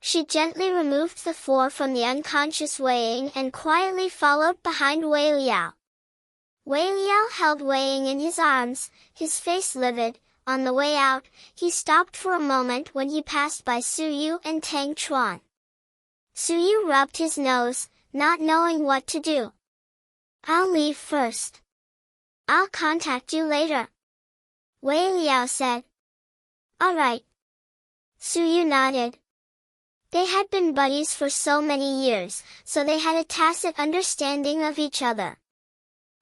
She gently removed the four from the unconscious Wei Ying and quietly followed behind Wei Liao. Wei Liao held Wei Ying in his arms, his face livid. On the way out, he stopped for a moment when he passed by Su Yu and Tang Chuan. Su Yu rubbed his nose, not knowing what to do. "I'll leave first. I'll contact you later," Wei Liao said. "All right." Su Yu nodded. They had been buddies for so many years, so they had a tacit understanding of each other.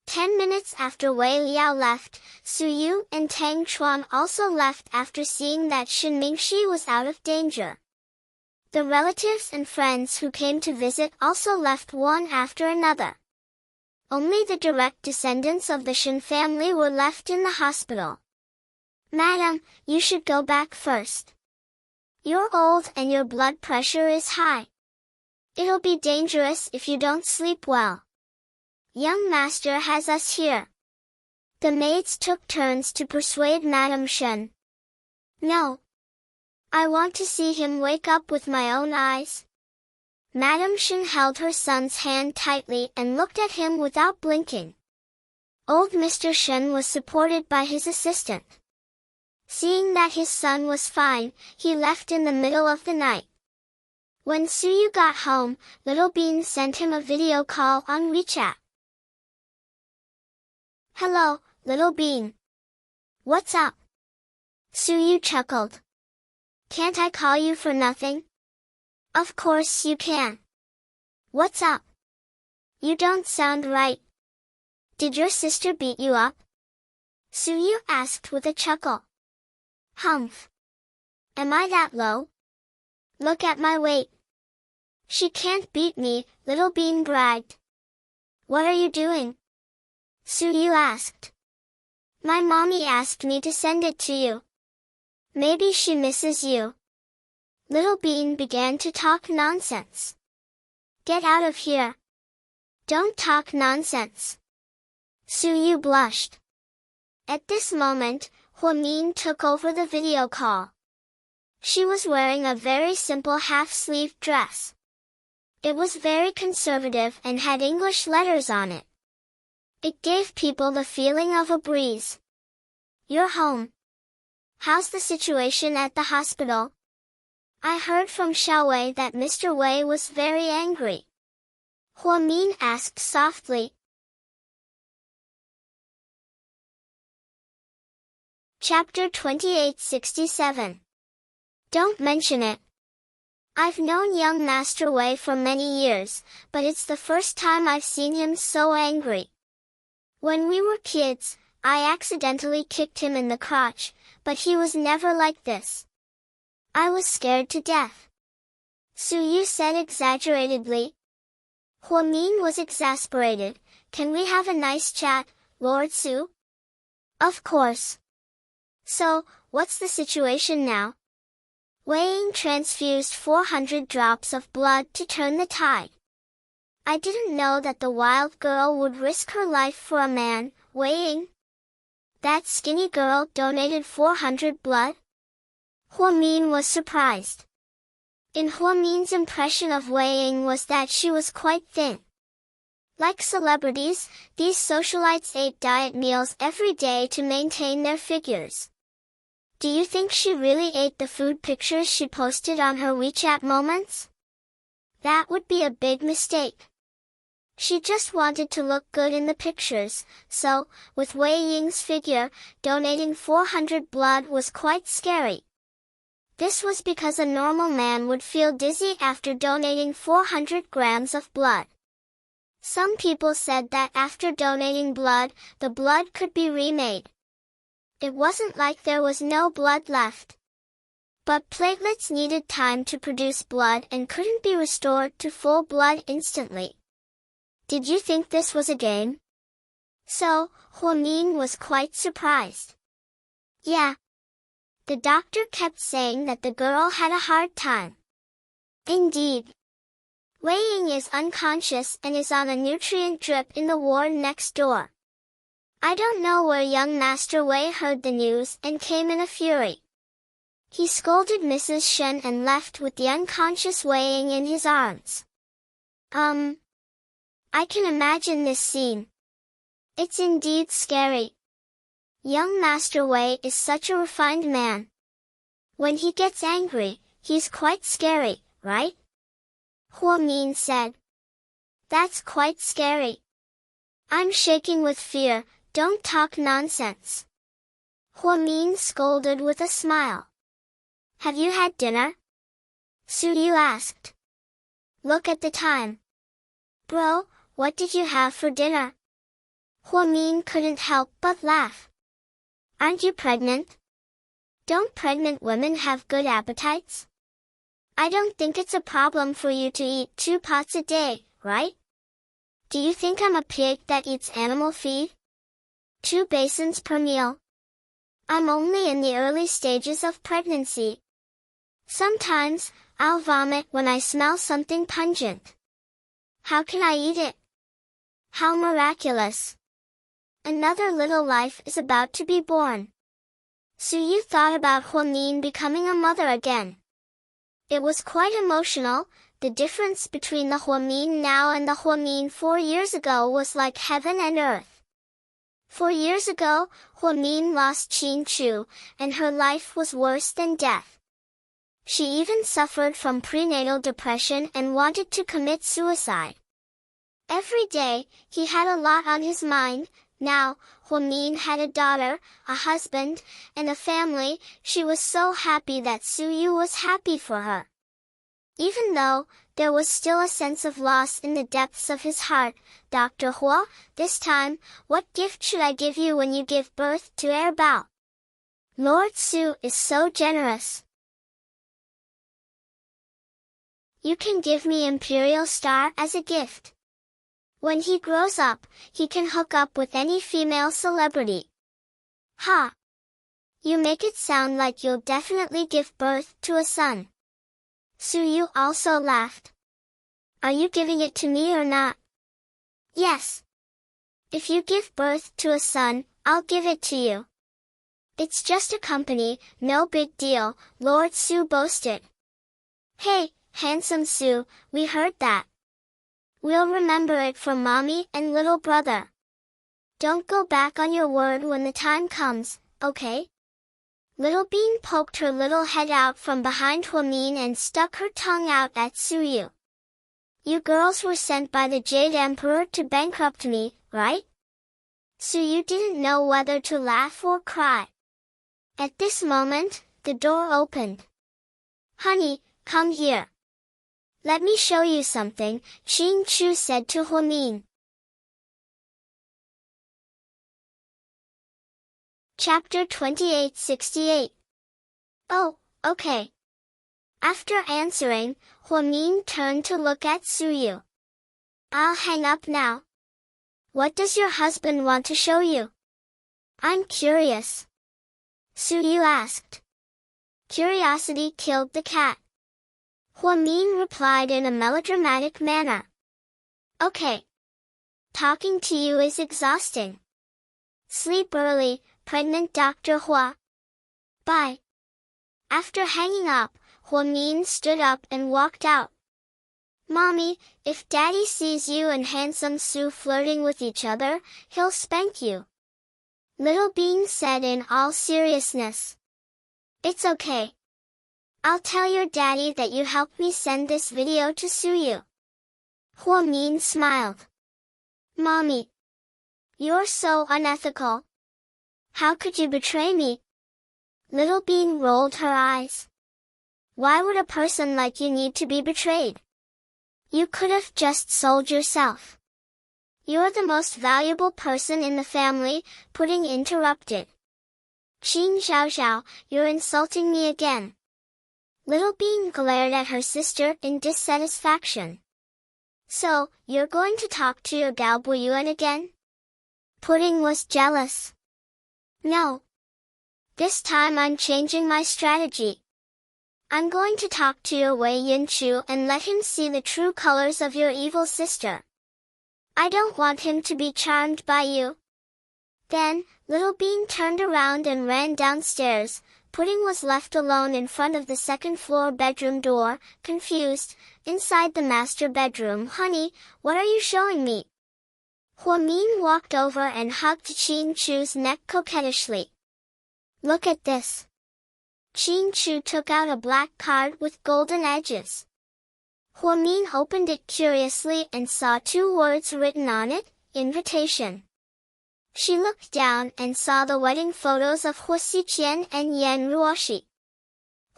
10 minutes after Wei Liao left, Su Yu and Tang Chuan also left after seeing that Shen Mingxi was out of danger. The relatives and friends who came to visit also left one after another. Only the direct descendants of the Shen family were left in the hospital. "Madam, you should go back first. You're old and your blood pressure is high. It'll be dangerous if you don't sleep well. Young master has us here." The maids took turns to persuade Madame Shen. "No. I want to see him wake up with my own eyes." Madame Shen held her son's hand tightly and looked at him without blinking. Old Mr. Shen was supported by his assistant. Seeing that his son was fine, he left in the middle of the night. When Su Yu got home, Little Bean sent him a video call on WeChat. "Hello, Little Bean. What's up?" Su Yu chuckled. "Can't I call you for nothing?" "Of course you can. What's up? You don't sound right. Did your sister beat you up?" Su Yu asked with a chuckle. "Humph. Am I that low? Look at my weight." "She can't beat me," Little Bean bragged. "What are you doing?" Su Yu asked. "My mommy asked me to send it to you. Maybe she misses you." Little Bean began to talk nonsense. "Get out of here. Don't talk nonsense." Su Yu blushed. At this moment, Huamin took over the video call. She was wearing a very simple half-sleeved dress. It was very conservative and had English letters on it. It gave people the feeling of a breeze. "You're home. How's the situation at the hospital? I heard from Xiaowei that Mr. Wei was very angry." Huamin asked softly. Chapter 2867. Don't mention it. I've known young Master Wei for many years, but it's the first time I've seen him so angry. When we were kids, I accidentally kicked him in the crotch, but he was never like this. I was scared to death." Su Yu said exaggeratedly. Huamin was exasperated. "Can we have a nice chat, Lord Su?" "Of course. So, what's the situation now?" Wei Ying transfused 400 drops of blood to turn the tide. "I didn't know that the wild girl would risk her life for a man, Wei Ying. That skinny girl donated 400 blood?" Huamin was surprised. In Huamin's impression of Wei Ying was that she was quite thin. Like celebrities, these socialites ate diet meals every day to maintain their figures. Do you think she really ate the food pictures she posted on her WeChat moments? That would be a big mistake. She just wanted to look good in the pictures, so, with Wei Ying's figure, donating 400 blood was quite scary. This was because a normal man would feel dizzy after donating 400 grams of blood. Some people said that after donating blood, the blood could be remade. It wasn't like there was no blood left. But platelets needed time to produce blood and couldn't be restored to full blood instantly. Did you think this was a game? So, Huamin was quite surprised. Yeah. The doctor kept saying that the girl had a hard time. Indeed. Wei Ying is unconscious and is on a nutrient drip in the ward next door. I don't know where young Master Wei heard the news and came in a fury. He scolded Mrs. Shen and left with the unconscious Wei Ying in his arms. I can imagine this scene. It's indeed scary. Young Master Wei is such a refined man. When he gets angry, he's quite scary, right? Huamin said. That's quite scary. I'm shaking with fear, don't talk nonsense. Huamin scolded with a smile. Have you had dinner? Su Yu asked. Look at the time. Bro, what did you have for dinner? Huamin couldn't help but laugh. Aren't you pregnant? Don't pregnant women have good appetites? I don't think it's a problem for you to eat 2 pots a day, right? Do you think I'm a pig that eats animal feed? 2 basins per meal? I'm only in the early stages of pregnancy. Sometimes, I'll vomit when I smell something pungent. How can I eat it? How miraculous! Another little life is about to be born. Su Yu thought about Huamin becoming a mother again. It was quite emotional. The difference between the Huamin now and the Huamin 4 years ago was like heaven and earth. 4 years ago, Huamin lost Qin Chu, and her life was worse than death. She even suffered from prenatal depression and wanted to commit suicide. Every day, he had a lot on his mind. Now, Huamin had a daughter, a husband, and a family. She was so happy that Su Yu was happy for her. Even though, there was still a sense of loss in the depths of his heart. Dr. Hua, this time, what gift should I give you when you give birth to Heir Bao? Lord Su is so generous. You can give me Imperial Star as a gift. When he grows up, he can hook up with any female celebrity. Ha! You make it sound like you'll definitely give birth to a son. Su Yu also laughed. Are you giving it to me or not? Yes. If you give birth to a son, I'll give it to you. It's just a company, no big deal, Lord Su boasted. Hey, handsome Su, we heard that. We'll remember it for mommy and little brother. Don't go back on your word when the time comes, okay? Little Bean poked her little head out from behind Huamin and stuck her tongue out at Su Yu. You girls were sent by the Jade Emperor to bankrupt me, right? Su Yu didn't know whether to laugh or cry. At this moment, the door opened. Honey, come here. Let me show you something, Qin Chu said to Huamin. Chapter 2868. Oh, okay. After answering, Huamin turned to look at Su Yu. I'll hang up now. What does your husband want to show you? I'm curious. Su Yu asked. Curiosity killed the cat. Huamin replied in a melodramatic manner. Okay. Talking to you is exhausting. Sleep early, pregnant Dr. Hua. Bye. After hanging up, Huamin stood up and walked out. Mommy, if Daddy sees you and handsome Su flirting with each other, he'll spank you. Little Bean said in all seriousness. It's okay. I'll tell your daddy that you helped me send this video to Su Yu. Huamin smiled. Mommy. You're so unethical. How could you betray me? Little Bean rolled her eyes. Why would a person like you need to be betrayed? You could have just sold yourself. You're the most valuable person in the family, Pudding interrupted. Qin Xiao Xiao, you're insulting me again. Little Bean glared at her sister in dissatisfaction. So, you're going to talk to your Galbo Yuan again? Pudding was jealous. No. This time I'm changing my strategy. I'm going to talk to your Wei Yinchu and let him see the true colors of your evil sister. I don't want him to be charmed by you. Then, Little Bean turned around and ran downstairs. Pudding was left alone in front of the second-floor bedroom door, confused. Inside the master bedroom, Honey, what are you showing me? Huamin walked over and hugged Qin Chu's neck coquettishly. Look at this. Qin Chu took out a black card with golden edges. Huamin opened it curiously and saw 2 words written on it, invitation. She looked down and saw the wedding photos of Huo Xiqian and Yan Ruoxi.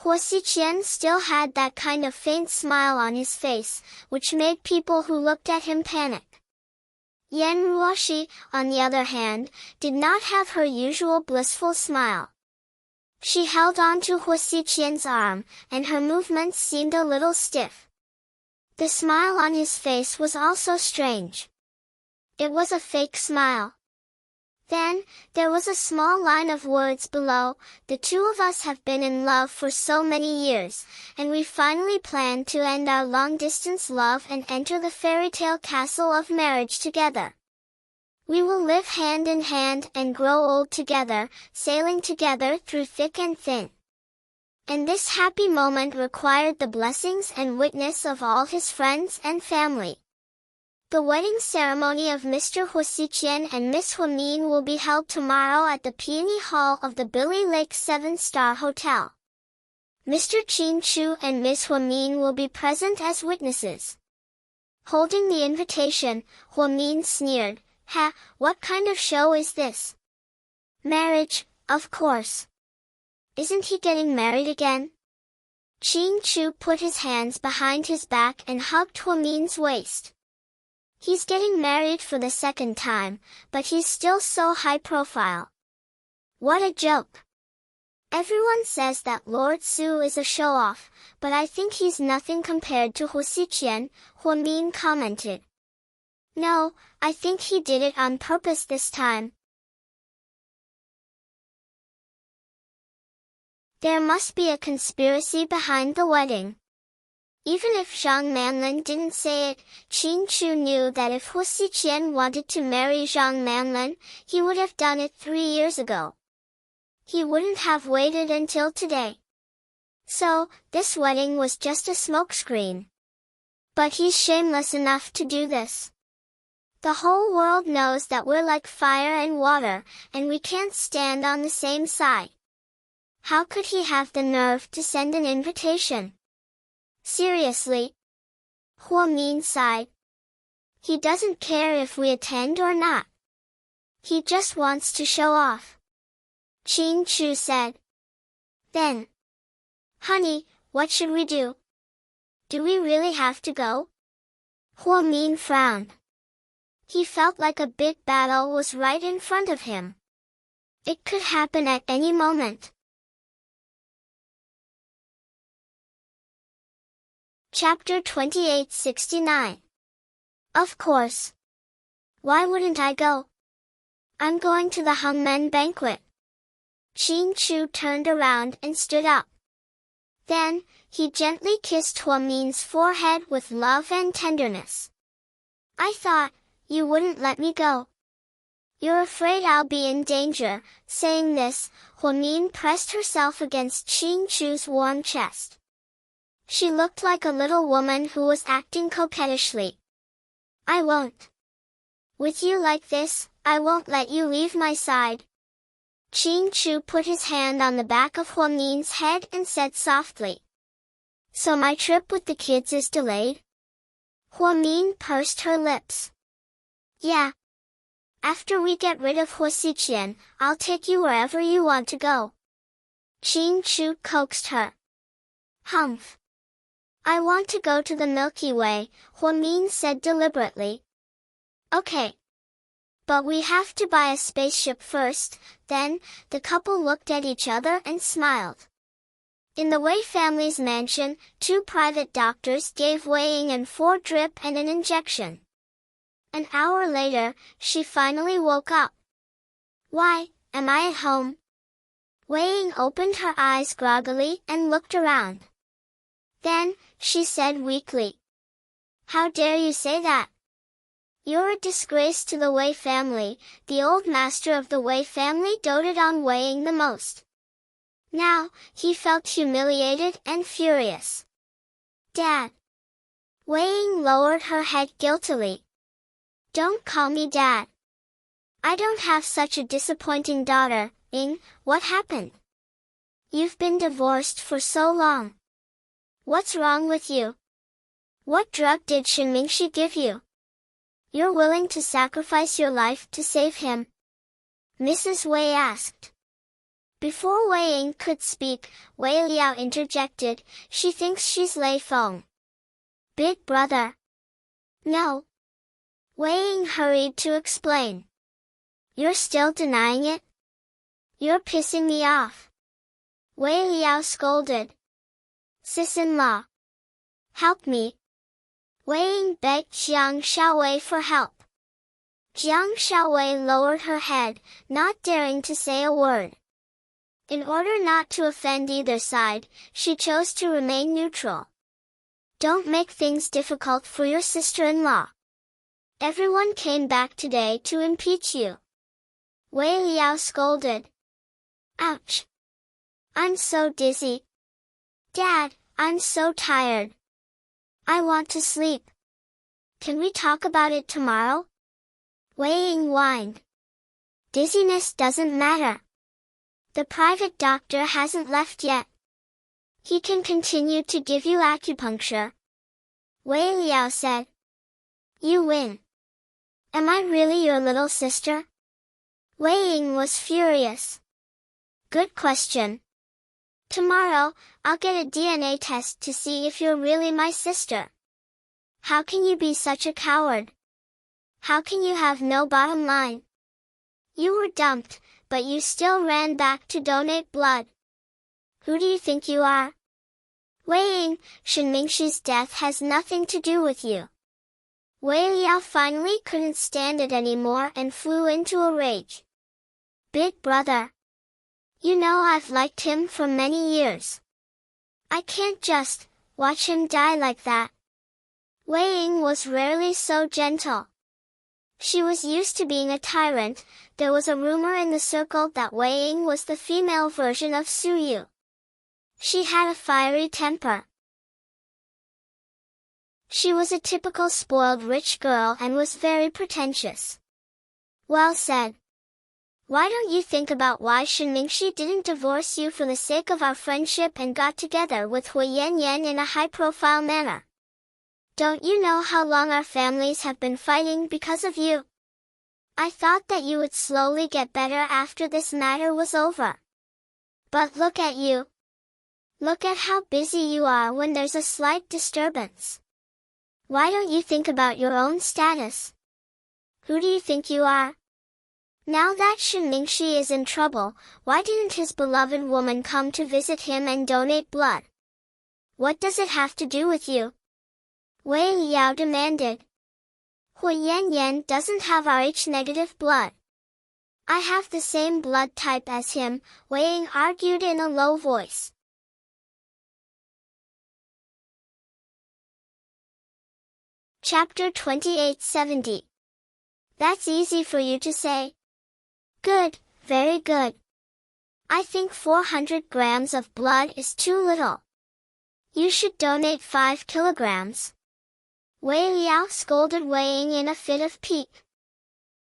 Huo Xiqian still had that kind of faint smile on his face, which made people who looked at him panic. Yan Ruoxi, on the other hand, did not have her usual blissful smile. She held on to Huo Xiqian's arm, and her movements seemed a little stiff. The smile on his face was also strange. It was a fake smile. Then, there was a small line of words below, the 2 of us have been in love for so many years, and we finally plan to end our long-distance love and enter the fairy tale castle of marriage together. We will live hand in hand and grow old together, sailing together through thick and thin. And this happy moment required the blessings and witness of all his friends and family. The wedding ceremony of Mr. Huo Xiqian and Miss Huamin will be held tomorrow at the Peony Hall of the Billy Lake 7-Star Hotel. Mr. Qin Chu and Miss Huamin will be present as witnesses. Holding the invitation, Huamin sneered, Ha, what kind of show is this? Marriage, of course. Isn't he getting married again? Qin Chu put his hands behind his back and hugged Huamin's waist. He's getting married for the 2nd time, but he's still so high profile. What a joke. Everyone says that Lord Su is a show-off, but I think he's nothing compared to Huo Xiqian, Huamin commented. No, I think he did it on purpose this time. There must be a conspiracy behind the wedding. Even if Zhang Manlin didn't say it, Qin Chu knew that if Huo Xiqian wanted to marry Zhang Manlin, he would have done it 3 years ago. He wouldn't have waited until today. So, this wedding was just a smokescreen. But he's shameless enough to do this. The whole world knows that we're like fire and water, and we can't stand on the same side. How could he have the nerve to send an invitation? Seriously? Huamin sighed. He doesn't care if we attend or not. He just wants to show off. Qin Chu said. Then. Honey, what should we do? Do we really have to go? Huamin frowned. He felt like a big battle was right in front of him. It could happen at any moment. Chapter 2869. Of course. Why wouldn't I go? I'm going to the Hungmen banquet. Qin Chu turned around and stood up. Then, he gently kissed Huamin's forehead with love and tenderness. I thought, you wouldn't let me go. You're afraid I'll be in danger. Saying this, Huamin pressed herself against Qin Chu's warm chest. She looked like a little woman who was acting coquettishly. I won't. With you like this, I won't let you leave my side. Qin Chu put his hand on the back of Huamin's head and said softly. So my trip with the kids is delayed? Huamin pursed her lips. Yeah. After we get rid of Huo Xiqian, I'll take you wherever you want to go. Qin Chu coaxed her. Humph. I want to go to the Milky Way, Huamin said deliberately. Okay. But we have to buy a spaceship first. Then, the couple looked at each other and smiled. In the Wei family's mansion, 2 private doctors gave Wei Ying an 4 drip and an injection. An hour later, she finally woke up. Why, am I at home? Wei Ying opened her eyes groggily and looked around. Then, she said weakly. How dare you say that? You're a disgrace to the Wei family. The old master of the Wei family doted on Wei Ying the most. Now, he felt humiliated and furious. Dad. Wei Ying lowered her head guiltily. Don't call me Dad. I don't have such a disappointing daughter. Ying, what happened? You've been divorced for so long. What's wrong with you? What drug did Shinmingshi give you? You're willing to sacrifice your life to save him? Mrs. Wei asked. Before Wei Ying could speak, Wei Liao interjected, she thinks she's Lei Feng. Big brother. No. Wei Ying hurried to explain. You're still denying it? You're pissing me off. Wei Liao scolded. Sis-in-law. Help me. Wei Ying begged Jiang Xiaowei for help. Jiang Xiaowei lowered her head, not daring to say a word. In order not to offend either side, she chose to remain neutral. Don't make things difficult for your sister-in-law. Everyone came back today to impeach you. Wei Liao scolded. Ouch. I'm so dizzy. Dad, I'm so tired. I want to sleep. Can we talk about it tomorrow? Wei Ying whined. Dizziness doesn't matter. The private doctor hasn't left yet. He can continue to give you acupuncture. Wei Liao said. You win. Am I really your little sister? Wei Ying was furious. Good question. Tomorrow, I'll get a DNA test to see if you're really my sister. How can you be such a coward? How can you have no bottom line? You were dumped, but you still ran back to donate blood. Who do you think you are? Wei Ying, Shinmingshi's death has nothing to do with you. Wei Liao finally couldn't stand it anymore and flew into a rage. Big brother. You know I've liked him for many years. I can't just watch him die like that. Wei Ying was rarely so gentle. She was used to being a tyrant. There was a rumor in the circle that Wei Ying was the female version of Su Yu. She had a fiery temper. She was a typical spoiled rich girl and was very pretentious. Well said. Why don't you think about why Shinmingshi didn't divorce you for the sake of our friendship and got together with Hui Yan in a high-profile manner? Don't you know how long our families have been fighting because of you? I thought that you would slowly get better after this matter was over. But look at you. Look at how busy you are when there's a slight disturbance. Why don't you think about your own status? Who do you think you are? Now that Shinmingshi is in trouble, why didn't his beloved woman come to visit him and donate blood? What does it have to do with you? Wei Liao demanded. Hui Yan doesn't have Rh-negative blood. I have the same blood type as him, Wei Ying argued in a low voice. Chapter 2870. That's easy for you to say. Good, very good. I think 400 grams of blood is too little. You should donate 5 kilograms. Wei Liao scolded Wei Ying in a fit of pique.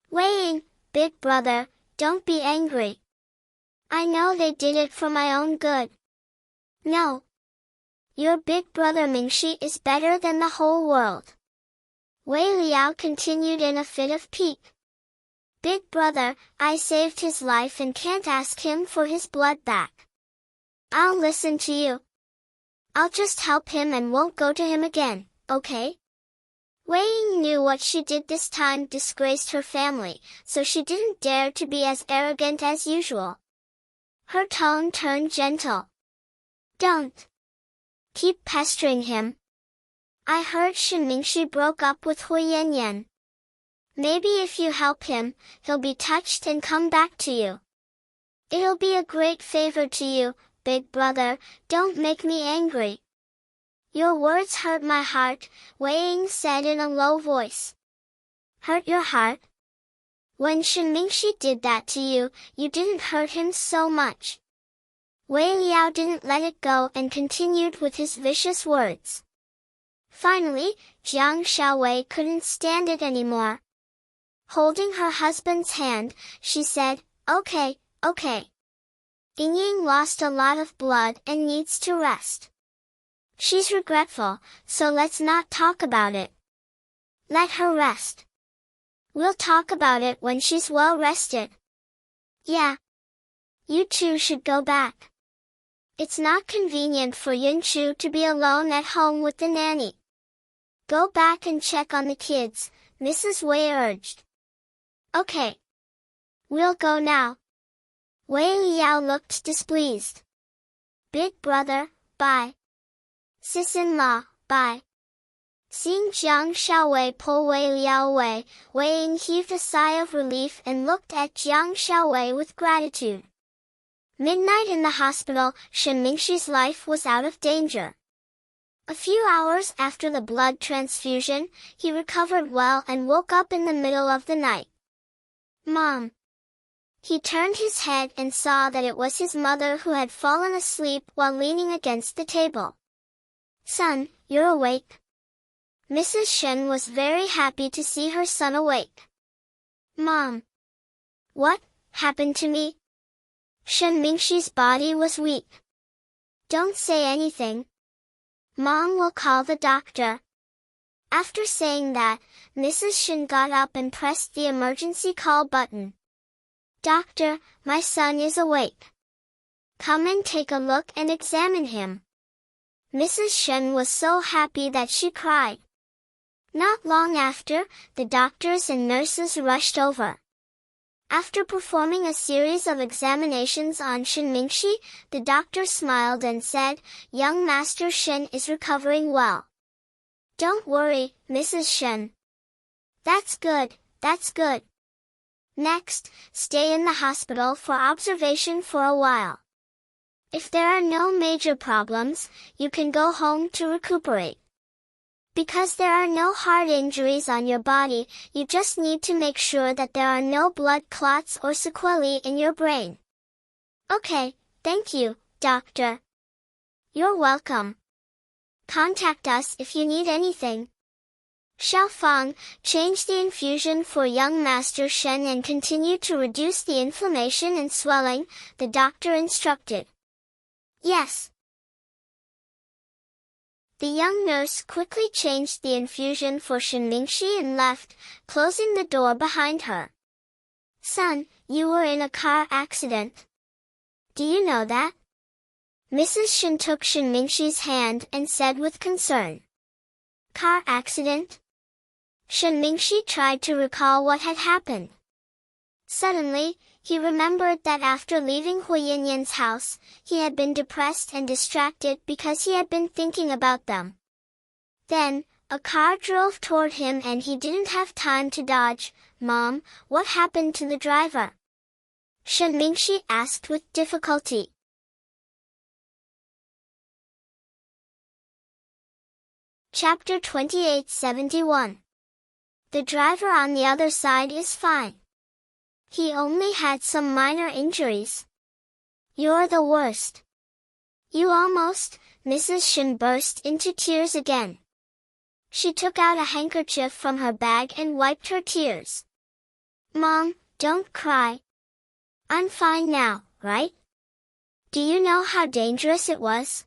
Wei Ying, big brother, don't be angry. I know they did it for my own good. No. Your big brother Mingshi is better than the whole world. Wei Liao continued in a fit of pique. Big brother, I saved his life and can't ask him for his blood back. I'll listen to you. I'll just help him and won't go to him again, okay? Wei Ying knew what she did this time disgraced her family, so she didn't dare to be as arrogant as usual. Her tone turned gentle. Don't keep pestering him. I heard Shen Mingxi broke up with Hui Yanyan. Maybe if you help him, he'll be touched and come back to you. It'll be a great favor to you, big brother, don't make me angry. Your words hurt my heart, Wei Ying said in a low voice. Hurt your heart? When Shen Mingxi did that to you, you didn't hurt him so much. Wei Liao didn't let it go and continued with his vicious words. Finally, Jiang Xiaowei couldn't stand it anymore. Holding her husband's hand, she said, Okay. Ying lost a lot of blood and needs to rest. She's regretful, so let's not talk about it. Let her rest. We'll talk about it when she's well rested. Yeah. You two should go back. It's not convenient for Yunchu to be alone at home with the nanny. Go back and check on the kids, Mrs. Wei urged. Okay. We'll go now. Wei Liao looked displeased. Big brother, bye. Sis-in-law, bye. Seeing Jiang Xiaowei pull Wei Liao away, Wei Ying heaved a sigh of relief and looked at Jiang Xiaowei with gratitude. Midnight in the hospital, Shen Mingxi's life was out of danger. A few hours after the blood transfusion, he recovered well and woke up in the middle of the night. Mom. He turned his head and saw that it was his mother who had fallen asleep while leaning against the table. Son, you're awake. Mrs. Shen was very happy to see her son awake. Mom. What happened to me? Shen Mingxi's body was weak. Don't say anything. Mom will call the doctor. After saying that, Mrs. Shen got up and pressed the emergency call button. Doctor, my son is awake. Come and take a look and examine him. Mrs. Shen was so happy that she cried. Not long after, the doctors and nurses rushed over. After performing a series of examinations on Shen Mingxi, the doctor smiled and said, Young Master Shen is recovering well. Don't worry, Mrs. Shen. That's good. Next, stay in the hospital for observation for a while. If there are no major problems, you can go home to recuperate. Because there are no hard injuries on your body, you just need to make sure that there are no blood clots or sequelae in your brain. Okay, thank you, doctor. You're welcome. Contact us if you need anything. Xiao Fang, change the infusion for young Master Shen and continue to reduce the inflammation and swelling, the doctor instructed. Yes. The young nurse quickly changed the infusion for Shen Mingxi and left, closing the door behind her. Son, you were in a car accident. Do you know that? Mrs. Shen took Shen Mingxi's hand and said with concern. Car accident? Shen Mingxi tried to recall what had happened. Suddenly, he remembered that after leaving Hui Yanyan's house, he had been depressed and distracted because he had been thinking about them. Then, a car drove toward him and he didn't have time to dodge. Mom, what happened to the driver? Shen Mingxi asked with difficulty. Chapter 2871. The driver on the other side is fine. He only had some minor injuries. You're the worst. You almost, Mrs. Shen burst into tears again. She took out a handkerchief from her bag and wiped her tears. Mom, don't cry. I'm fine now, right? Do you know how dangerous it was?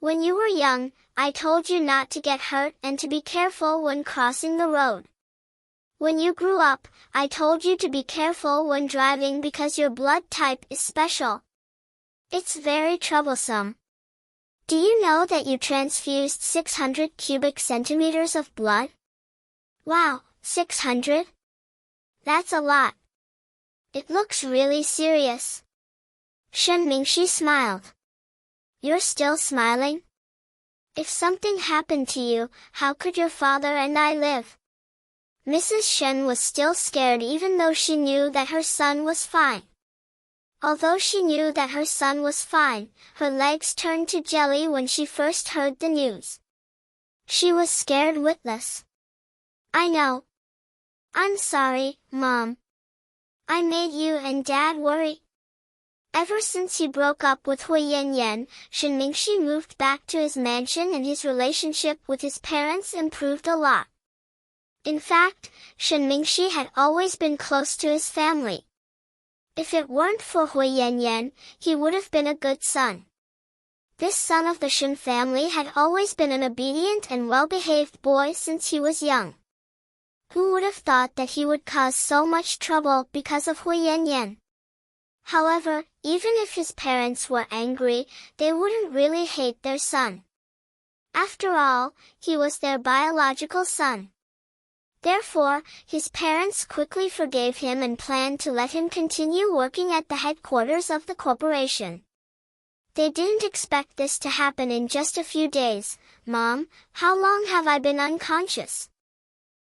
When you were young, I told you not to get hurt and to be careful when crossing the road. When you grew up, I told you to be careful when driving because your blood type is special. It's very troublesome. Do you know that you transfused 600 cubic centimeters of blood? Wow, 600? That's a lot. It looks really serious. Shen Mingxi smiled. You're still smiling? If something happened to you, how could your father and I live? Mrs. Shen was still scared even though she knew that her son was fine. Although she knew that her son was fine, her legs turned to jelly when she first heard the news. She was scared witless. I know. I'm sorry, Mom. I made you and Dad worry. Ever since he broke up with Hui Yanyan, Shen Mingxi moved back to his mansion and his relationship with his parents improved a lot. In fact, Shen Mingxi had always been close to his family. If it weren't for Hui Yanyan, he would have been a good son. This son of the Shen family had always been an obedient and well-behaved boy since he was young. Who would have thought that he would cause so much trouble because of Hui Yanyan? However, even if his parents were angry, they wouldn't really hate their son. After all, he was their biological son. Therefore, his parents quickly forgave him and planned to let him continue working at the headquarters of the corporation. They didn't expect this to happen in just a few days. Mom, how long have I been unconscious?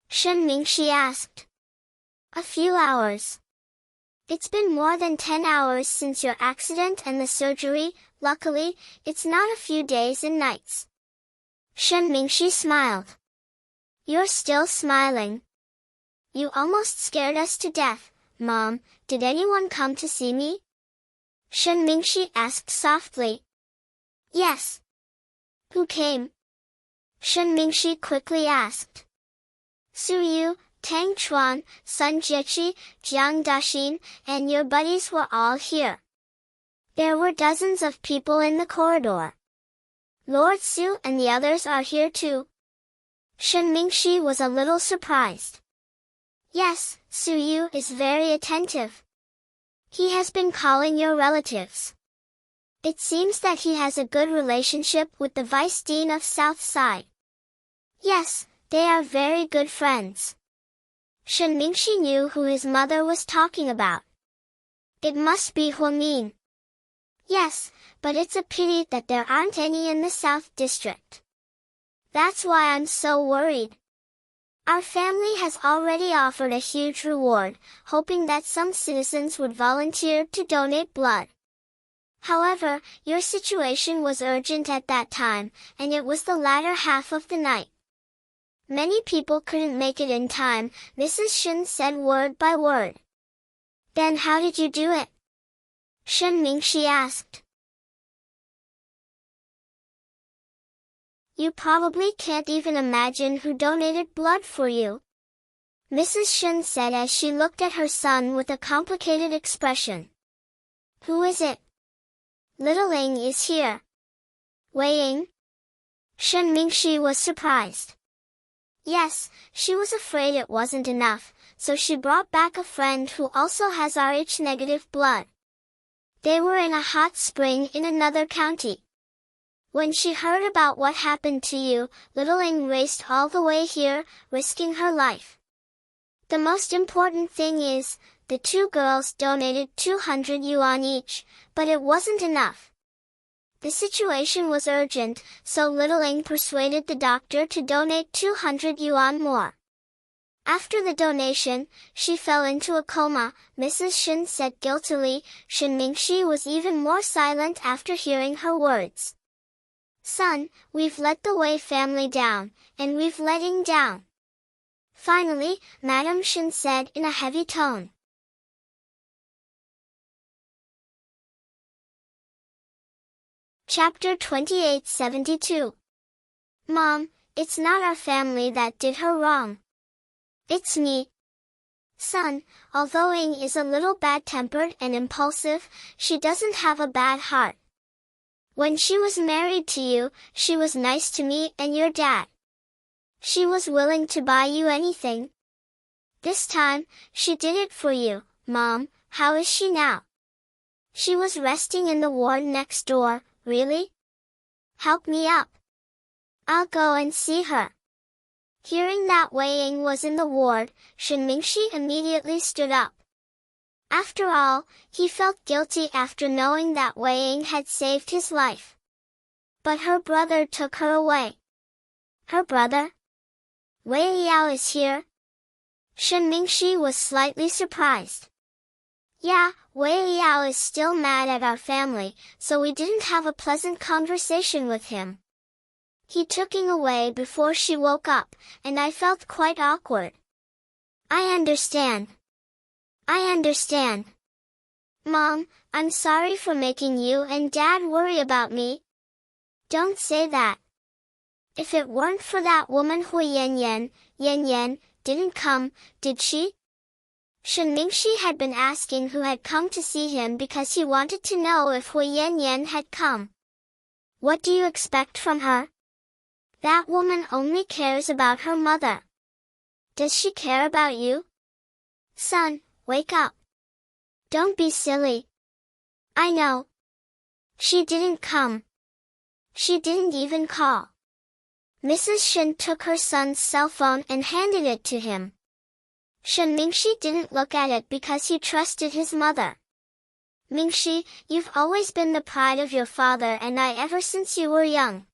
Shen Mingxi asked. A few hours. It's been more than 10 hours since your accident and the surgery. Luckily, it's not a few days and nights. Shen Mingxi smiled. You're still smiling. You almost scared us to death, Mom. Did anyone come to see me? Shen Mingxi asked softly. Yes. Who came? Shen Mingxi quickly asked. Su Yu, Tang Chuan, Sun Jiechi, Jiang Daxin, and your buddies were all here. There were dozens of people in the corridor. Lord Su and the others are here too. Shen Mingxi was a little surprised. Yes, Su Yu is very attentive. He has been calling your relatives. It seems that he has a good relationship with the Vice Dean of South Side. Yes, they are very good friends. Shen Mingxi knew who his mother was talking about. It must be Huamin. Yes, but it's a pity that there aren't any in the South District. That's why I'm so worried. Our family has already offered a huge reward, hoping that some citizens would volunteer to donate blood. However, your situation was urgent at that time, and it was the latter half of the night. Many people couldn't make it in time, Mrs. Shen said word by word. Then how did you do it? Shen Mingxi asked. You probably can't even imagine who donated blood for you. Mrs. Shen said as she looked at her son with a complicated expression. Who is it? Little Ing is here. Wei Ying? Shen Mingxi was surprised. Yes, she was afraid it wasn't enough, so she brought back a friend who also has Rh-negative blood. They were in a hot spring in another county. When she heard about what happened to you, Little Ing raced all the way here, risking her life. The most important thing is, the two girls donated 200 yuan each, but it wasn't enough. The situation was urgent, so Little Ing persuaded the doctor to donate 200 yuan more. After the donation, she fell into a coma, Mrs. Shen said guiltily. Shen Mingxi was even more silent after hearing her words. Son, we've let the Wei family down, and we've let Ing down. Finally, Madame Shen said in a heavy tone. Chapter 2872. Mom, it's not our family that did her wrong. It's me. Son, although Ing is a little bad-tempered and impulsive, she doesn't have a bad heart. When she was married to you, she was nice to me and your dad. She was willing to buy you anything. This time, she did it for you. Mom, how is she now? She was resting in the ward next door. Really? help me up. I'll go and see her. Hearing that Wei Ying was in the ward, Shen Mingxi immediately stood up. After all, he felt guilty after knowing that Wei Ying had saved his life. But her brother took her away. Her brother? Wei Yao is here? Shen Mingxi was slightly surprised. Yeah, Wei Yao is still mad at our family, so we didn't have a pleasant conversation with him. He took Ying away before she woke up, and I felt quite awkward. I understand. I understand. Mom, I'm sorry for making you and Dad worry about me. Don't say that. If it weren't for that woman Hui Yan didn't come, did she? Shen Mingxi had been asking who had come to see him because he wanted to know if Hui Yan had come. What do you expect from her? That woman only cares about her mother. Does she care about you? Son, wake up. Don't be silly. I know. She didn't come. She didn't even call. Mrs. Shen took her son's cell phone and handed it to him. Shen Mingxi didn't look at it because he trusted his mother. Mingxi, you've always been the pride of your father and I ever since you were young.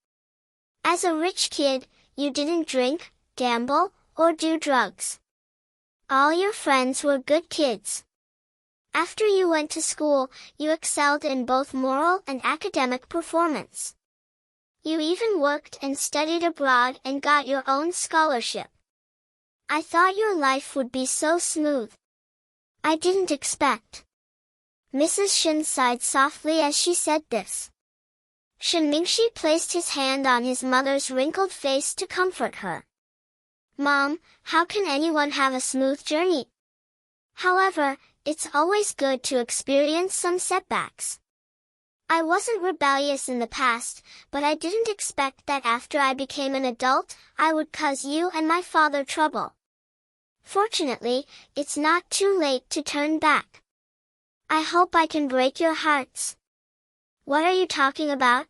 As a rich kid, you didn't drink, gamble, or do drugs. All your friends were good kids. After you went to school, you excelled in both moral and academic performance. You even worked and studied abroad and got your own scholarship. I thought your life would be so smooth. I didn't expect. Mrs. Shen sighed softly as she said this. Shen Mingxi placed his hand on his mother's wrinkled face to comfort her. Mom, how can anyone have a smooth journey? However, it's always good to experience some setbacks. I wasn't rebellious in the past, but I didn't expect that after I became an adult, I would cause you and my father trouble. Fortunately, it's not too late to turn back. I hope I can break your hearts. What are you talking about?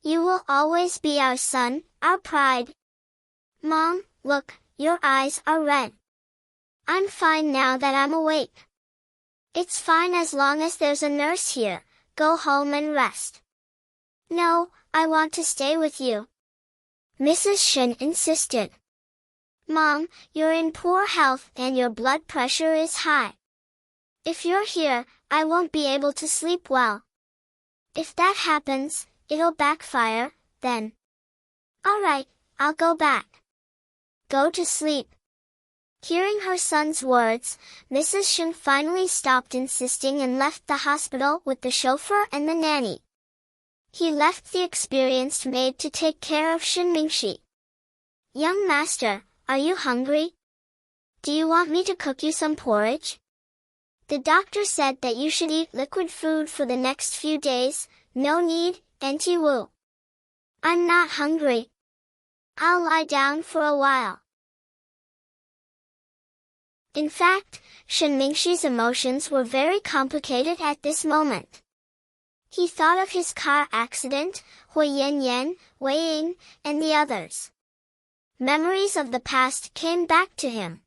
You will always be our son, our pride. Mom, look, your eyes are red. I'm fine now that I'm awake. It's fine as long as there's a nurse here. Go home and rest. No, I want to stay with you. Mrs. Shen insisted. Mom, you're in poor health and your blood pressure is high. If you're here, I won't be able to sleep well. If that happens, it'll backfire, then. Alright, I'll go back. Go to sleep. Hearing her son's words, Mrs. Shen finally stopped insisting and left the hospital with the chauffeur and the nanny. He left the experienced maid to take care of Shen Mingxi. Young master, are you hungry? Do you want me to cook you some porridge? The doctor said that you should eat liquid food for the next few days. No need, Auntie Wu. I'm not hungry. I'll lie down for a while. In fact, Shen Mingxi's emotions were very complicated at this moment. He thought of his car accident, Hui Yan, Wei Ying, and the others. Memories of the past came back to him.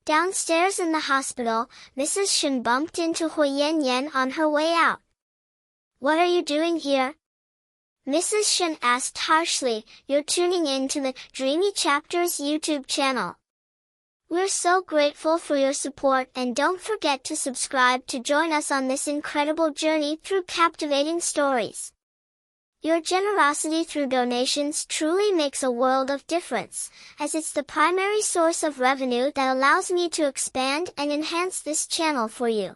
Downstairs in the hospital, Mrs. Shen bumped into Hui Yan on her way out. What are you doing here? Mrs. Shen asked harshly. You're tuning in to the Dreamy Chapters YouTube channel. We're so grateful for your support and don't forget to subscribe to join us on this incredible journey through captivating stories. Your generosity through donations truly makes a world of difference, as it's the primary source of revenue that allows me to expand and enhance this channel for you.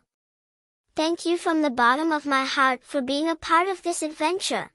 Thank you from the bottom of my heart for being a part of this adventure.